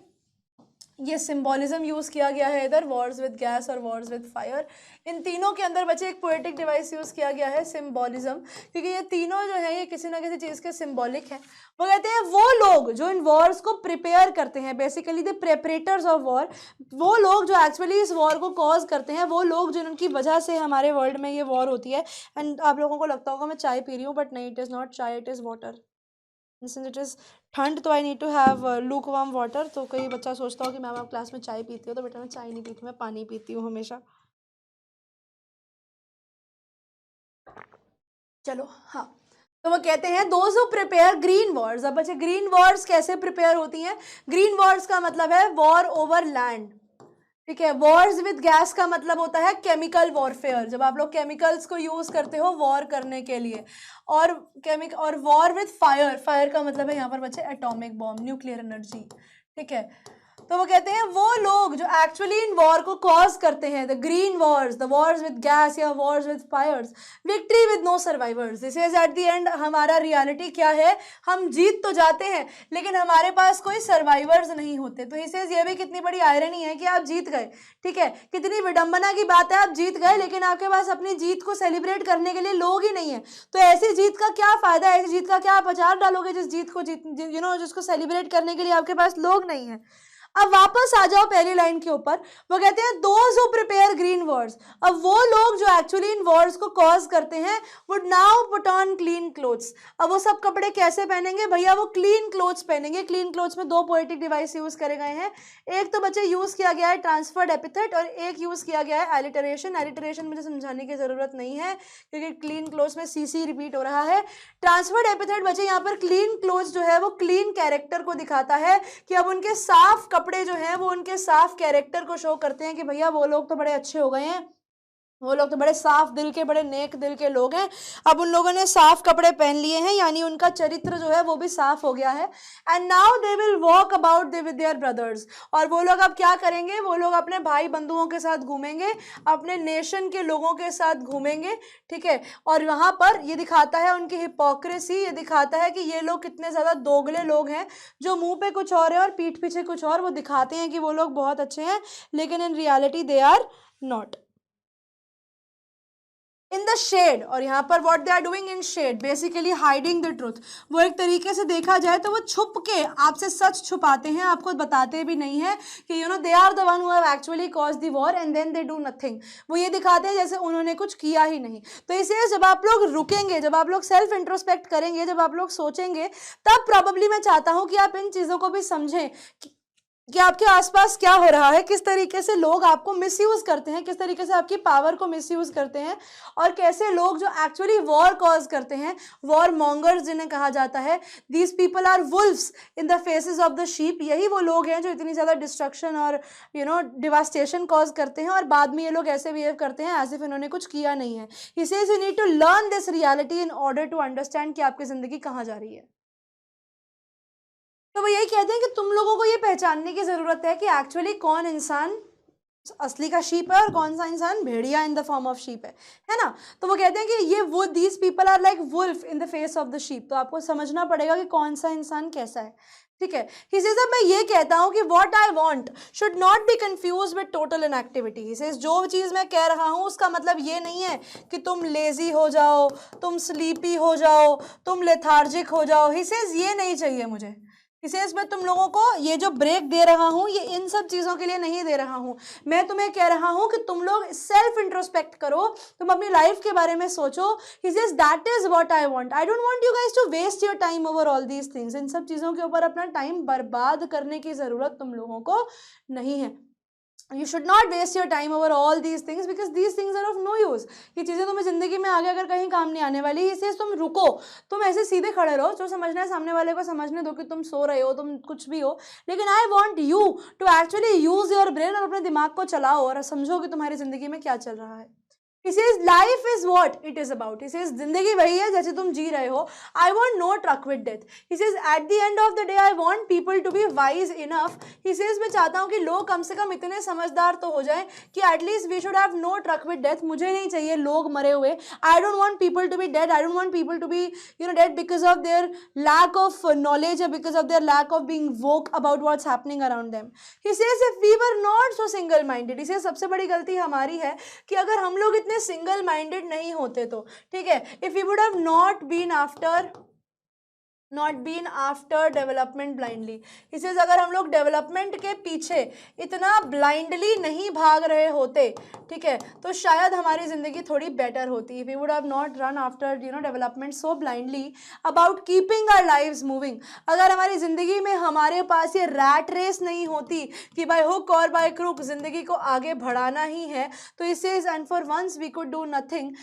ये सिंबॉलिज्म यूज किया गया है इधर, वॉर्स विद गैस और वॉर्स विद फायर। इन तीनों के अंदर बच्चे एक पोएटिक डिवाइस यूज किया गया है सिंबॉलिज्म, क्योंकि ये तीनों जो है ये किसी ना किसी चीज के सिंबॉलिक है। वो कहते हैं वो लोग जो इन वॉर्स को प्रिपेयर करते हैं, बेसिकली द प्रेपरेटर्स ऑफ वॉर, वो लोग जो एक्चुअली इस वॉर को कॉज करते हैं, वो लोग जिनकी वजह से हमारे वर्ल्ड में ये वॉर होती है। एंड आप लोगों को लगता होगा मैं चाय पी रही हूँ, बट नहीं, it is not chai, it is water. Since it is ठंड तो I need to have lukewarm water. तो कोई बच्चा सोचता हो कि मैम आप क्लास में चाय पीती हो, तो बेटा मैं चाय नहीं पीती, मैं पानी पीती हूँ हमेशा। चलो हाँ, तो वो कहते हैं those who prepare green Wars. अब बच्चे ग्रीन वॉर्स कैसे प्रिपेयर होती हैं? ग्रीन वॉर्स का मतलब है वॉर ओवर लैंड। ठीक है, वॉर्स विद गैस का मतलब होता है केमिकल वॉरफेयर, जब आप लोग केमिकल्स को यूज करते हो वॉर करने के लिए। और वॉर विद फायर, फायर का मतलब है यहाँ पर बच्चे एटॉमिक बॉम्ब, न्यूक्लियर एनर्जी। ठीक है, तो वो कहते हैं वो लोग जो एक्चुअली इन वॉर को कॉज करते हैं, the green wars, the wars with gas या wars with fires, victory with no survivors. This is at the end हमारा रियलिटी क्या है, हम जीत तो जाते हैं लेकिन हमारे पास कोई सर्वाइवर्स नहीं होते। तो इसे ये भी कितनी बड़ी आयरनी है कि आप जीत गए। ठीक है, कितनी विडंबना की बात है, आप जीत गए लेकिन आपके पास अपनी जीत को सेलिब्रेट करने के लिए लोग ही नहीं है। तो ऐसी जीत का क्या फायदा, ऐसी जीत का क्या आप अचार डालोगे जिस जीत को जिसको सेलिब्रेट करने के लिए आपके पास लोग नहीं है। अब वापस आ जाओ पहली लाइन के ऊपर, वो कहते हैं those who prepare green Wars. अब वो लोग जो एक्चुअली इन वॉर्स को कॉज करते हैं would now put on clean clothes. अब वो सब कपड़े कैसे पहनेंगे भैया? वो क्लीन क्लोथ्स पहनेंगे। क्लीन क्लोथ्स में दो पोएटिक डिवाइस यूज करे गए हैं, एक तो बच्चे यूज किया गया है ट्रांसफर्ड एपिथेट और एक यूज किया गया है एलिटरेशन। एलिटरेशन मुझे समझाने की जरूरत नहीं है क्योंकि क्लीन क्लोथ्स में सीसी रिपीट हो रहा है। ट्रांसफर्ड एपिथेट बच्चे यहाँ पर क्लीन क्लोथ्स जो है वो क्लीन कैरेक्टर को दिखाता है कि अब उनके साफ कपड़े जो हैं वो उनके साफ कैरेक्टर को शो करते हैं कि भैया वो लोग तो बड़े अच्छे हो गए हैं, वो लोग तो बड़े साफ दिल के, बड़े नेक दिल के लोग हैं। अब उन लोगों ने साफ कपड़े पहन लिए हैं, यानी उनका चरित्र जो है वो भी साफ हो गया है। And now they will walk about with their brothers. और वो लोग अब क्या करेंगे? वो लोग अपने भाई बंधुओं के साथ घूमेंगे, अपने नेशन के लोगों के साथ घूमेंगे। ठीक है, और वहाँ पर ये दिखाता है उनकी हिपोक्रेसी, ये दिखाता है कि ये लोग कितने ज़्यादा दोगले लोग हैं, जो मुंह पे कुछ और है और पीठ पीछे कुछ और। वो दिखाते हैं कि वो लोग बहुत अच्छे हैं लेकिन in reality they are not. In the shade, और यहाँ पर what they are doing in shade, basically hiding the truth. वो एक तरीके से देखा जाए तो वो छुप के आपसे सच छुपाते हैं, आपको बताते भी नहीं है कि they are the one who have actually cause the war and then they do nothing. वो ये दिखाते हैं जैसे उन्होंने कुछ किया ही नहीं। तो इसलिए जब आप लोग रुकेंगे, जब आप लोग सेल्फ इंट्रोस्पेक्ट करेंगे, जब आप लोग सोचेंगे, तब प्रॉबेबली मैं चाहता हूँ कि आप इन चीज़ों को भी समझें कि आपके आसपास क्या हो रहा है, किस तरीके से लोग आपको मिसयूज करते हैं, किस तरीके से आपकी पावर को मिसयूज करते हैं, और कैसे लोग जो एक्चुअली वॉर कॉज करते हैं, वॉर मॉन्गर्स जिन्हें कहा जाता है, these people are wolfs in the faces of the sheep, यही वो लोग हैं जो इतनी ज़्यादा डिस्ट्रक्शन और डिवास्टेशन कॉज करते हैं, और बाद में ये लोग ऐसे बिहेव करते हैं एज इफ इन्होंने कुछ किया नहीं है। He says you need to learn this reality in order to understand कि आपकी ज़िंदगी कहाँ जा रही है। तो वो यही कहते हैं कि तुम लोगों को ये पहचानने की ज़रूरत है कि एक्चुअली कौन इंसान असली का शीप है और कौन सा इंसान भेड़िया in the form of sheep है ना। तो वो कहते हैं कि ये वो these people are like wolf in the face of the sheep. तो आपको समझना पड़ेगा कि कौन सा इंसान कैसा है, ठीक है। ही सेज अब मैं ये कहता हूँ कि what I want should not be confuse with total inactivity. He says जो चीज़ मैं कह रहा हूँ उसका मतलब ये नहीं है कि तुम लेजी हो जाओ, तुम स्लीपी हो जाओ, तुम लेथार्जिक हो जाओ। ही सेज ये नहीं चाहिए मुझे। इसे मैं तुम लोगों को ये जो ब्रेक दे रहा हूँ ये इन सब चीज़ों के लिए नहीं दे रहा हूँ। मैं तुम्हें कह रहा हूँ कि तुम लोग सेल्फ इंट्रोस्पेक्ट करो, तुम अपनी लाइफ के बारे में सोचो। He says that is what I want. I don't want you guys to waste your time over all these things. इन सब चीज़ों के ऊपर अपना टाइम बर्बाद करने की ज़रूरत तुम लोगों को नहीं है। You should not waste your time over all these things because these things are of no use. ये चीज़ें तुम्हें ज़िंदगी में आगे अगर कहीं काम नहीं आने वाली। इसलिए तुम रुको, तुम ऐसे सीधे खड़े रहो, जो समझना है सामने वाले को समझने दो कि तुम सो रहे हो, तुम कुछ भी हो, लेकिन I want you to actually use your brain और अपने दिमाग को चलाओ और समझो कि तुम्हारी ज़िंदगी में क्या चल रहा है। He says life is what it is about. He says जिंदगी वही है जैसे तुम जी रहे हो. I want no truck with death. He says at the end of the day I want people to be wise enough. He says मैं चाहता हूँ कि लोग कम से कम इतने समझदार तो हो जाएं कि at least we should have no truck with death. मुझे नहीं चाहिए लोग मरे हुए. I don't want people to be dead. I don't want people to be dead because of their lack of knowledge or because of their lack of being woke about what's happening around them. He says if we were not so single minded. He says सबसे बड़ी गलती हमारी है कि अगर हम लोग इतने सिंगल माइंडेड नहीं होते तो, ठीक है, if you would have not been after development blindly. इसे अगर हम लोग डेवलपमेंट के पीछे इतना ब्लाइंडली नहीं भाग रहे होते, ठीक है, तो शायद हमारी ज़िंदगी थोड़ी बेटर होती। We would have not run after development so blindly about keeping our lives moving. अगर हमारी ज़िंदगी में हमारे पास ये रैट रेस नहीं होती कि बाय हुक और बाय क्रुक ज़िंदगी को आगे बढ़ाना ही है, तो इसे and for once we could do nothing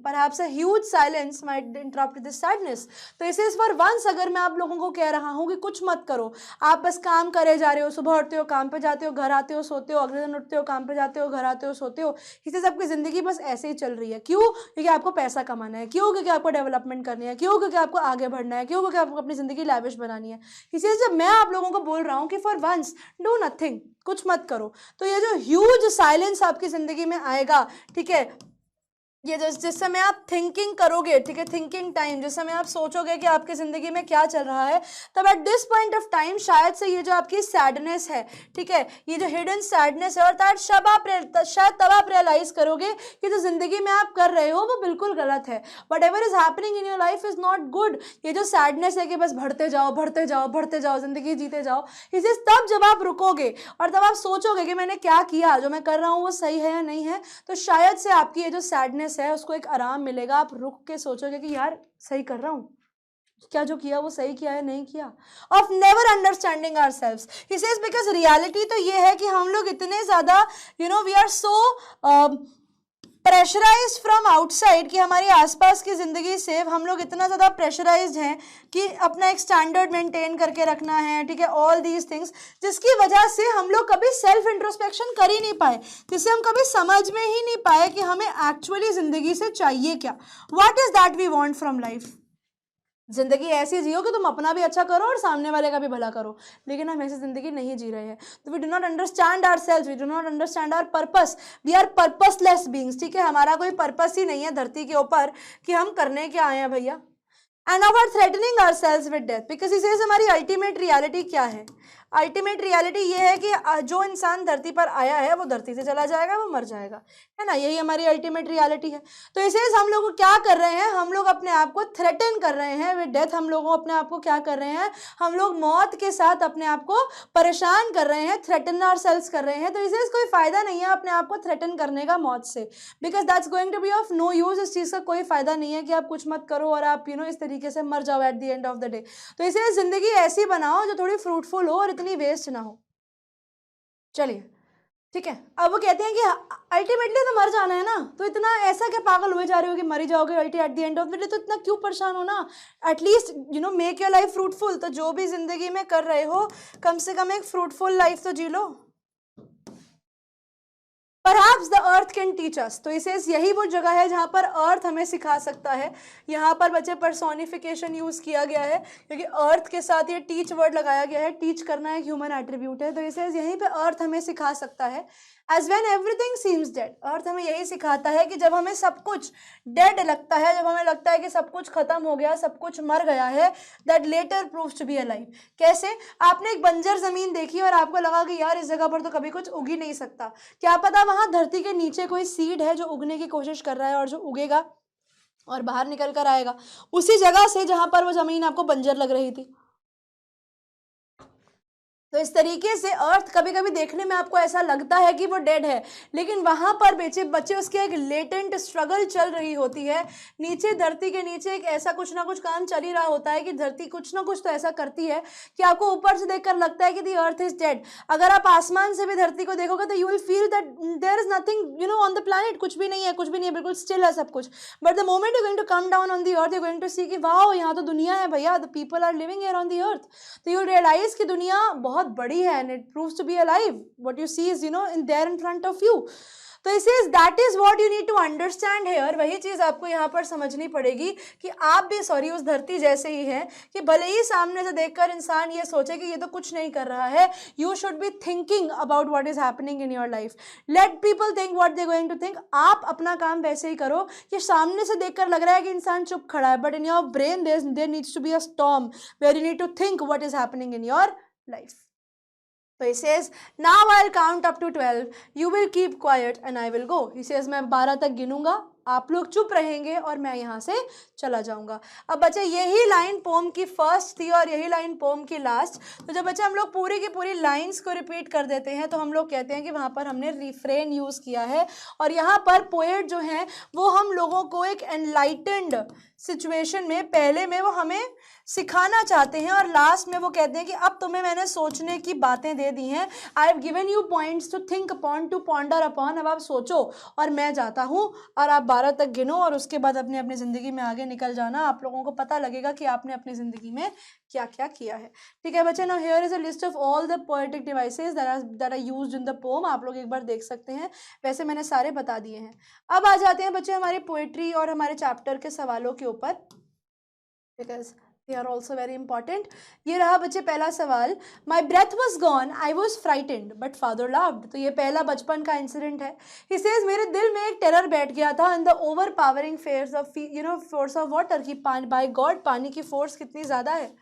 perhaps a huge silence might interrupt this sadness. तो इसे फॉर वंस अगर मैं आप लोगों को कह रहा हूँ कि कुछ मत करो, आप बस काम करे जा रहे हो, सुबह उठते हो, काम पे जाते हो, घर आते हो, सोते हो, अगले दिन उठते हो, काम पे जाते हो, घर आते हो, सोते हो, इससे सबकी ज़िंदगी बस ऐसे ही चल रही है। क्यों? क्योंकि आपको पैसा कमाना है। क्यों? क्योंकि आपको डेवलपमेंट करनी है। क्यों? क्योंकि आपको आगे बढ़ना है। क्यों? क्योंकि आपको अपनी ज़िंदगी लैविश बनानी है। इसलिए जब मैं आप लोगों को बोल रहा हूँ कि फॉर वंस डू नथिंग, कुछ मत करो, तो ये जो ह्यूज साइलेंस आपकी ज़िंदगी में आएगा, ठीक है, ये जिस समय आप थिंकिंग करोगे, ठीक है, थिंकिंग टाइम, जिस समय आप सोचोगे कि आपकी ज़िंदगी में क्या चल रहा है, तब at this point of time शायद से ये जो आपकी सैडनेस है, ठीक है, ये जो हिडन सैडनेस है, और शायद तब आप रियलाइज़ करोगे कि जो ज़िंदगी में आप कर रहे हो वो बिल्कुल गलत है। What ever is happening in your life is not good. ये जो सैडनेस है कि बस बढ़ते जाओ, बढ़ते जाओ, बढ़ते जाओ, ज़िंदगी जीते जाओ, इसे तब जब आप रुकोगे और तब आप सोचोगे कि मैंने क्या किया, जो मैं कर रहा हूँ वो सही है या नहीं है, तो शायद से आपकी ये जो सैडनेस है उसको एक आराम मिलेगा। आप रुक के सोचोगे कि यार सही कर रहा हूं, क्या जो किया वो सही किया है, नहीं किया। Of never understanding ourselves. He says because reality तो ये है कि हम लोग इतने ज्यादा we are so pressurise from outside कि हमारी आसपास की ज़िंदगी से हम लोग इतना ज़्यादा प्रेशराइज्ड हैं कि अपना एक स्टैंडर्ड मेंटेन करके रखना है, ठीक है, ऑल दीज थिंग्स, जिसकी वजह से हम लोग कभी सेल्फ इंट्रोस्पेक्शन कर ही नहीं पाए, जिससे हम कभी समझ में ही नहीं पाए कि हमें एक्चुअली ज़िंदगी से चाहिए क्या, what is that we want from life. ज़िंदगी ऐसी जियो कि तुम अपना भी अच्छा करो और सामने वाले का भी भला करो, लेकिन हम ऐसी ज़िंदगी नहीं जी रहे हैं। तो we do not understand ourselves, we do not understand our purpose, we are purposeless beings, ठीक है, हमारा कोई पर्पस ही नहीं है धरती के ऊपर कि हम करने क्या आए हैं भैया। And now we are threatening ourselves with death because he says हमारी अल्टीमेट रियलिटी क्या है। अल्टीमेट रियलिटी ये है कि जो इंसान धरती पर आया है वो धरती से चला जाएगा, वो मर जाएगा, है ना, यही हमारी अल्टीमेट रियलिटी है। तो इसे हम लोग क्या कर रहे हैं, हम लोग अपने आप को थ्रेटन कर रहे हैं विद डेथ। हम लोग अपने आप को क्या कर रहे हैं, हम लोग मौत के साथ अपने आप को परेशान कर रहे हैं, थ्रेटन आवरसेल्व्स कर रहे हैं। तो इसे कोई फायदा नहीं है अपने आप को थ्रेटन करने का मौत से, because that's going to be of no use. इस चीज़ का कोई फायदा नहीं है कि आप कुछ मत करो और आप इस तरीके से मर जाओ eight the end of the day. तो इसे जिंदगी ऐसी बनाओ जो थोड़ी फ्रूटफुल हो और इतनी वेस्ट ना हो। चलिए ठीक है, अब वो कहते हैं कि अल्टीमेटली तो मर जाना है ना, तो इतना ऐसा क्या पागल हुए जा रहे हो कि मर जाओगे eight the end of the day, तो इतना क्यों परेशान हो ना। At least make your life fruitful. तो जो भी जिंदगी में कर रहे हो कम से कम एक फ्रूटफुल लाइफ तो जी लो। Perhaps the earth can teach us। तो इसे यही वो जगह है जहाँ पर अर्थ हमें सिखा सकता है। यहाँ पर बच्चे पर्सोनिफिकेशन यूज किया गया है क्योंकि अर्थ के साथ ये टीच वर्ड लगाया गया है। टीच करना एक ह्यूमन एट्रीब्यूट है। तो इसे यहीं पे अर्थ हमें सिखा सकता है। As when everything seems dead, earth हमें यही सिखाता है कि जब हमें सब कुछ डेड लगता है, जब हमें लगता है कि सब कुछ खत्म हो गया, सब कुछ मर गया है, that later proves to be alive. कैसे? आपने एक बंजर जमीन देखी और आपको लगा कि यार इस जगह पर तो कभी कुछ उग ही नहीं सकता। क्या पता वहां धरती के नीचे कोई सीड है जो उगने की कोशिश कर रहा है और जो उगेगा और बाहर निकल कर आएगा उसी जगह से जहां पर वो जमीन आपको बंजर लग रही थी। तो इस तरीके से अर्थ कभी कभी देखने में आपको ऐसा लगता है कि वो डेड है, लेकिन वहां पर बच्चे उसके एक लेटेंट स्ट्रगल चल रही होती है। नीचे धरती के नीचे एक ऐसा कुछ ना कुछ काम चल ही रहा होता है कि धरती कुछ ना कुछ तो ऐसा करती है कि आपको ऊपर से देखकर लगता है कि दी अर्थ इज डेड। अगर आप आसमान से भी धरती को देखोगे तो you will feel that there is nothing on the planet, कुछ भी नहीं है, कुछ भी नहीं है, बिल्कुल स्टिल है सब कुछ। But the moment you going to come down on the earth, you going to see कि वाओ यहाँ तो दुनिया है भैया, the people are living here on the earth. तो यू रियलाइज कि दुनिया बहुत बड़ी है and it proves to be alive. What you see is in there in front of you. तो इसे that is what you need to understand here. वही चीज आपको यहाँ पर समझनी पड़ेगी कि आप भी उस धरती जैसे ही हैं कि भले ही सामने से देखकर इंसान ये सोचे कि ये तो कुछ नहीं कर रहा है, you should be thinking about what is happening in your life. Let people think what they going to think. आप अपना काम वैसे ही करो कि सामने से देखकर लग रहा है कि इंसान चुप खड़ा है, but in your brain there needs to be a storm where you need to think what is happening in your life. So he says, now I'll count up to 12. You will keep quiet and I will go. He says, मैं 12 तक गिनूंगा, आप लोग चुप रहेंगे और मैं यहाँ से चला जाऊंगा। अब बच्चे यही लाइन पोम की फर्स्ट थी और यही लाइन पोम की लास्ट। तो जब बच्चे हम लोग पूरी की पूरी लाइंस को रिपीट कर देते हैं तो हम लोग कहते हैं कि वहाँ पर हमने रिफ्रेन यूज किया है। और यहाँ पर पोएट जो है वो हम लोगों को एक एनलाइटेंड सिचुएशन में पहले में वो हमें सिखाना चाहते हैं और लास्ट में वो कहते हैं कि अब तुम्हें मैंने सोचने की बातें दे दी हैं। I have given you points to think upon, to ponder upon. अब आप सोचो और मैं जाता हूँ और आप 12 तक गिनो और उसके बाद अपने अपनी ज़िंदगी में आगे निकल जाना। आप लोगों को पता लगेगा कि आपने अपनी ज़िंदगी में क्या क्या किया है। ठीक है बच्चे, now here is a list of all the poetic devices that are used in the poem. आप लोग एक बार देख सकते हैं, वैसे मैंने सारे बता दिए हैं। अब आ जाते हैं बच्चे हमारे पोएट्री और हमारे चैप्टर के सवालों के ऊपर, because they are also very important। ये रहा बच्चे पहला सवाल, my breath was gone, I was frightened, but father laughed। तो ये पहला बचपन का इंसिडेंट है। He says मेरे दिल में एक टेरर बैठ गया था in the overpowering force of force of water, कि by God पानी की फोर्स कितनी ज़्यादा है।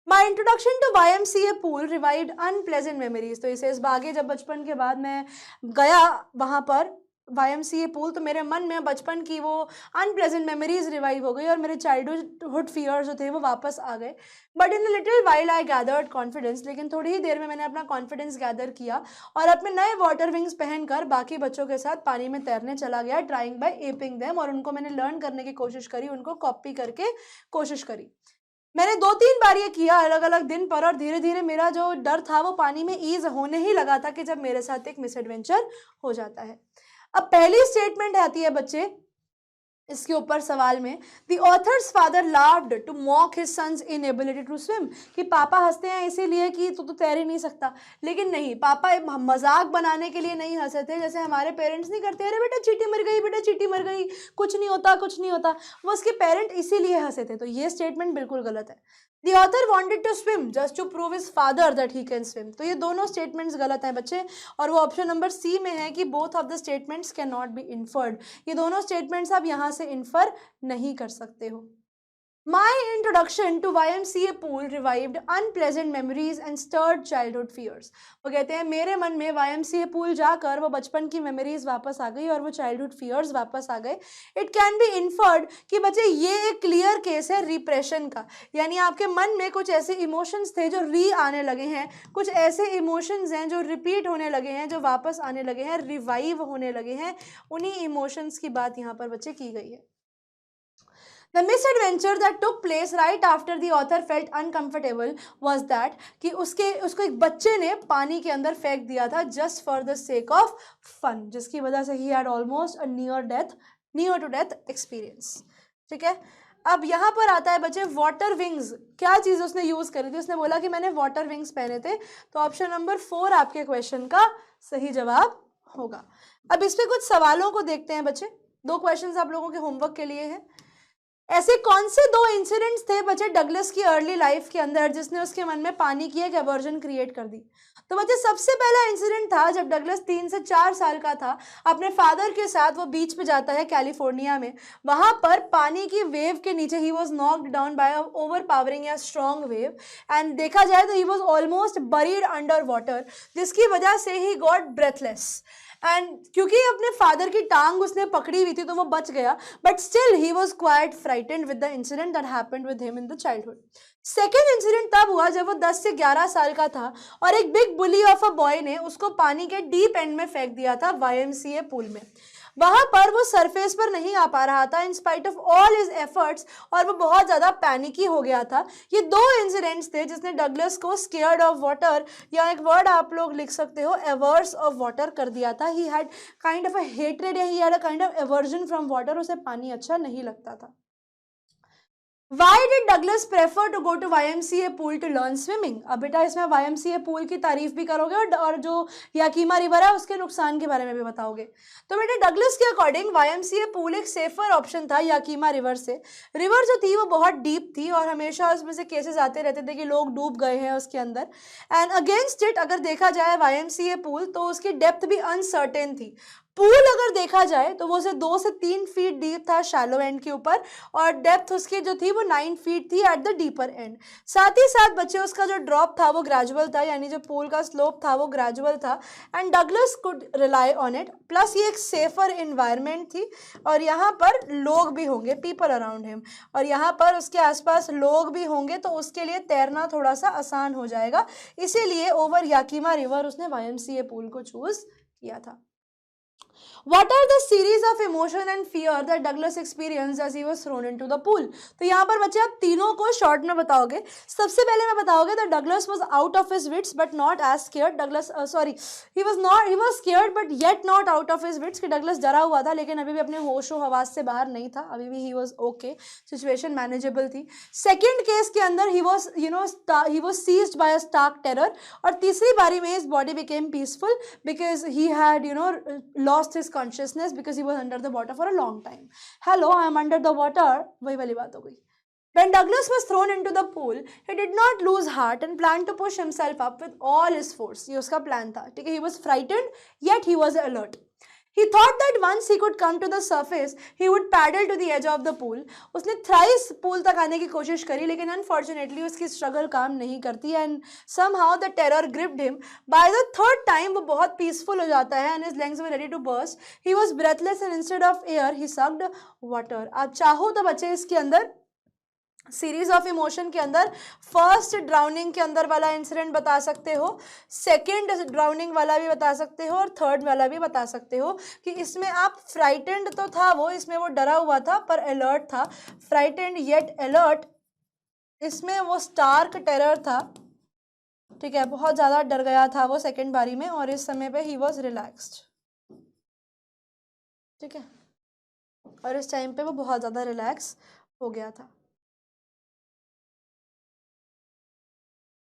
My introduction to YMCA pool revived unpleasant memories। तो इसे आगे जब बचपन के बाद मैं गया वहाँ पर YMCA पूल तो मेरे मन में बचपन की वो अनप्लेजेंट मेमोरीज रिवाइव हो गई और मेरे चाइल्डहुड फियर्स जो थे वो वापस आ गए। But in little while I gathered confidence, लेकिन थोड़ी ही देर में मैंने अपना कॉन्फिडेंस गैदर किया और अपने नए वाटर विंग्स पहनकर बाकी बच्चों के साथ पानी में तैरने चला गया, ट्राइंग बाय एपिंग देम। और उनको मैंने लर्न करने की कोशिश करी, उनको कॉपी करके कोशिश करी। मैंने 2-3 बार ये किया अलग अलग दिन पर और धीरे धीरे मेरा जो डर था वो पानी में ईज होने ही लगा था कि जब मेरे साथ एक मिसएडवेंचर हो जाता है। अब पहली स्टेटमेंट आती है बच्चे इसके ऊपर सवाल में, the author's father loved to mock his son's inability to swim, कि पापा हंसते हैं इसीलिए कि तू तो तैर ही नहीं सकता। लेकिन नहीं, पापा मजाक बनाने के लिए नहीं हंसे थे, जैसे हमारे पेरेंट्स नहीं करते, अरे बेटा चींटी मर गई, बेटा चींटी मर गई, कुछ नहीं होता कुछ नहीं होता। वो उसके पेरेंट इसीलिए हंसे थे। तो ये स्टेटमेंट बिल्कुल गलत है। The author wanted to swim just to prove his father that he can swim। तो ये दोनों स्टेटमेंट्स गलत हैं बच्चे, और वो ऑप्शन नंबर सी में है कि both of the statements cannot be inferred। ये दोनों स्टेटमेंट्स आप यहाँ से इन्फर नहीं कर सकते हो। My introduction to YMCA pool revived unpleasant memories and stirred childhood fears. वो कहते हैं मेरे मन में YMCA pool जाकर वो बचपन की मेमोरीज वापस आ गई और वो चाइल्डहुड फियर्स वापस आ गए. इट कैन बी इन्फर्ड कि बच्चे ये एक क्लियर केस है रिप्रेशन का, यानी आपके मन में कुछ ऐसे इमोशंस थे जो आने लगे हैं, कुछ ऐसे इमोशंस हैं जो रिपीट होने लगे हैं, जो वापस आने लगे हैं, रिवाइव होने लगे हैं. उन्हीं इमोशंस की बात यहाँ पर बच्चे की गई है. The misadventure that took place right after the author felt uncomfortable was that कि उसको एक बच्चे ने पानी के अंदर फेंक दिया था just for the sake of fun, जिसकी वजह से he had almost a near to death experience. ठीक है. अब यहाँ पर आता है बच्चे वाटर विंग्स. क्या चीज़ उसने यूज़ करी थी? उसने बोला कि मैंने वाटर विंग्स पहने थे. तो ऑप्शन नंबर 4 आपके क्वेश्चन का सही जवाब होगा. अब इस पे कुछ सवालों को देखते हैं बच्चे. 2 क्वेश्चंस आप लोगों के होमवर्क के लिए हैं. ऐसे कौन से 2 इंसिडेंट्स थे बच्चे डगलस की अर्ली लाइफ के अंदर जिसने उसके मन में पानी की एक एवर्जन क्रिएट कर दी? तो बच्चे सबसे पहला इंसिडेंट था जब डगलस 3 से 4 साल का था. अपने फादर के साथ वो बीच पे जाता है कैलिफोर्निया में. वहां पर पानी की वेव के नीचे he was knocked down by a overpowering या स्ट्रॉन्ग वेव एंड देखा जाए तो he was almost buried under water, जिसकी वजह से ही गॉट ब्रेथलेस. एंड क्योंकि अपने फादर की टांग उसने पकड़ी हुई थी तो वो बच गया, but still he was quite frightened with the incident that happened with him in the childhood. Second incident तब हुआ जब वो 10 से 11 साल का था और एक big bully of a boy ने उसको पानी के डीप एंड में फेंक दिया था YMCA पूल में. वहां पर वो सरफेस पर नहीं आ पा रहा था in spite of all his efforts और वो बहुत ज़्यादा पैनिकी हो गया था. ये 2 इंसिडेंट्स थे जिसने डगलस को स्केयर्ड ऑफ वाटर, या एक वर्ड आप लोग लिख सकते हो एवर्स ऑफ वाटर, कर दिया था. He had kind of a hatred या he had a kind of aversion from water. उसे पानी अच्छा नहीं लगता था. Why did Douglas prefer to go to YMCA pool to learn swimming? अब बेटा इसमें YMCA pool की तारीफ भी करोगे और जो याकीमा रिवर है उसके नुकसान के बारे में भी बताओगे. तो बेटा डगलस के अकॉर्डिंग YMCA pool एक सेफर ऑप्शन था याकीमा रिवर से. रिवर जो थी वो बहुत डीप थी और हमेशा उसमें से केसेस आते रहते थे कि लोग डूब गए हैं उसके अंदर. एंड अगेंस्ट इट अगर देखा जाए YMCA pool तो उसकी डेप्थ भी अनसर्टेन थी. पूल अगर देखा जाए तो वो उसे 2 से 3 फीट डीप था शैलो एंड के ऊपर और डेप्थ उसकी जो थी वो 9 फीट थी एट द डीपर एंड. साथ ही साथ बच्चे उसका जो ड्रॉप था वो ग्रेजुअल था, यानी जो पूल का स्लोप था वो ग्रेजुअल था and Douglas could rely on it. Plus ये एक सेफर इन्वायरमेंट थी और यहाँ पर लोग भी होंगे, पीपल अराउंड हिम, और यहाँ पर उसके आसपास लोग भी होंगे तो उसके लिए तैरना थोड़ा सा आसान हो जाएगा. इसीलिए ओवर याकीमा रिवर उसने YMCA पूल को चूज किया था. What are the series of emotion and fear that Douglas experienced as he was thrown into the pool? तो यहाँ पर बच्चे आप तीनों को शॉर्ट में बताओगे. सबसे पहले मैं बताओगे that Douglas was out of his wits but not as scared. he was scared but yet not out of his wits. कि Douglas डरा हुआ था लेकिन अभी भी अपने होशो हवास से बाहर नहीं था, अभी भी he was okay, situation manageable थी. सेकेंड केस के अंदर he was seized by a stark terror और तीसरी बारी में his body became peaceful because he had lost his consciousness because he was under the water for a long time. Hello, I am under the water. वही वाली बात हो गई. When Douglas was thrown into the pool, he did not lose heart and planned to push himself up with all his force. ये उसका प्लान था. ठीक है, he was frightened yet he was alert. He thought that once he could come to the surface, he would paddle to the edge of the pool. उसने thrice pool तक आने की कोशिश करी लेकिन unfortunately उसकी struggle काम नहीं करती and somehow the terror gripped him. By the third time वो बहुत peaceful हो जाता है and his lungs were ready to burst. He was breathless and instead of air he sucked water. आप चाहो तो बच्चे इसके अंदर सीरीज ऑफ इमोशन के अंदर फर्स्ट ड्राउनिंग के अंदर वाला इंसिडेंट बता सकते हो, सेकेंड ड्राउनिंग वाला भी बता सकते हो और थर्ड वाला भी बता सकते हो कि इसमें आप फ्राइटेंड तो था वो, इसमें वो डरा हुआ था पर अलर्ट था. फ्राइटेंड येट अलर्ट, इसमें वो स्टार्क टेरर था. ठीक है, बहुत ज़्यादा डर गया था वो सेकेंड बारी में और इस समय पे ही वॉज रिलैक्स्ड. ठीक है, और इस टाइम पे वो बहुत ज़्यादा रिलैक्स हो गया था.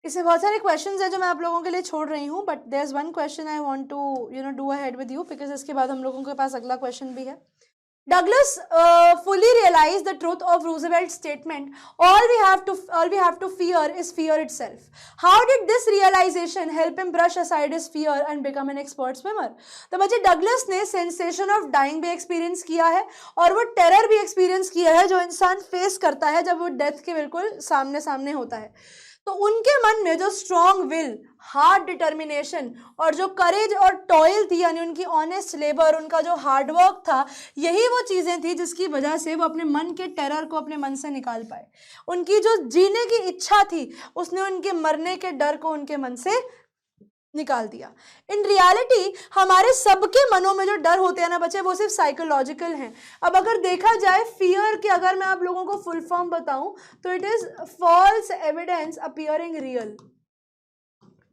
इससे बहुत सारे क्वेश्चंस हैं जो मैं आप लोगों के लिए छोड़ रही हूँ, but there is one question I want to do ahead with you because इसके बाद हम लोगों के पास अगला क्वेश्चन भी है. Douglas fully realized the truth of Roosevelt's statement, all we have to fear is fear itself. How did this realization help him brush aside his fear and become an expert swimmer? तो बच्चे डगलस ने सेंसेशन ऑफ डाइंग भी एक्सपीरियंस किया है और वो टेरर भी एक्सपीरियंस किया है जो इंसान फेस करता है जब वो डेथ के बिल्कुल सामने सामने होता है. तो उनके मन में जो स्ट्रॉन्ग विल, हार्ड डिटर्मिनेशन और जो करेज और टॉयल थी, यानी उनकी ऑनेस्ट लेबर, उनका जो हार्डवर्क था, यही वो चीज़ें थी जिसकी वजह से वो अपने मन के टेरर को अपने मन से निकाल पाए. उनकी जो जीने की इच्छा थी उसने उनके मरने के डर को उनके मन से निकाल दिया. इन रियलिटी हमारे सबके मनों में जो डर होते हैं ना बच्चे, वो सिर्फ साइकोलॉजिकल हैं. अब अगर देखा जाए फियर के, अगर मैं आप लोगों को फुल फॉर्म बताऊं तो it is false evidence appearing real.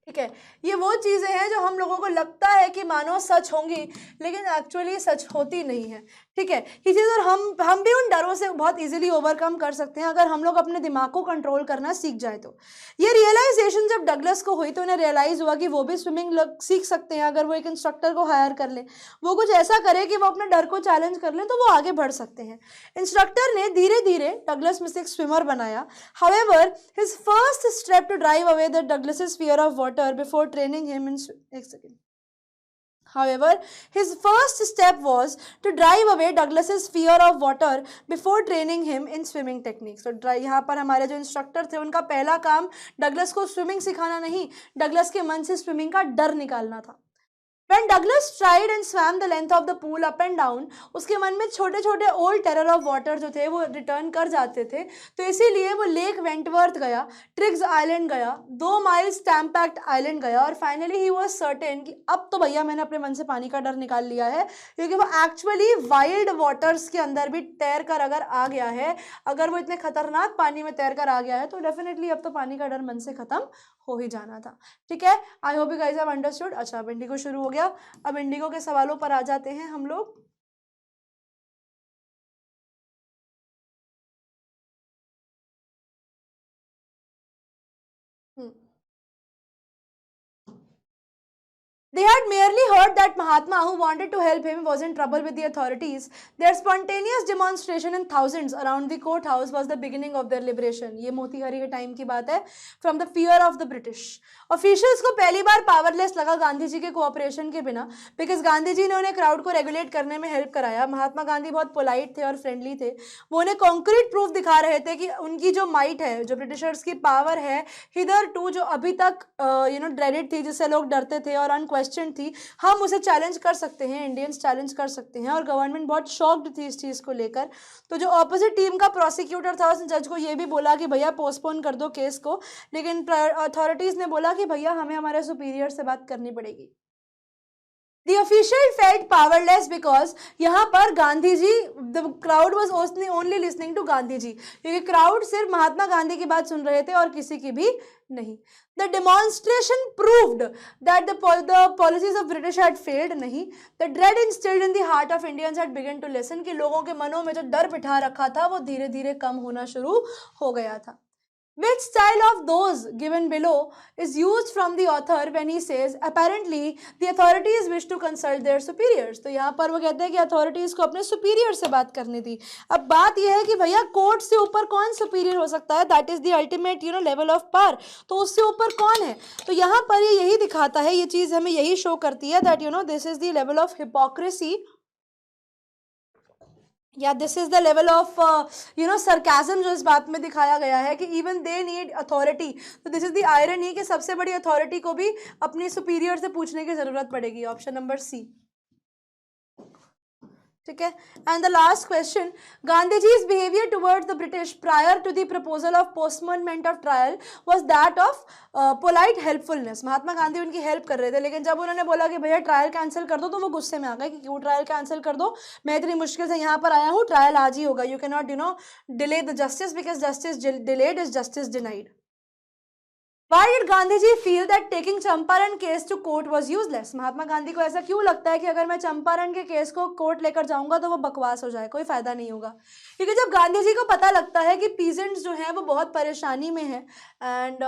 ठीक है, ये वो चीज़ें हैं जो हम लोगों को लगता है कि मानो सच होंगी लेकिन एक्चुअली सच होती नहीं है. ठीक है, ये चीज़, और हम भी उन डरों से बहुत इजीली ओवरकम कर सकते हैं अगर हम लोग अपने दिमाग को कंट्रोल करना सीख जाए तो. ये रियलाइजेशन जब डगलस को हुई तो उन्हें रियलाइज़ हुआ कि वो भी स्विमिंग सीख सकते हैं अगर वो एक इंस्ट्रक्टर को हायर कर ले, वो कुछ ऐसा करे कि वो अपने डर को चैलेंज कर ले तो वो आगे बढ़ सकते हैं. इंस्ट्रक्टर ने धीरे धीरे डगलस में से एक स्विमर बनाया. However his first step to drive away the Douglas's fear of water before training him in एक second. However, his first step was to drive away Douglas's fear of water before training him in swimming techniques. तो यहाँ पर हमारे जो इंस्ट्रक्टर थे उनका पहला काम डगलस को स्विमिंग सिखाना नहीं, डगलस के मन से स्विमिंग का डर निकालना था. When Douglas tried and swam the length of the pool up and down, उसके मन में छोटे छोटे ओल्ड टेरर ऑफ वाटर जो थे वो रिटर्न कर जाते थे. तो इसीलिए वो लेक वेंटवर्थ गया, ट्रिग्स आइलैंड गया, 2 माइल स्टैम्पैक्ट आइलैंड गया और फाइनली ही वाज सर्टेन कि अब तो भैया मैंने अपने मन से पानी का डर निकाल लिया है, क्योंकि वो एक्चुअली वाइल्ड वाटर्स के अंदर भी तैर कर अगर आ गया है, अगर वो इतने खतरनाक पानी में तैर कर आ गया है तो डेफिनेटली अब तो पानी का डर मन से खत्म हो ही जाना था. ठीक है, I hope you guys have understood. अच्छा, अब इंडिगो शुरू हो गया. अब इंडिगो के सवालों पर आ जाते हैं हम लोग. They had merely heard that Mahatma, who wanted to help him, was in trouble with the authorities. Their spontaneous demonstration in thousands around the courthouse was the beginning of their liberation. ये मोती हरी के टाइम की बात है. From the fear of the British. Officials को पहली बार पावरलेस लगा गांधी जी के कोऑपरेशन के बिना, बिकॉज गांधी जी ने उन्हें क्राउड को रेगुलेट करने में हेल्प कराया. महात्मा गांधी बहुत पोलाइट थे और फ्रेंडली थे. वो उन्हें कॉन्क्रीट प्रूफ दिखा रहे थे कि उनकी जो माइट है, जो ब्रिटिशर्स की पावर है, हिदर टू जो अभी तक ड्रेडेड थी, जिससे लोग डरते थे और अनक्वेश्चन थी, हम उसे चैलेंज कर सकते हैं, इंडियंस चैलेंज कर सकते हैं. और गवर्नमेंट बहुत शॉक्ड थी इस चीज़ को लेकर. तो जो ऑपोजिट टीम का प्रोसिक्यूटर था उसने जज को ये भी बोला कि भैया पोस्टपोन कर दो केस को, लेकिन अथॉरिटीज़ ने बोला कि भैया हमें हमारे सुपीरियर से बात करनी पड़ेगी. The official felt powerless because यहाँ पर Gandhi ji, the crowd was only listening to Gandhi ji, क्योंकि crowd सिर्फ महात्मा गांधी की बात सुन रहे थे और किसी की भी नहीं. The demonstration proved that the policies of British had failed. नहीं, the dread instilled in the heart of Indians had begun to lessen, कि लोगों के मनों में जो डर बिठा रखा था वो धीरे धीरे कम होना शुरू हो गया था. Which style of those given below is used from the author when he says apparently the authorities wish to consult their superiors? तो यहाँ पर वो कहते हैं कि authorities को अपने superior से बात करनी थी. अब बात यह है कि भैया कोर्ट से ऊपर कौन superior हो सकता है? That is the ultimate level of power. तो उससे ऊपर कौन है? तो यहाँ पर ये यही दिखाता है, ये चीज़ हमें यही शो करती है that this is the level of hypocrisy. या this is the level of sarcasm जो इस बात में दिखाया गया है कि इवन दे नीड अथॉरिटी. तो दिस इज द आयरनी कि सबसे बड़ी अथॉरिटी को भी अपनी सुपीरियर से पूछने की जरूरत पड़ेगी. Option number C. ठीक है, and the last question, Gandhiji's behaviour towards the British prior to the proposal of postponement of trial was that of polite helpfulness. Mahatma Gandhi उनकी हेल्प कर रहे थे, लेकिन जब उन्होंने बोला कि भैया ट्रायल कैंसिल कर दो तो वो गुस्से में आ गए कि क्यों ट्रायल कैंसिल कर दो, मैं इतनी मुश्किल से यहाँ पर आया हूँ, ट्रायल आज ही होगा. You can not delay the justice because justice delayed is justice denied. Why did Gandhiji feel that taking Champaran case to court was useless? Mahatma Gandhi को ऐसा क्यों लगता है कि अगर मैं चंपारण के केस को कोर्ट लेकर जाऊंगा तो वो बकवास हो जाए, कोई फायदा नहीं होगा? क्योंकि जब गांधी जी को पता लगता है कि पीजेंट्स जो हैं वो बहुत परेशानी में हैं एंड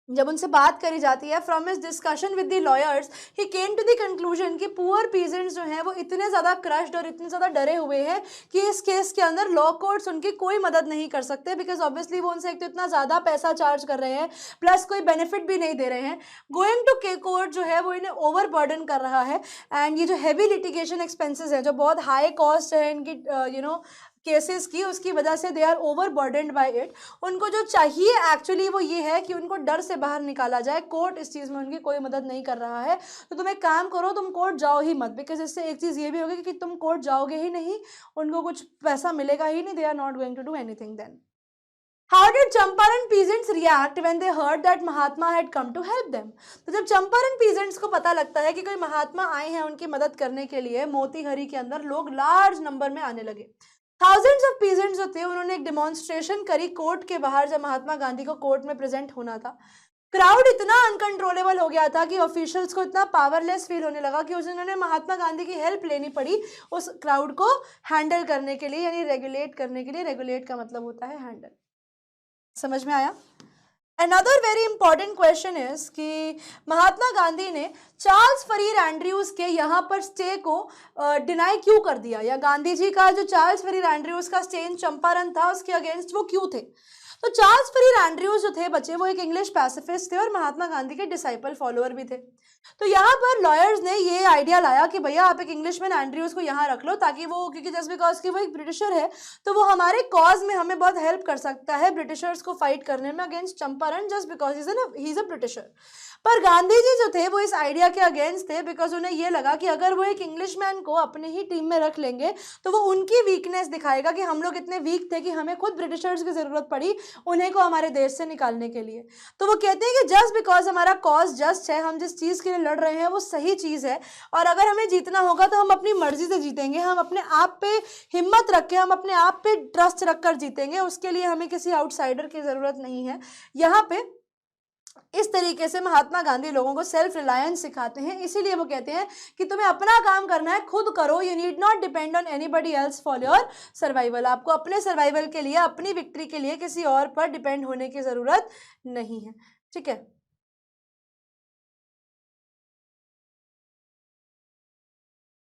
जब उनसे बात करी जाती है, from his discussion with the lawyers he came to the conclusion कि पुअर पीजेंट्स जो हैं वो इतने ज़्यादा क्रश्ड और इतने ज़्यादा डरे हुए हैं कि इस केस के अंदर लॉ कोर्ट्स उनकी कोई मदद नहीं कर सकते, बिकॉज ऑब्वियसली वो उनसे एक तो इतना ज़्यादा पैसा चार्ज कर रहे हैं, प्लस कोई बेनिफिट भी नहीं दे रहे हैं। गोइंग टू के कोर्ट जो है वो इन्हें ओवर बर्डन कर रहा है, एंड ये जो हैवी लिटिगेशन एक्सपेंसेस है, जो बहुत हाई कॉस्ट है इनकी केसेस की, उसकी वजह से they are overburdened by it. उनको जो चाहिए एक्चुअली वो ये है कि उनको डर से बाहर निकाला जाए। कोर्ट इस चीज़ में उनकी कोई मदद नहीं कर रहा है, तो तुम एक काम करो, तुम कोर्ट जाओ ही मत, बिकॉज इससे एक चीज़ ये भी होगी कि तुम कोर्ट जाओगे ही नहीं, उनको कुछ पैसा मिलेगा ही नहीं, they are not going to do anything then. How did Champaran peasants react when they heard that Mahatma had come to help them? तो जब चंपारण peasants को पता लगता है कि कोई महात्मा आए हैं उनकी मदद करने के लिए, मोतीहरी के अंदर लोग लार्ज नंबर में आने लगे। थाउजेंड्स ऑफ पीजेंट्स जो थे उन्होंने एक डिमॉन्स्ट्रेशन करी कोर्ट के बाहर, जब महात्मा गांधी को कोर्ट में प्रेजेंट होना था। क्राउड इतना अनकंट्रोलेबल हो गया था कि ऑफिशियल्स को इतना पावरलेस फील होने लगा कि उन्होंने महात्मा गांधी की हेल्प लेनी पड़ी उस क्राउड को हैंडल करने के लिए, यानी रेगुलेट करने के लिए। रेगुलेट का मतलब होता है हैंडल। समझ में आया? Another very important question is कि महात्मा गांधी ने चार्ल्स फरीर एंड्रयूज के यहाँ पर स्टे को डिनाई क्यों कर दिया, या गांधी जी का जो चार्ल्स फरीर एंड्रयूज का स्टे इन चंपारण था उसके अगेंस्ट वो क्यों थे? तो चार्ल्स फरीर एंड्रयूज जो थे बच्चे, वो एक इंग्लिश पैसिफिस्ट थे और महात्मा गांधी के डिसाइपल फॉलोअर भी थे। तो यहाँ पर लॉयर्स ने ये आइडिया लाया कि भैया आप एक इंग्लिशमैन एंड्रयूज को यहाँ रख लो, ताकि वो, क्योंकि जस्ट बिकॉज कि वो एक ब्रिटिशर है तो वो हमारे कॉज में हमें बहुत हेल्प कर सकता है ब्रिटिशर्स को फाइट करने में against Champaran, just because he is a britisher. पर गांधी जी जो थे वो इस आइडिया के अगेंस्ट थे, बिकॉज उन्हें ये लगा कि अगर वो एक इंग्लिशमैन को अपने ही टीम में रख लेंगे तो वो उनकी वीकनेस दिखाएगा कि हम लोग इतने वीक थे कि हमें खुद ब्रिटिशर्स की ज़रूरत पड़ी उन्हें को हमारे देश से निकालने के लिए। तो वो कहते हैं कि जस्ट बिकॉज हमारा कॉज जस्ट है, हम जिस चीज़ के लिए लड़ रहे हैं वो सही चीज़ है, और अगर हमें जीतना होगा तो हम अपनी मर्जी से जीतेंगे, हम अपने आप पे हिम्मत रख के, हम अपने आप पे ट्रस्ट रख कर जीतेंगे, उसके लिए हमें किसी आउटसाइडर की ज़रूरत नहीं है। यहाँ पे इस तरीके से महात्मा गांधी लोगों को सेल्फ रिलायंस सिखाते हैं, इसीलिए वो कहते हैं कि तुम्हें अपना काम करना है, खुद करो, you need not depend on anybody else for your survival. आपको अपने सर्वाइवल के लिए, अपनी विक्ट्री के लिए किसी और पर डिपेंड होने की जरूरत नहीं है। ठीक है,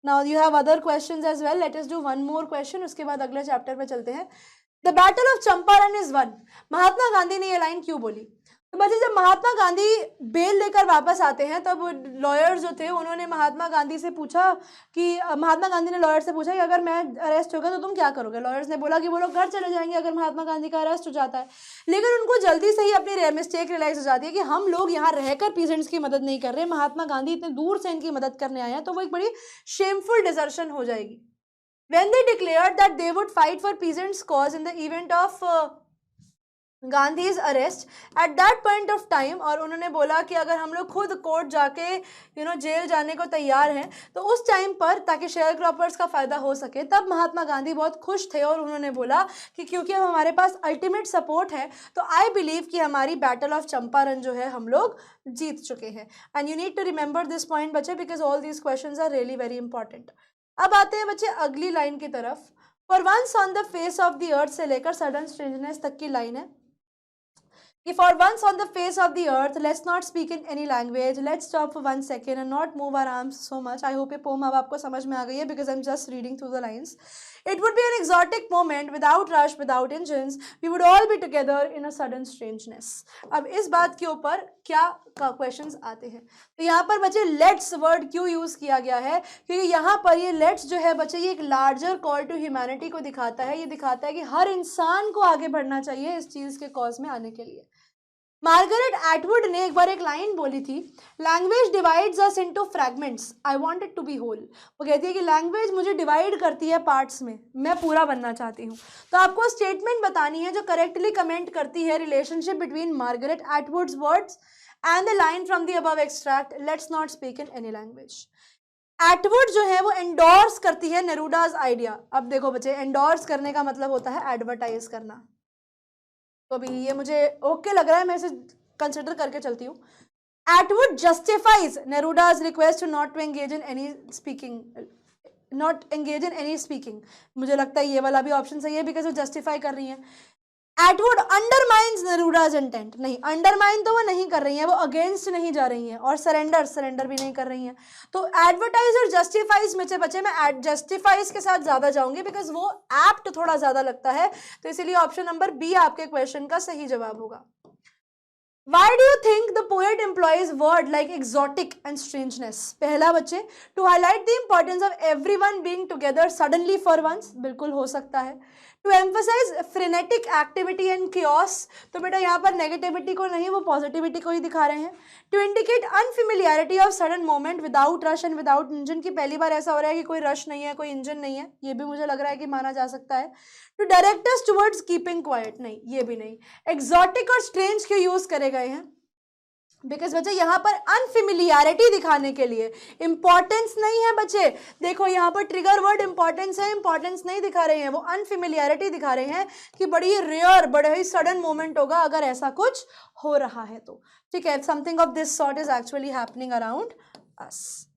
now you have other questions as well, let us do one more question, उसके बाद अगले चैप्टर पे चलते हैं। The battle of Champaran is one. Mahatma Gandhi ने ये लाइन क्यों बोली? तो बच्चे, जब महात्मा गांधी बेल लेकर वापस आते हैं तब लॉयर्स जो थे उन्होंने महात्मा गांधी से पूछा कि महात्मा गांधी ने लॉयर से पूछा कि अगर मैं अरेस्ट हो गया तो तुम क्या करोगे? लॉयर्स ने बोला कि वो लोग घर चले जाएंगे अगर महात्मा गांधी का अरेस्ट हो जाता है। लेकिन उनको जल्दी से ही अपनी मिस्टेक रियलाइज हो जाती है कि हम लोग यहाँ रहकर पीजेंट्स की मदद नहीं कर रहे, महात्मा गांधी इतने दूर से इनकी मदद करने आए हैं, तो वो एक बड़ी शेमफुल डिजर्शन हो जाएगी। When they declared that they would fight for peasants' cause in the event of Gandhi's arrest eight that point of time, और उन्होंने बोला कि अगर हम लोग खुद कोर्ट जाके जेल जाने को तैयार हैं तो उस टाइम पर, ताकि शेयर क्रॉपर्स का फ़ायदा हो सके, तब महात्मा गांधी बहुत खुश थे और उन्होंने बोला कि क्योंकि अब हमारे पास अल्टीमेट सपोर्ट है तो आई बिलीव कि हमारी बैटल ऑफ चंपारण जो है हम लोग जीत चुके हैं। And you need to remember this point बच्चे, because all these questions are really very important. अब आते हैं बच्चे अगली लाइन की तरफ। For once on the face of the earth से लेकर सडन स्ट्रेंजनेस तक की लाइन है कि for once on the face of the earth, let's not speak in any language, let's stop for 1 second and not move our arms so much. I hope ये poem अब आपको समझ में आ गई है, because I'm just reading through the lines. It would be an exotic moment, without rush, without engines, we would all be together in a sudden strangeness. अब इस बात के ऊपर क्या क्वेश्चंस आते हैं? तो यहाँ पर बच्चे लेट्स वर्ड क्यों यूज़ किया गया है? क्योंकि यहाँ पर ये लेट्स जो है बच्चे, ये एक लार्जर कॉल टू ह्यूमैनिटी को दिखाता है। ये दिखाता है कि हर इंसान को आगे बढ़ना चाहिए इस चीज़ के कॉज में आने के लिए। मार्गरेट एटवुड ने एक बार एक लाइन बोली थी, language divides us into fragments, I want it to be whole. वो कहती है कि लैंग्वेज मुझे डिवाइड करती है पार्ट्स में, मैं पूरा बनना चाहती हूँ। तो आपको स्टेटमेंट बतानी है जो करेक्टली कमेंट करती है relationship between Margaret Atwood's words and the line from the above extract, let's not speak in any language. Atwood जो है वो एंडोर्स करती है नेरूडाज आइडिया। अब देखो बच्चे, एंडोर्स करने का मतलब होता है एडवर्टाइज करना। तो अभी ये मुझे ओके लग रहा है, मैं इसे कंसिडर करके चलती हूँ। Atwood justifies Neruda's request to not to engage in any speaking, not engage in any speaking. मुझे लगता है ये वाला भी ऑप्शन सही है, बिकॉज वो जस्टिफाई कर रही है। एटवुड अंडरमाइंस नेरूराज इंटेंट, नहीं, अंडरमाइन तो वो नहीं कर रही हैं, वो अगेंस्ट नहीं जा रही हैं, और सरेंडर भी नहीं कर रही हैं। तो एडवर्टाइज और जस्टिफाइज में से बच्चे मैं जस्टिफाइज के साथ ज्यादा जाऊंगी बिकॉज वो एप्ट थोड़ा ज्यादा लगता है, तो इसीलिए ऑप्शन नंबर बी आपके क्वेश्चन का सही जवाब होगा। Why do you think the poet employs word like exotic and strangeness? पहला बच्चे, to highlight the importance of everyone being together suddenly for once, बिल्कुल हो सकता है। To emphasize frenetic activity and chaos, तो बेटा यहाँ पर नेगेटिविटी को नहीं, वो पॉजिटिविटी को ही दिखा रहे हैं। To indicate unfamiliarity of sudden moment without rush and without engine, की पहली बार ऐसा हो रहा है कि कोई रश नहीं है, कोई इंजन नहीं है, ये भी मुझे लग रहा है कि माना जा सकता है। To direct us towards keeping quiet, नहीं, ये भी नहीं। Exotic और strange क्यों यूज करे गए हैं? बिकॉज बच्चे यहाँ पर अनफिमिलियरिटी दिखाने के लिए, इंपॉर्टेंस नहीं है बच्चे, देखो यहाँ पर ट्रिगर वर्ड इंपॉर्टेंस है, इंपॉर्टेंस नहीं दिखा रहे हैं, वो अनफिमिलियरिटी दिखा रहे हैं कि बड़ी रेयर, बड़े ही सडन मोमेंट होगा अगर ऐसा कुछ हो रहा है तो, ठीक है, something of this sort is actually happening around us,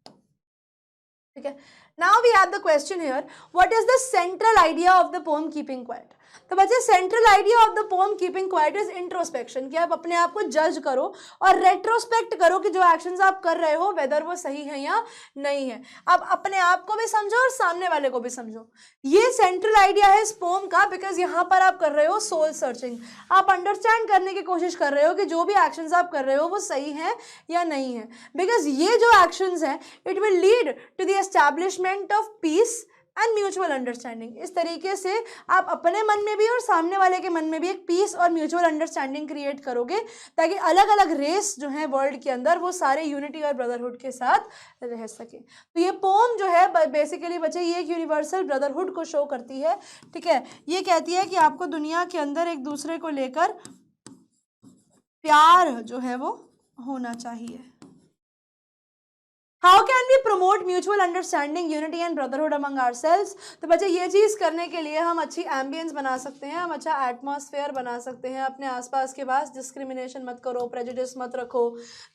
ठीक है। Now we have the question here, what is the central idea of the poem keeping quiet? तो बच्चे central idea of the poem keeping quiet is introspection, कि आप अपने आप को जज करो और रेट्रोस्पेक्ट करो कि जो एक्शंस आप कर रहे हो वेदर वो सही है या नहीं है। आप अपने आप को भी समझो और सामने वाले को भी समझो, ये सेंट्रल आइडिया है इस पोएम का, बिकॉज यहाँ पर आप कर रहे हो सोल सर्चिंग, आप अंडरस्टैंड करने की कोशिश कर रहे हो कि जो भी एक्शंस आप कर रहे हो वो सही है या नहीं है, बिकॉज ये जो एक्शंस हैं it will lead to the establishment of peace and mutual understanding. इस तरीके से आप अपने मन में भी और सामने वाले के मन में भी एक पीस और म्यूचुअल अंडरस्टैंडिंग क्रिएट करोगे, ताकि अलग अलग रेस जो है वर्ल्ड के अंदर वो सारे यूनिटी और ब्रदरहुड के साथ रह सके। तो ये पोम जो है बेसिकली बच्चे ये एक यूनिवर्सल ब्रदरहुड को शो करती है, ठीक है, ये कहती है कि आपको दुनिया के अंदर एक दूसरे को लेकर प्यार जो है वो होना चाहिए। How can we promote mutual understanding, unity and brotherhood among ourselves? तो बच्चे ये चीज़ करने के लिए हम अच्छी एम्बियंस बना सकते हैं, हम अच्छा एटमॉस्फेयर बना सकते हैं अपने आसपास के पास, डिस्क्रिमिनेशन मत करो, प्रेजुडिस मत रखो,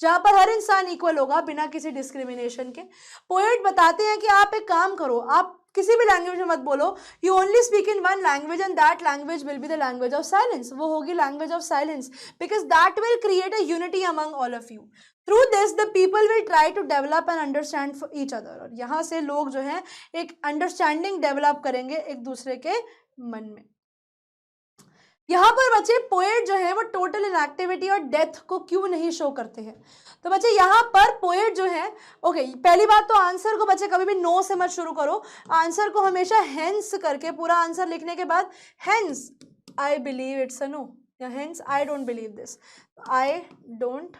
जहाँ पर हर इंसान इक्वल होगा बिना किसी डिस्क्रिमिनेशन के। पोएट बताते हैं कि आप एक काम करो, आप किसी भी लैंग्वेज में मत बोलो, you only speak in one language and that language will be the language of silence, वो होगी language of silence, because that will create a unity among all of you. Through this the people will try to develop and understand for each other, और यहाँ से लोग जो है एक अंडरस्टैंडिंग डेवलप करेंगे एक दूसरे के मन में। यहाँ पर बच्चे पोएट जो है वो टोटल इनएक्टिविटी और डेथ को क्यों नहीं शो करते हैं? तो बच्चे यहाँ पर पोएट जो है, ओके, पहली बात तो आंसर को बच्चे कभी भी नो से मत शुरू करो, आंसर को हमेशा हेंस करके, पूरा आंसर लिखने के बाद hence I believe it's a no, या hence I don't believe this, I don't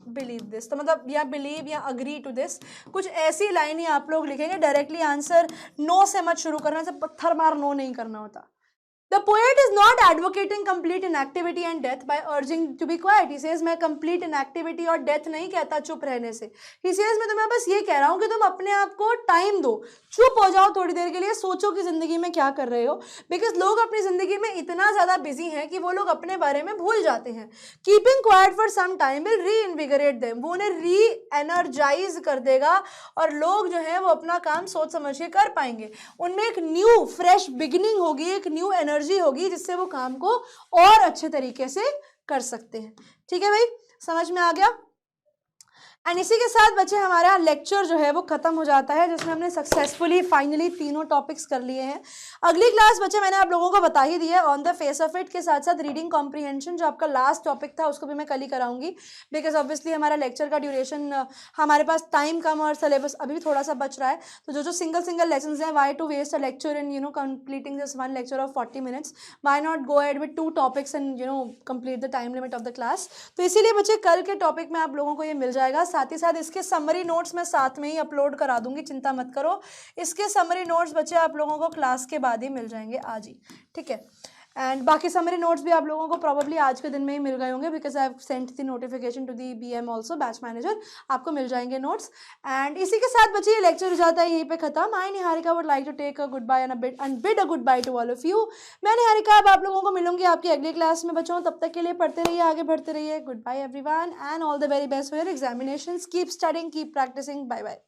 believe this, तो मतलब या बिलीव या अग्री टू दिस, कुछ ऐसी लाइन ही आप लोग लिखेंगे, डायरेक्टली आंसर नो से मत शुरू करना, से पत्थर मार नो नहीं करना होता। The poet is not advocating complete inactivity and death by urging to be quiet. He says मैं complete inactivity और death नहीं कहता चुप रहने से। He says मैं तुम्हें बस ये कह रहा हूँ कि तुम अपने आप को टाइम दो, चुप हो जाओ थोड़ी देर के लिए, सोचो कि जिंदगी में क्या कर रहे हो, बिकॉज लोग अपनी जिंदगी में इतना ज्यादा बिजी हैं कि वो लोग अपने बारे में भूल जाते हैं। Keeping quiet for some time will reinvigorate them, वो उन्हें री एनर्जाइज कर देगा और लोग जो है वो अपना काम सोच समझ के कर पाएंगे, उनमें एक न्यू फ्रेश बिगिनिंग होगी, एक न्यू एनर्जी होगी जिससे वो काम को और अच्छे तरीके से कर सकते हैं। ठीक है भाई, समझ में आ गया? एंड इसी के साथ बच्चे हमारा लेक्चर जो है वो खत्म हो जाता है, जिसमें हमने सक्सेसफुली फाइनली तीनों टॉपिक्स कर लिए हैं। अगली क्लास बच्चे मैंने आप लोगों को बता ही दी है, on the face of it के साथ साथ रीडिंग कॉम्प्रीहेंशन जो आपका लास्ट टॉपिक था उसको भी मैं कल ही कराऊंगी, बिकॉज ऑब्वियसली हमारा लेक्चर का ड्यूरेशन, हमारे पास टाइम कम और सिलेबस अभी भी थोड़ा सा बच रहा है, तो जो सिंगल लेसन है, why to waste a lecture in completing this one lecture of 40 minutes, why not go ahead with 2 topics and complete the time limit of the class. तो इसीलिए बच्चे कल के टॉपिक में आप लोगों को ये मिल जाएगा, साथ ही साथ इसके समरी नोट्स मैं साथ में ही अपलोड करा दूंगी, चिंता मत करो। इसके समरी नोट्स बच्चे आप लोगों को क्लास के बाद ही मिल जाएंगे आज ही, ठीक है। एंड बाकी समरी नोट्स भी आप लोगों को प्रॉब्ली आज के दिन में ही मिल गए होंगे, because I have sent the notification to the BM also, batch manager, आपको मिल जाएंगे नोट्स। एंड इसी के साथ बच्चे ये लेक्चर हो जाता है यहीं पे खत्म। I Niharika would like to take a goodbye and bid a goodbye to all of you. मैं निहारिका अब आप लोगों को मिलूंगी आपकी अगली क्लास में बच्चों, तब तक के लिए पढ़ते रहिए, आगे बढ़ते रहिए। Good bye everyone and all the very best for your examinations. Keep studying, keep practising, bye bye.